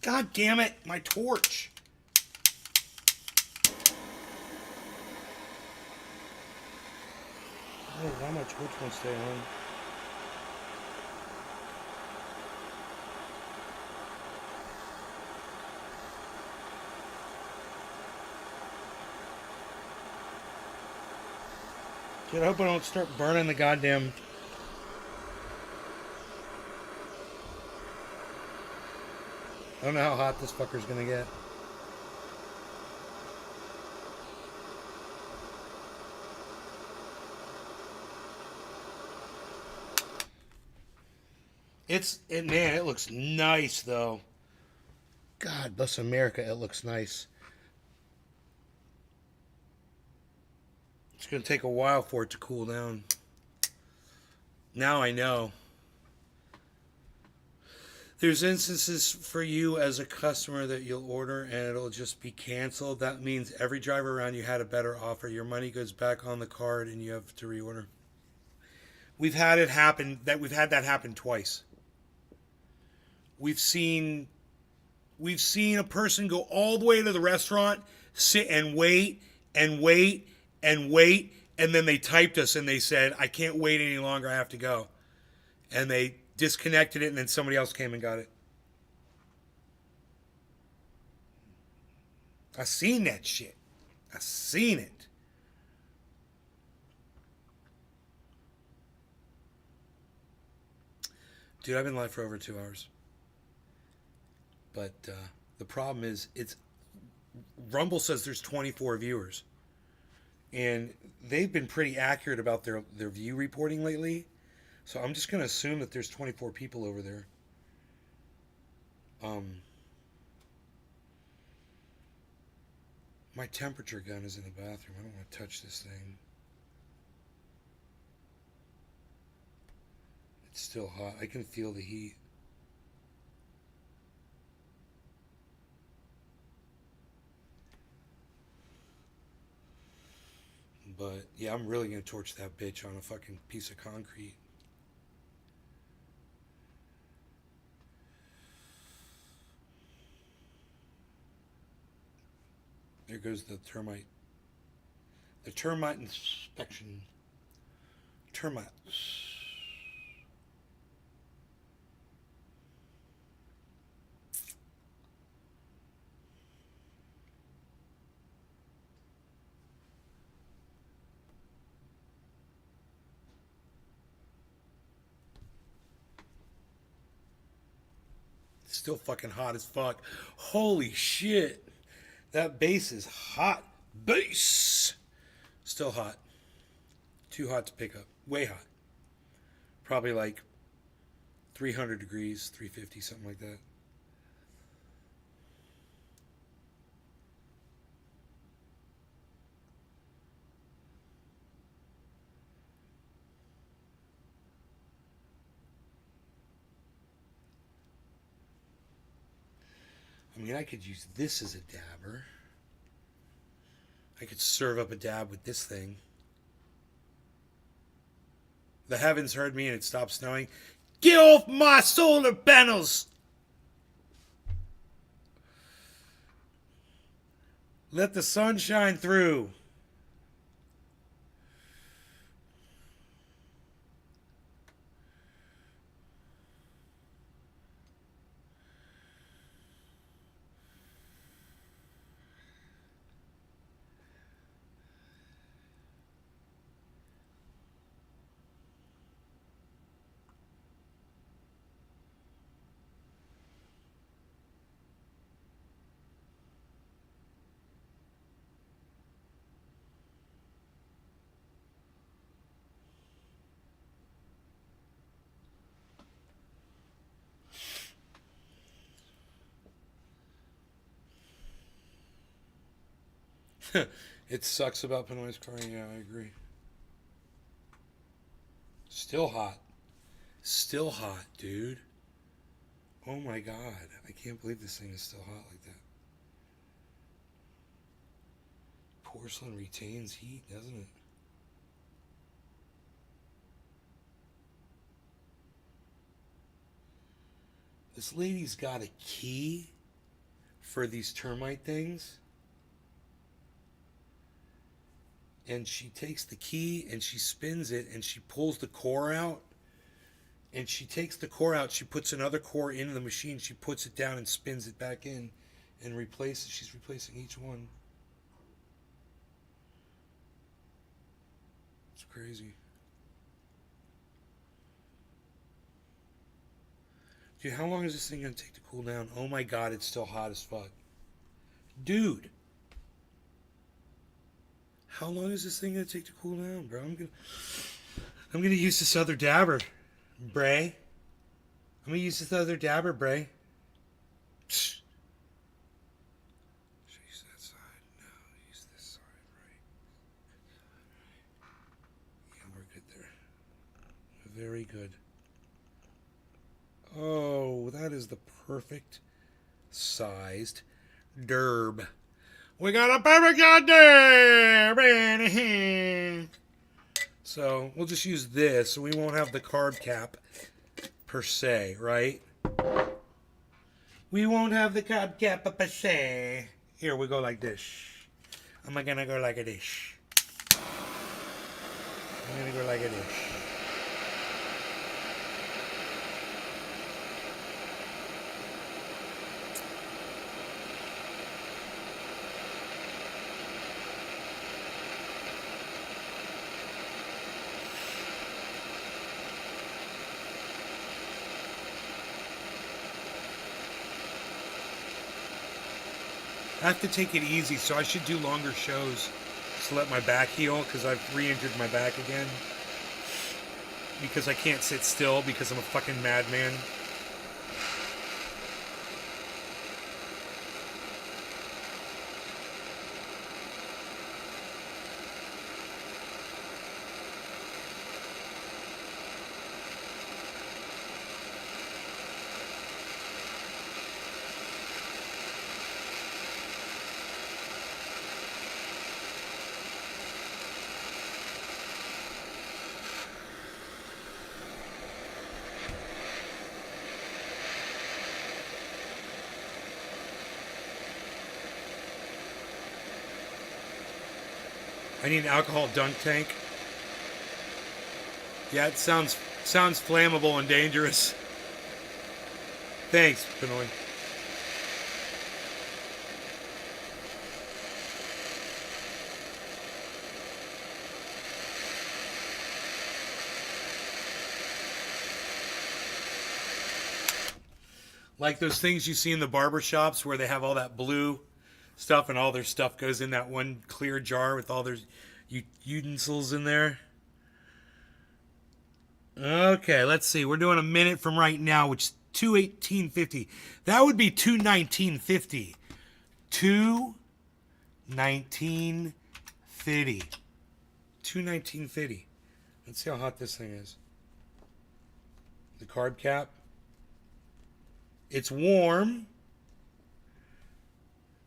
God damn it. My torch. Oh, how much? Which one stay on? Dude, I hope I don't start burning the goddamn... I don't know how hot this fucker's gonna get. Man, it looks nice though. God bless America, it looks nice. It's gonna take a while for it to cool down. Now I know. There's instances for you as a customer that you'll order and it'll just be canceled. That means every driver around you had a better offer. Your money goes back on the card and you have to reorder. We've had that happen twice. We've seen a person go all the way to the restaurant, sit and wait and wait and wait, and then they typed us and they said, "I can't wait any longer, I have to go." And they disconnected it and then somebody else came and got it. I seen that shit. I seen it. Dude, I've been live for over 2 hours. But the problem is, Rumble says there's 24 viewers. And they've been pretty accurate about their view reporting lately. So I'm just going to assume that there's 24 people over there. My temperature gun is in the bathroom. I don't want to touch this thing. It's still hot. I can feel the heat. But yeah, I'm really going to torch that bitch on a fucking piece of concrete. There goes the termite. The termite inspection. Termites. It's still fucking hot as fuck. Holy shit. That bass is hot. Bass! Still hot. Too hot to pick up. Way hot. Probably like 300 degrees, 350, something like that. I mean, I could use this as a dabber. I could serve up a dab with this thing. The heavens heard me and it stopped snowing. Get off my solar panels! Let the sun shine through. It sucks about Pinoy's car. Yeah, I agree. Still hot. Still hot, dude. Oh my god. I can't believe this thing is still hot like that. Porcelain retains heat, doesn't it? This lady's got a key for these termite things. and she takes the key and she spins it and she pulls the core out. And she takes the core out, she puts another core into the machine, she puts it down and spins it back in and replaces. She's replacing each one. It's crazy. Dude, how long is this thing going to take to cool down? Oh my god, it's still hot as fuck. Dude. How long is this thing going to take to cool down, bro? I'm gonna use this other dabber, Bray. I'm going to use this other dabber, Bray. Psst. Should I use that side? No, use this side, right? Yeah, we're good there. Very good. Oh, that is the perfect sized derb. We got a perfect derb! So we'll just use this, so we won't have the carb cap per se, right? We won't have the carb cap per se. Here, we go like this. I'm gonna go like this. I'm gonna go like this. I have to take it easy, so I should do longer shows to let my back heal, because I've re-injured my back again. Because I can't sit still, because I'm a fucking madman. I need an alcohol dunk tank. Yeah, it sounds flammable and dangerous. Thanks, Pinoy. Like those things you see in the barber shops where they have all that blue stuff and all their stuff goes in that one clear jar with all their utensils in there. Okay, let's see. We're doing a minute from right now, which is 2:18:50. That would be 2:19:50. 2:19:50. 2:19:50. Let's see how hot this thing is. The carb cap. It's warm.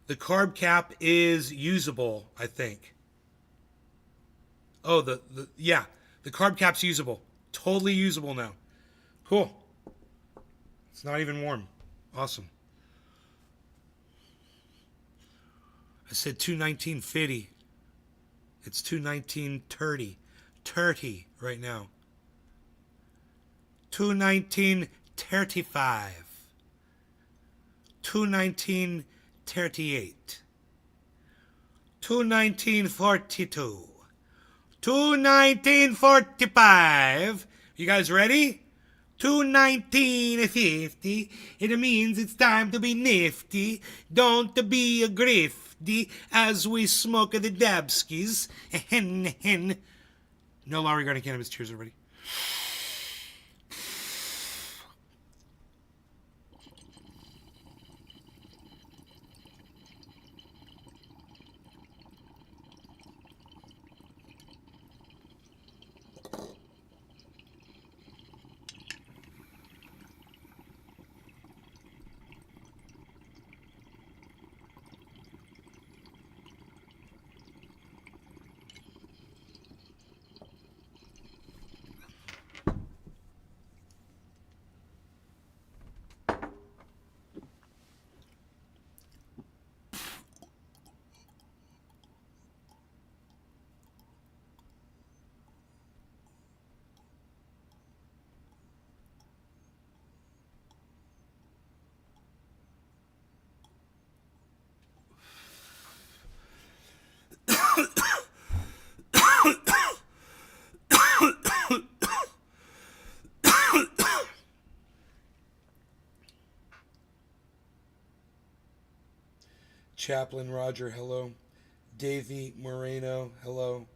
The carb cap is usable, I think. Oh, yeah, the carb cap's usable. Totally usable now. Cool. It's not even warm. Awesome. I said 2:19:50. It's 2:19:30. 30 right now. 2:19:35. 2:19:38. 2:19:42. 2:19:45. You guys ready? 2:19:50. It means it's time to be nifty. Don't be a grifty as we smoke the dabskis. No law regarding cannabis. Cheers, everybody. Chaplain Roger, hello. Davey Moreno, hello.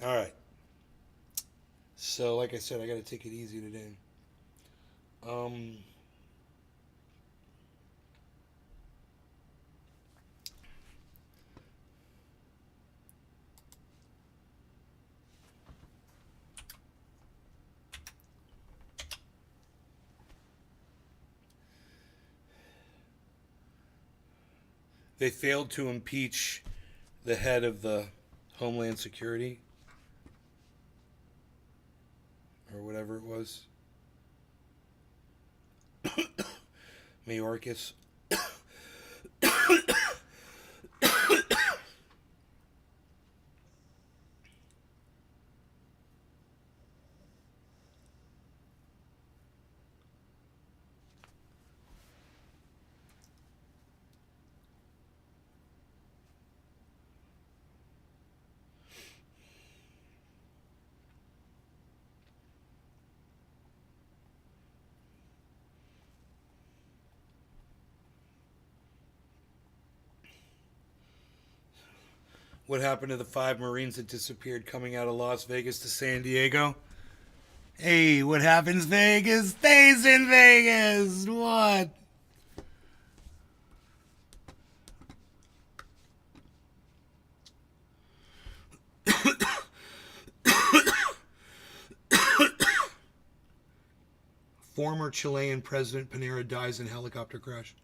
All right. So, like I said, I got to take it easy today. They failed to impeach the head of the Homeland Security, or whatever it was. Mayorkas. What happened to the 5 Marines that disappeared coming out of Las Vegas to San Diego? Hey, what happens Vegas stays in Vegas. What? Former Chilean President Pinera dies in helicopter crash.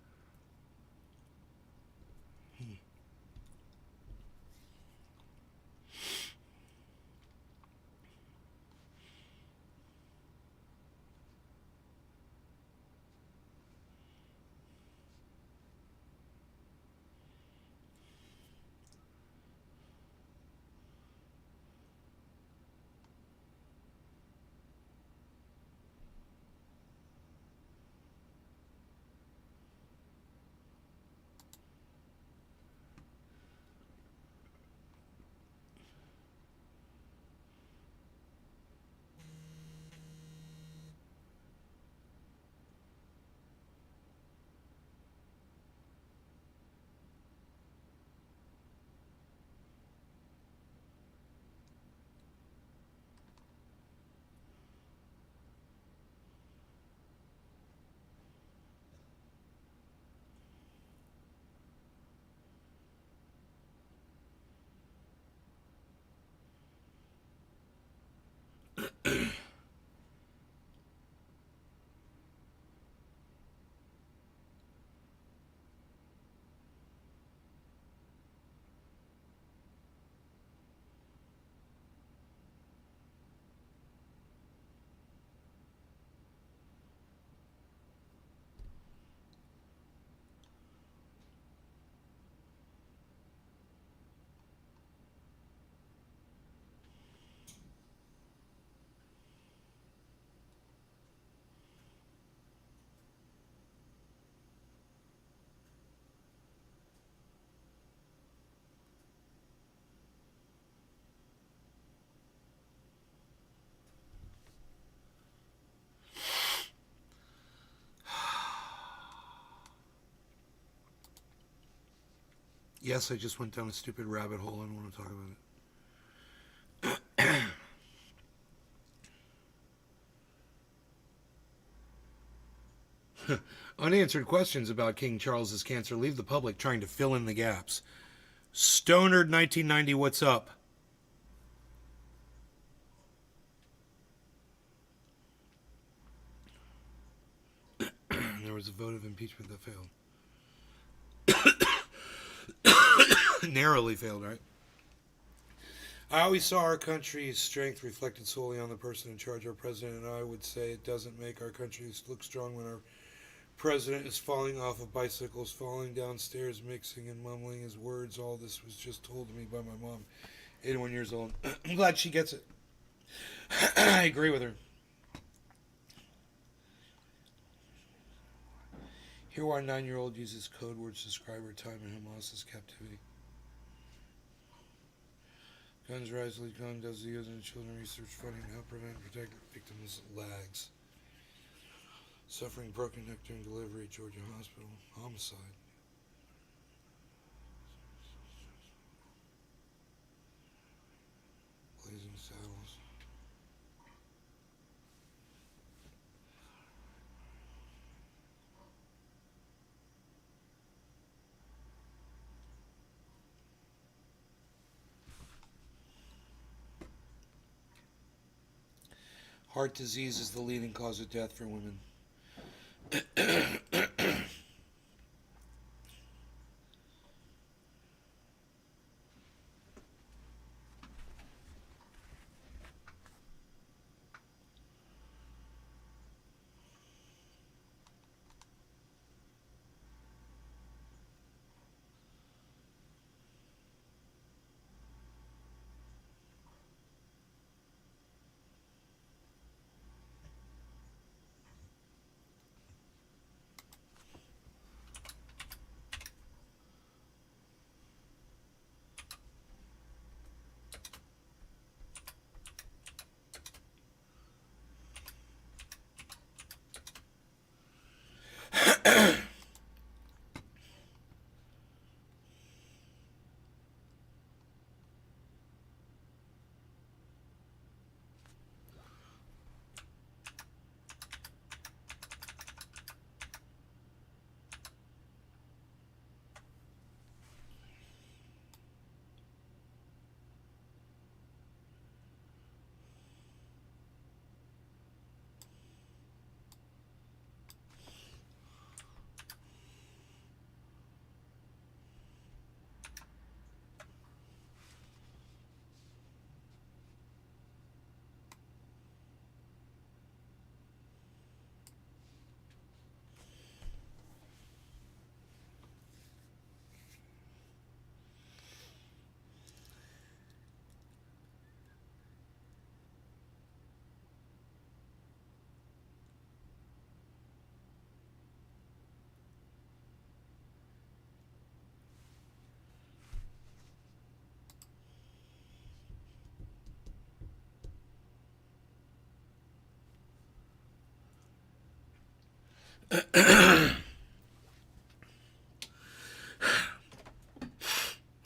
Yes, I just went down a stupid rabbit hole. I don't want to talk about it. Unanswered questions about King Charles's cancer leave the public trying to fill in the gaps. Stonerd 1990, what's up? There was a vote of impeachment that failed. Narrowly failed, right? I always saw our country's strength reflected solely on the person in charge, our president, and I would say it doesn't make our country look strong when our president is falling off of bicycles, falling downstairs, mixing and mumbling his words. All this was just told to me by my mom, 81 years old. I'm glad she gets it. I agree with her. Here our 9-year-old uses code words to describe her time in Hamas's captivity. Guns rise, lead gun does the and children research funding to help prevent and protect victims' lags. Suffering broken neck during delivery at Georgia Hospital. Homicide. Blazing saddles. Heart disease is the leading cause of death for women.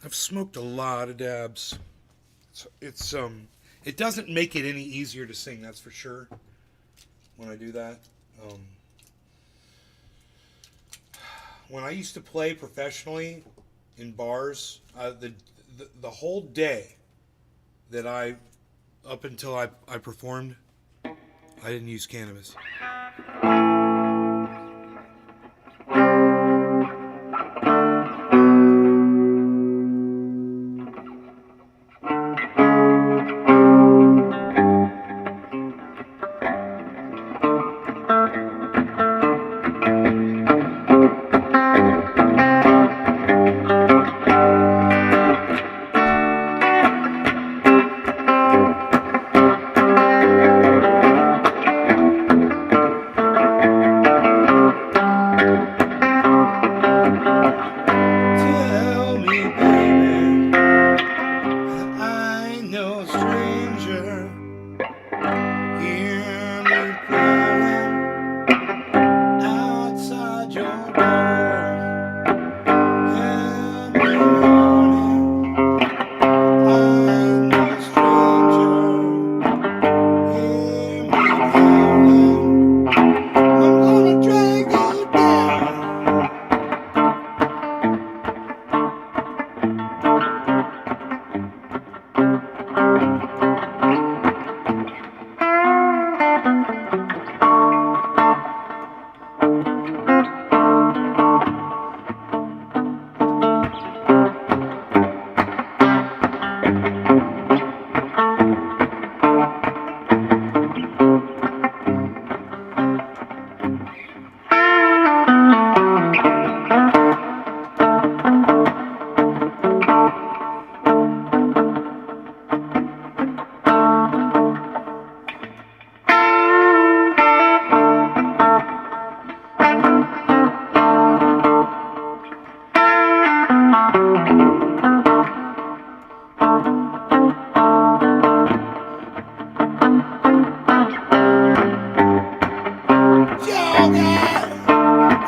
I've smoked a lot of dabs. It doesn't make it any easier to sing, that's for sure, when I do that. When I used to play professionally in bars, the whole day that up until I performed, I didn't use cannabis.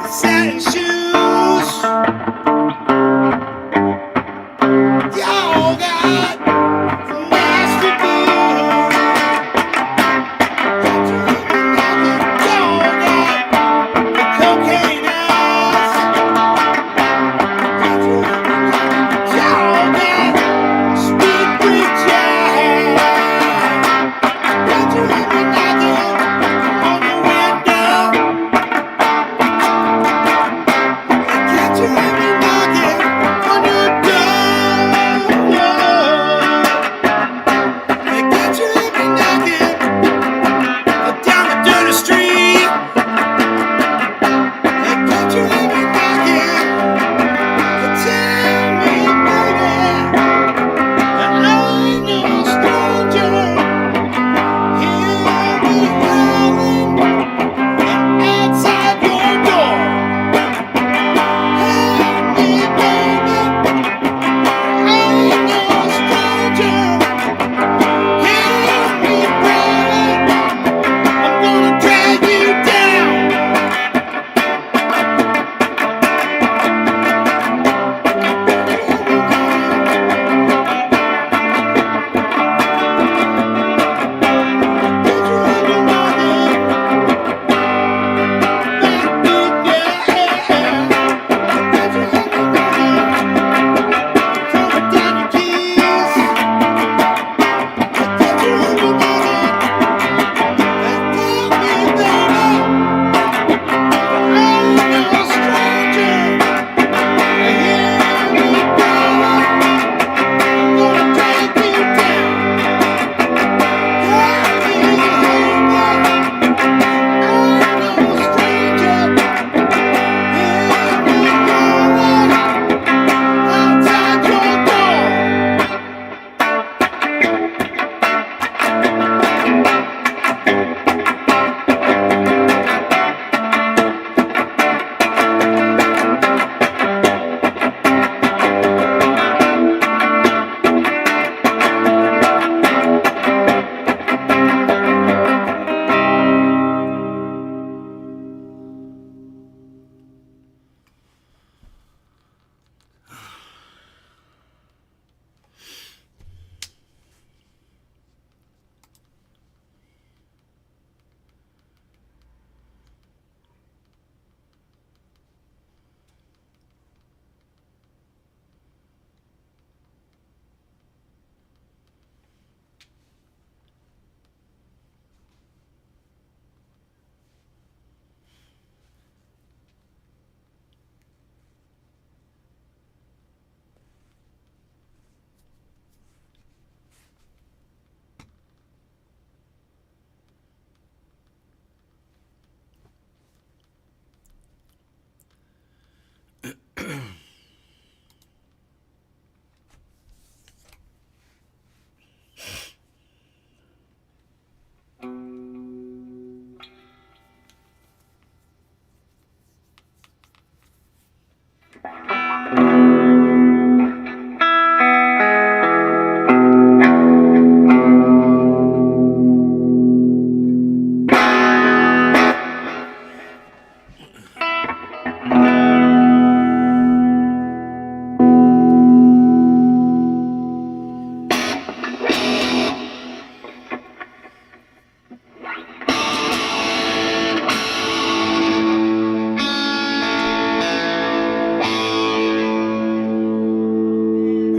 Satin shoes. Y'all got nasty boots. Y'all got cocaine ass. Y'all got speed preachers. Got you let me knocking on your window. Got you let me knocking on your door. Got you let me knocking down the dirty street. Got you let me knocking. Tell me, baby, that I ain't no stranger. Hear me calling outside your door. Help me, baby, I ain't no stranger. Hear me calling, I'm gonna drag you down.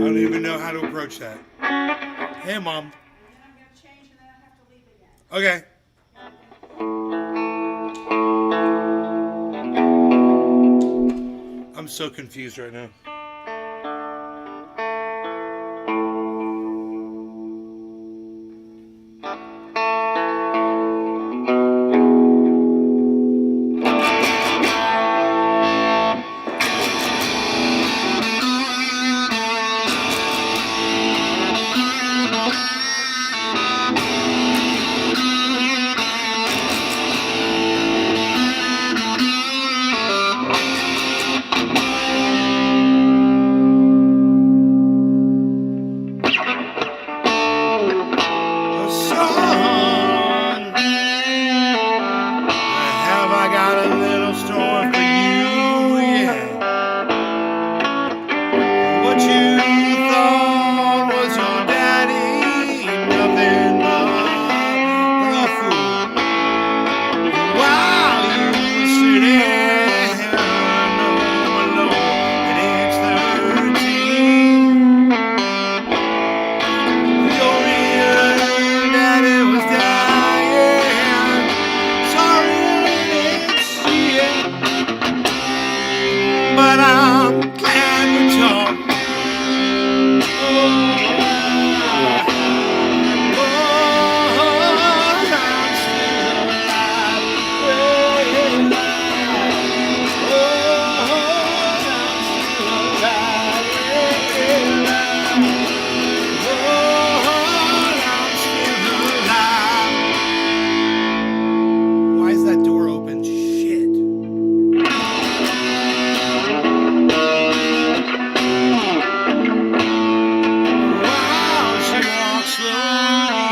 I don't even know how to approach that. Hey, Mom. And then I'm gonna change and then I have to leave again. Okay. I'm so confused right now. Have I got a little store for you? Yeah. What you thought was your daddy, nothing but a fool. While you sit there home alone at age 13, your real daddy was dying. Sorry to see it, but I'm glad we talked. Why is that door open? Shit. Wow, she walks slowly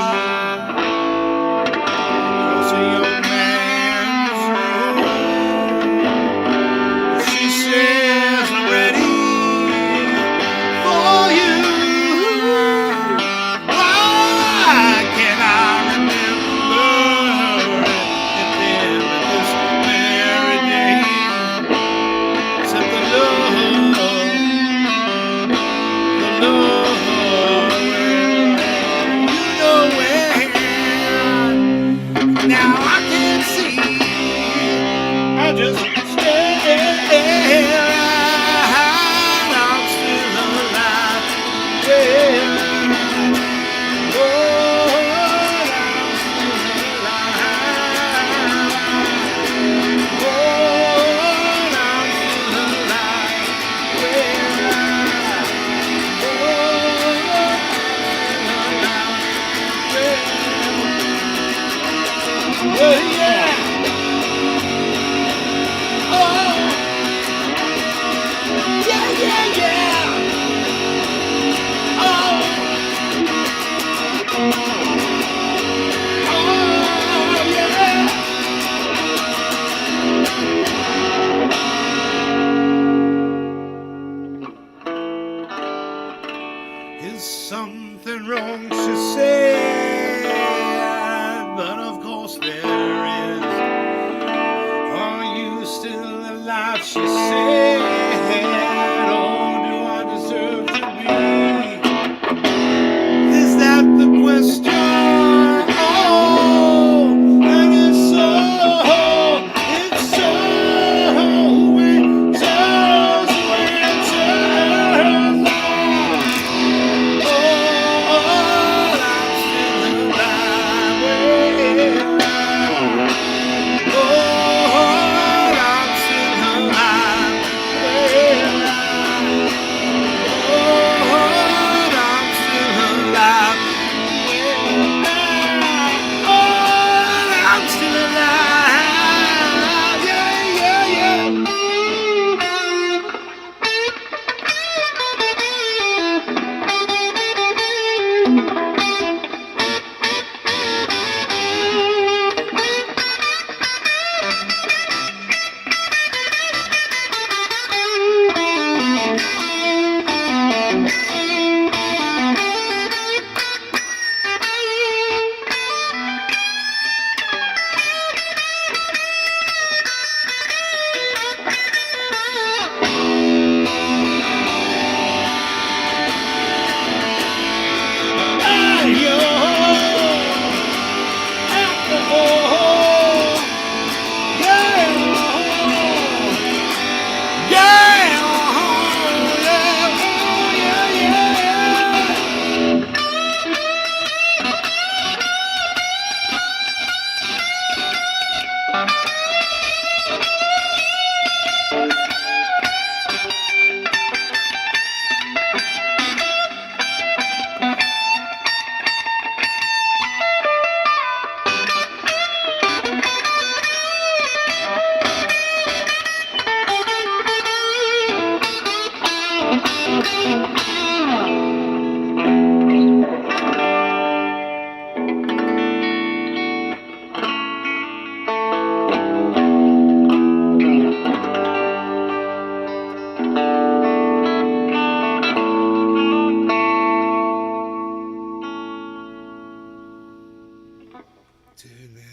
across a young man's room. She says, I'm ready for you. Why can't I remember it then this very day? Except the love, you know where. Now I can see, I just stare. I'm still alive. Yeah. Oh, I'm still alive. Oh, I'm still alive. Yeah. Yeah. Oh, yeah, yeah, yeah. Oh, oh, yeah. Is something wrong, she said, but of course there is. Are you still alive, she said, or do I deserve to be? Is that the question? Oh, and it's so, it's so, it turns, it turns. Oh, I'm still alive.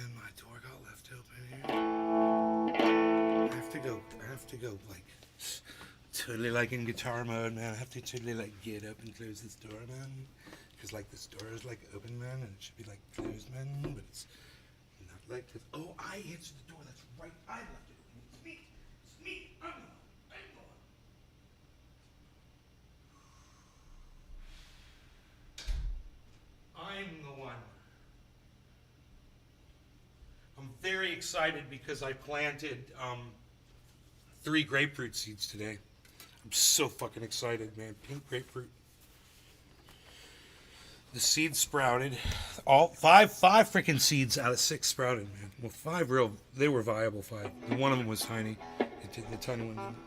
And my door got left open here. I have to go like totally like in guitar mode, man. I have to totally like get up and close this door, man. Because like this door is like open, man, and it should be like closed, man, but it's not like this. Oh, I answered the door. That's right. I left it open. It's me. It's me. I'm the one. I'm the one. I'm very excited because I planted 3 grapefruit seeds today. I'm so fucking excited, man. Pink grapefruit. The seeds sprouted. All five freaking seeds out of 6 sprouted, man. Well, 5 they were viable 5. And one of them was tiny. The tiny one didn't.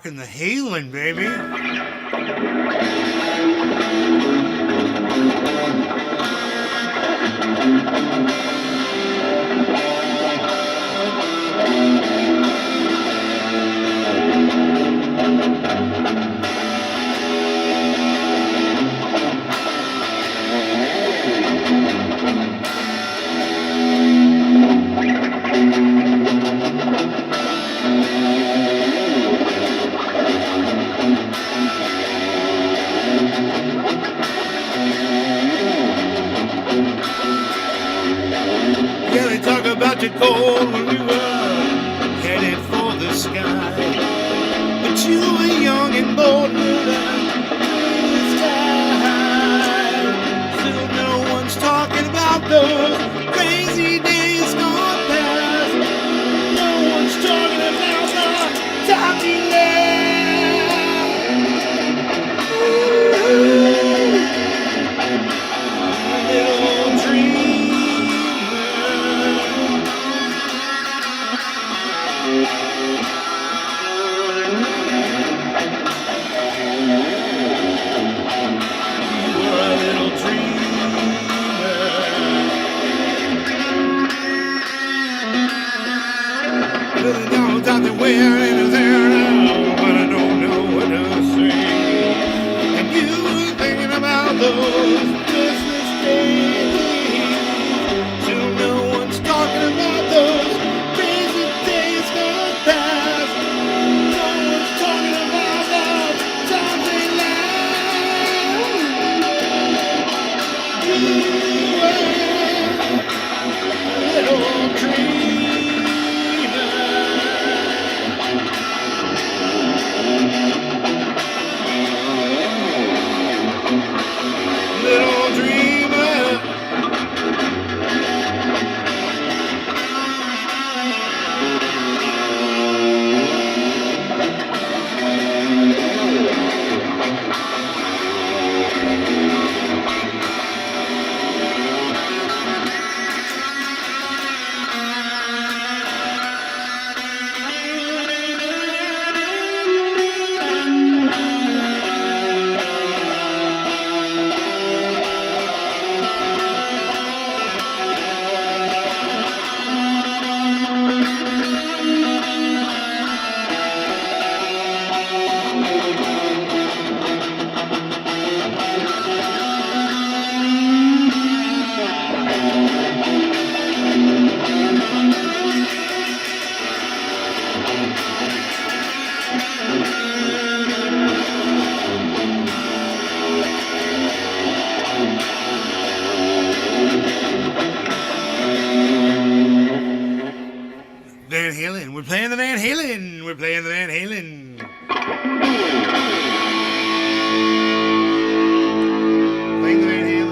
rocking the Halen, baby. Yeah, they talk about your goal when we were headed for the sky. But you were young and bold with a time. Still no one's talking about those crazy days gone past. No one's talking about the time we left. Little dream. Where is there now? But I don't know what to say. And you were thinking about those Christmas days. Still no one's talking about those crazy days gone past. No one's talking about those times they last. You were a little dreamer. Little dreamer. Van Halen. We're playing the Van Halen. We're playing the Van Halen. Playing the Van Halen.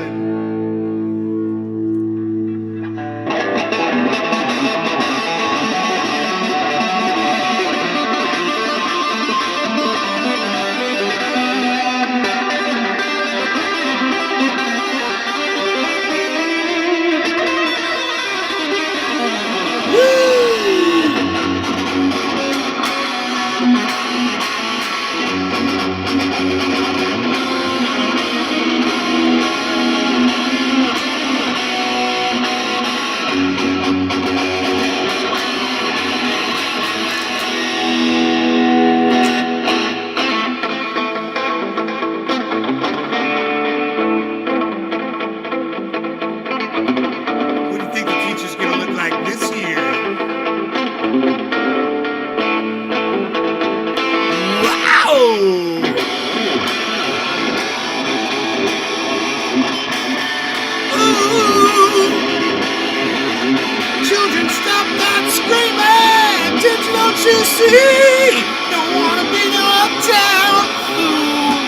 You see, don't wanna be no uptown fool.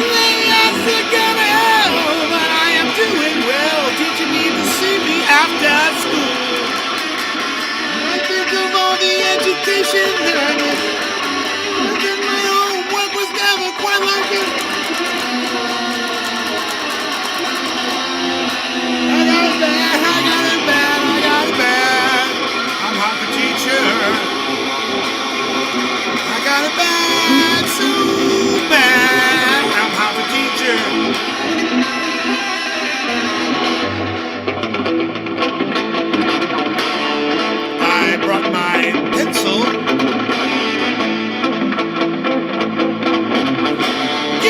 Lately I think I'm hell, but I am doing well. Did you need to see me after school? I think of all the education that I get. I think my homework was never quite like it. I got it bad, I got it bad, I got it bad. I'm not the teacher. I got it bad.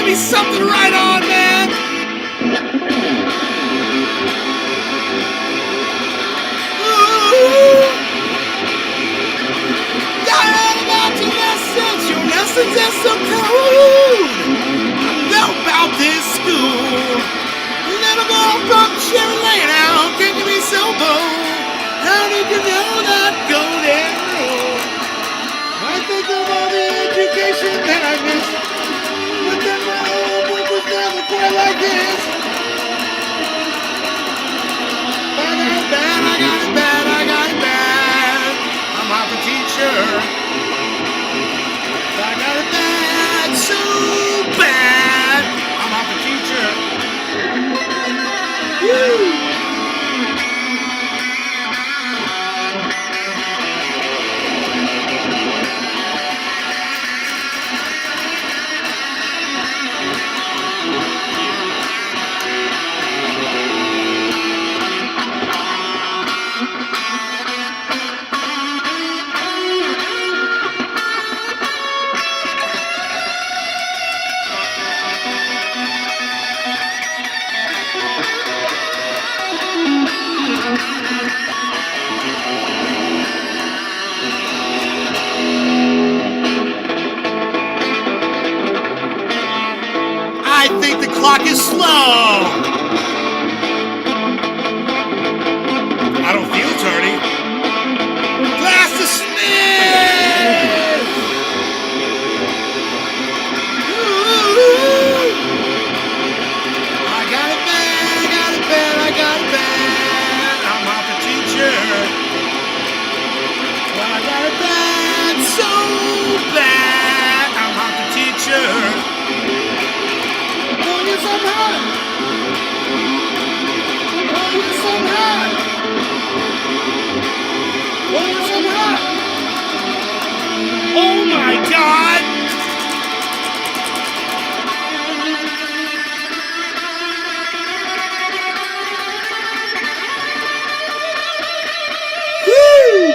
Give me something to write on, man. Ooh. Dial about your lessons. Your lessons are so cold. Know about this school. Little girl from Cherry Lane. How can you be so bold? How did you know that golden rule? I think of all the education that I missed, but then my homework was never quite like this. I got it bad, I got it bad, I got it bad. I'm off a teacher. I got it bad, so bad. I'm off a teacher. Woo! I think the clock is slow. I don't feel tardy. Class dismissed. Ooh. I got it bad, I got it bad, I got it bad. I'm off the teacher. Well, I got it bad, so bad. I'm off the teacher. Oh, yes, I'm hot. Oh, yes, I'm hot. Oh, yes, I'm hot. Oh, my God. Woo!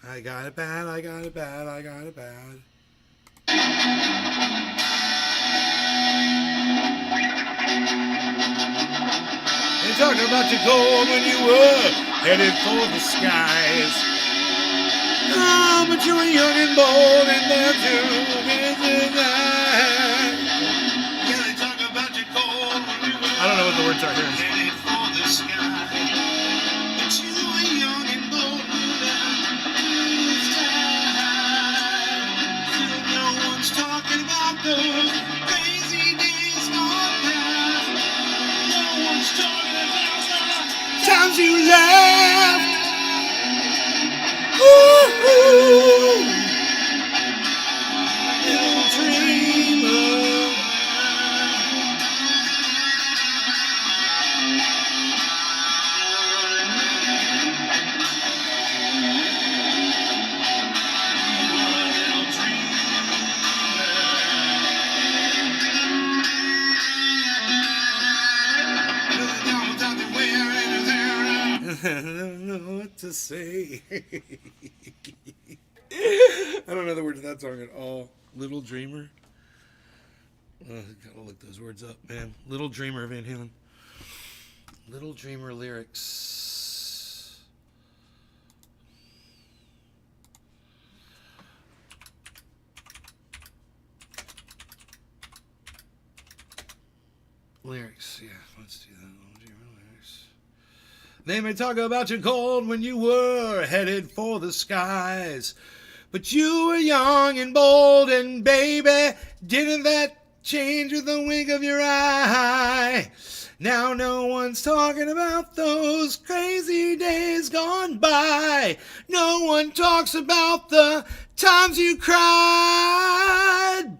I got it bad, I got it bad, I got it bad. They talking about your goal when you were headed for the skies. Oh, but you were young and bold and there too. Yeah, they talk about your goal when you were. I don't know what the words are here. Headed for the sky. But you were young and bold and no one's talking about those crazy days gone by. No one's talking about the times you laughed. Ooh, little dreamer. I don't know what to say. I don't know the words of that song at all. Little Dreamer. Gotta look those words up, man. Little Dreamer, Van Halen. Little Dreamer lyrics. Lyrics, yeah. Let's do that. Little Dreamer lyrics. They may talk about your gold when you were headed for the skies. But you were young and bold, and baby, didn't that change with the wink of your eye? Now no one's talking about those crazy days gone by. No one talks about the times you cried.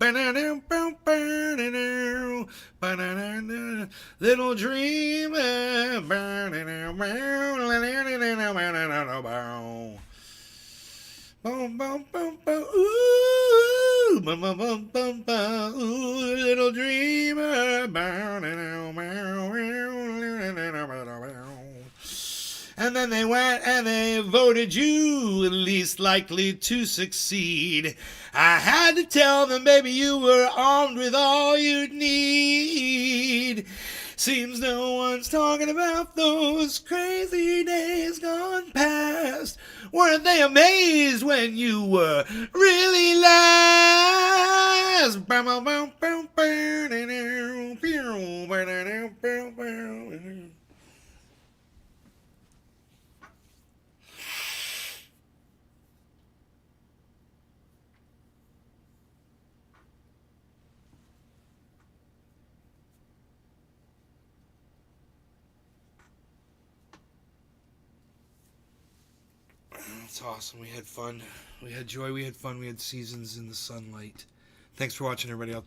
Ba-na-na-na, little dreamer. Boom, boom, boom, boom. Ooh, boom, boom, boom, boom, boom. Ooh, little dreamer. And then they went and they voted you least likely to succeed. I had to tell them, baby, you were armed with all you'd need. Seems no one's talking about those crazy days gone past. Weren't they amazed when you were really last? That's awesome. We had fun. We had joy. We had fun. We had seasons in the sunlight. Thanks for watching, everybody. I'll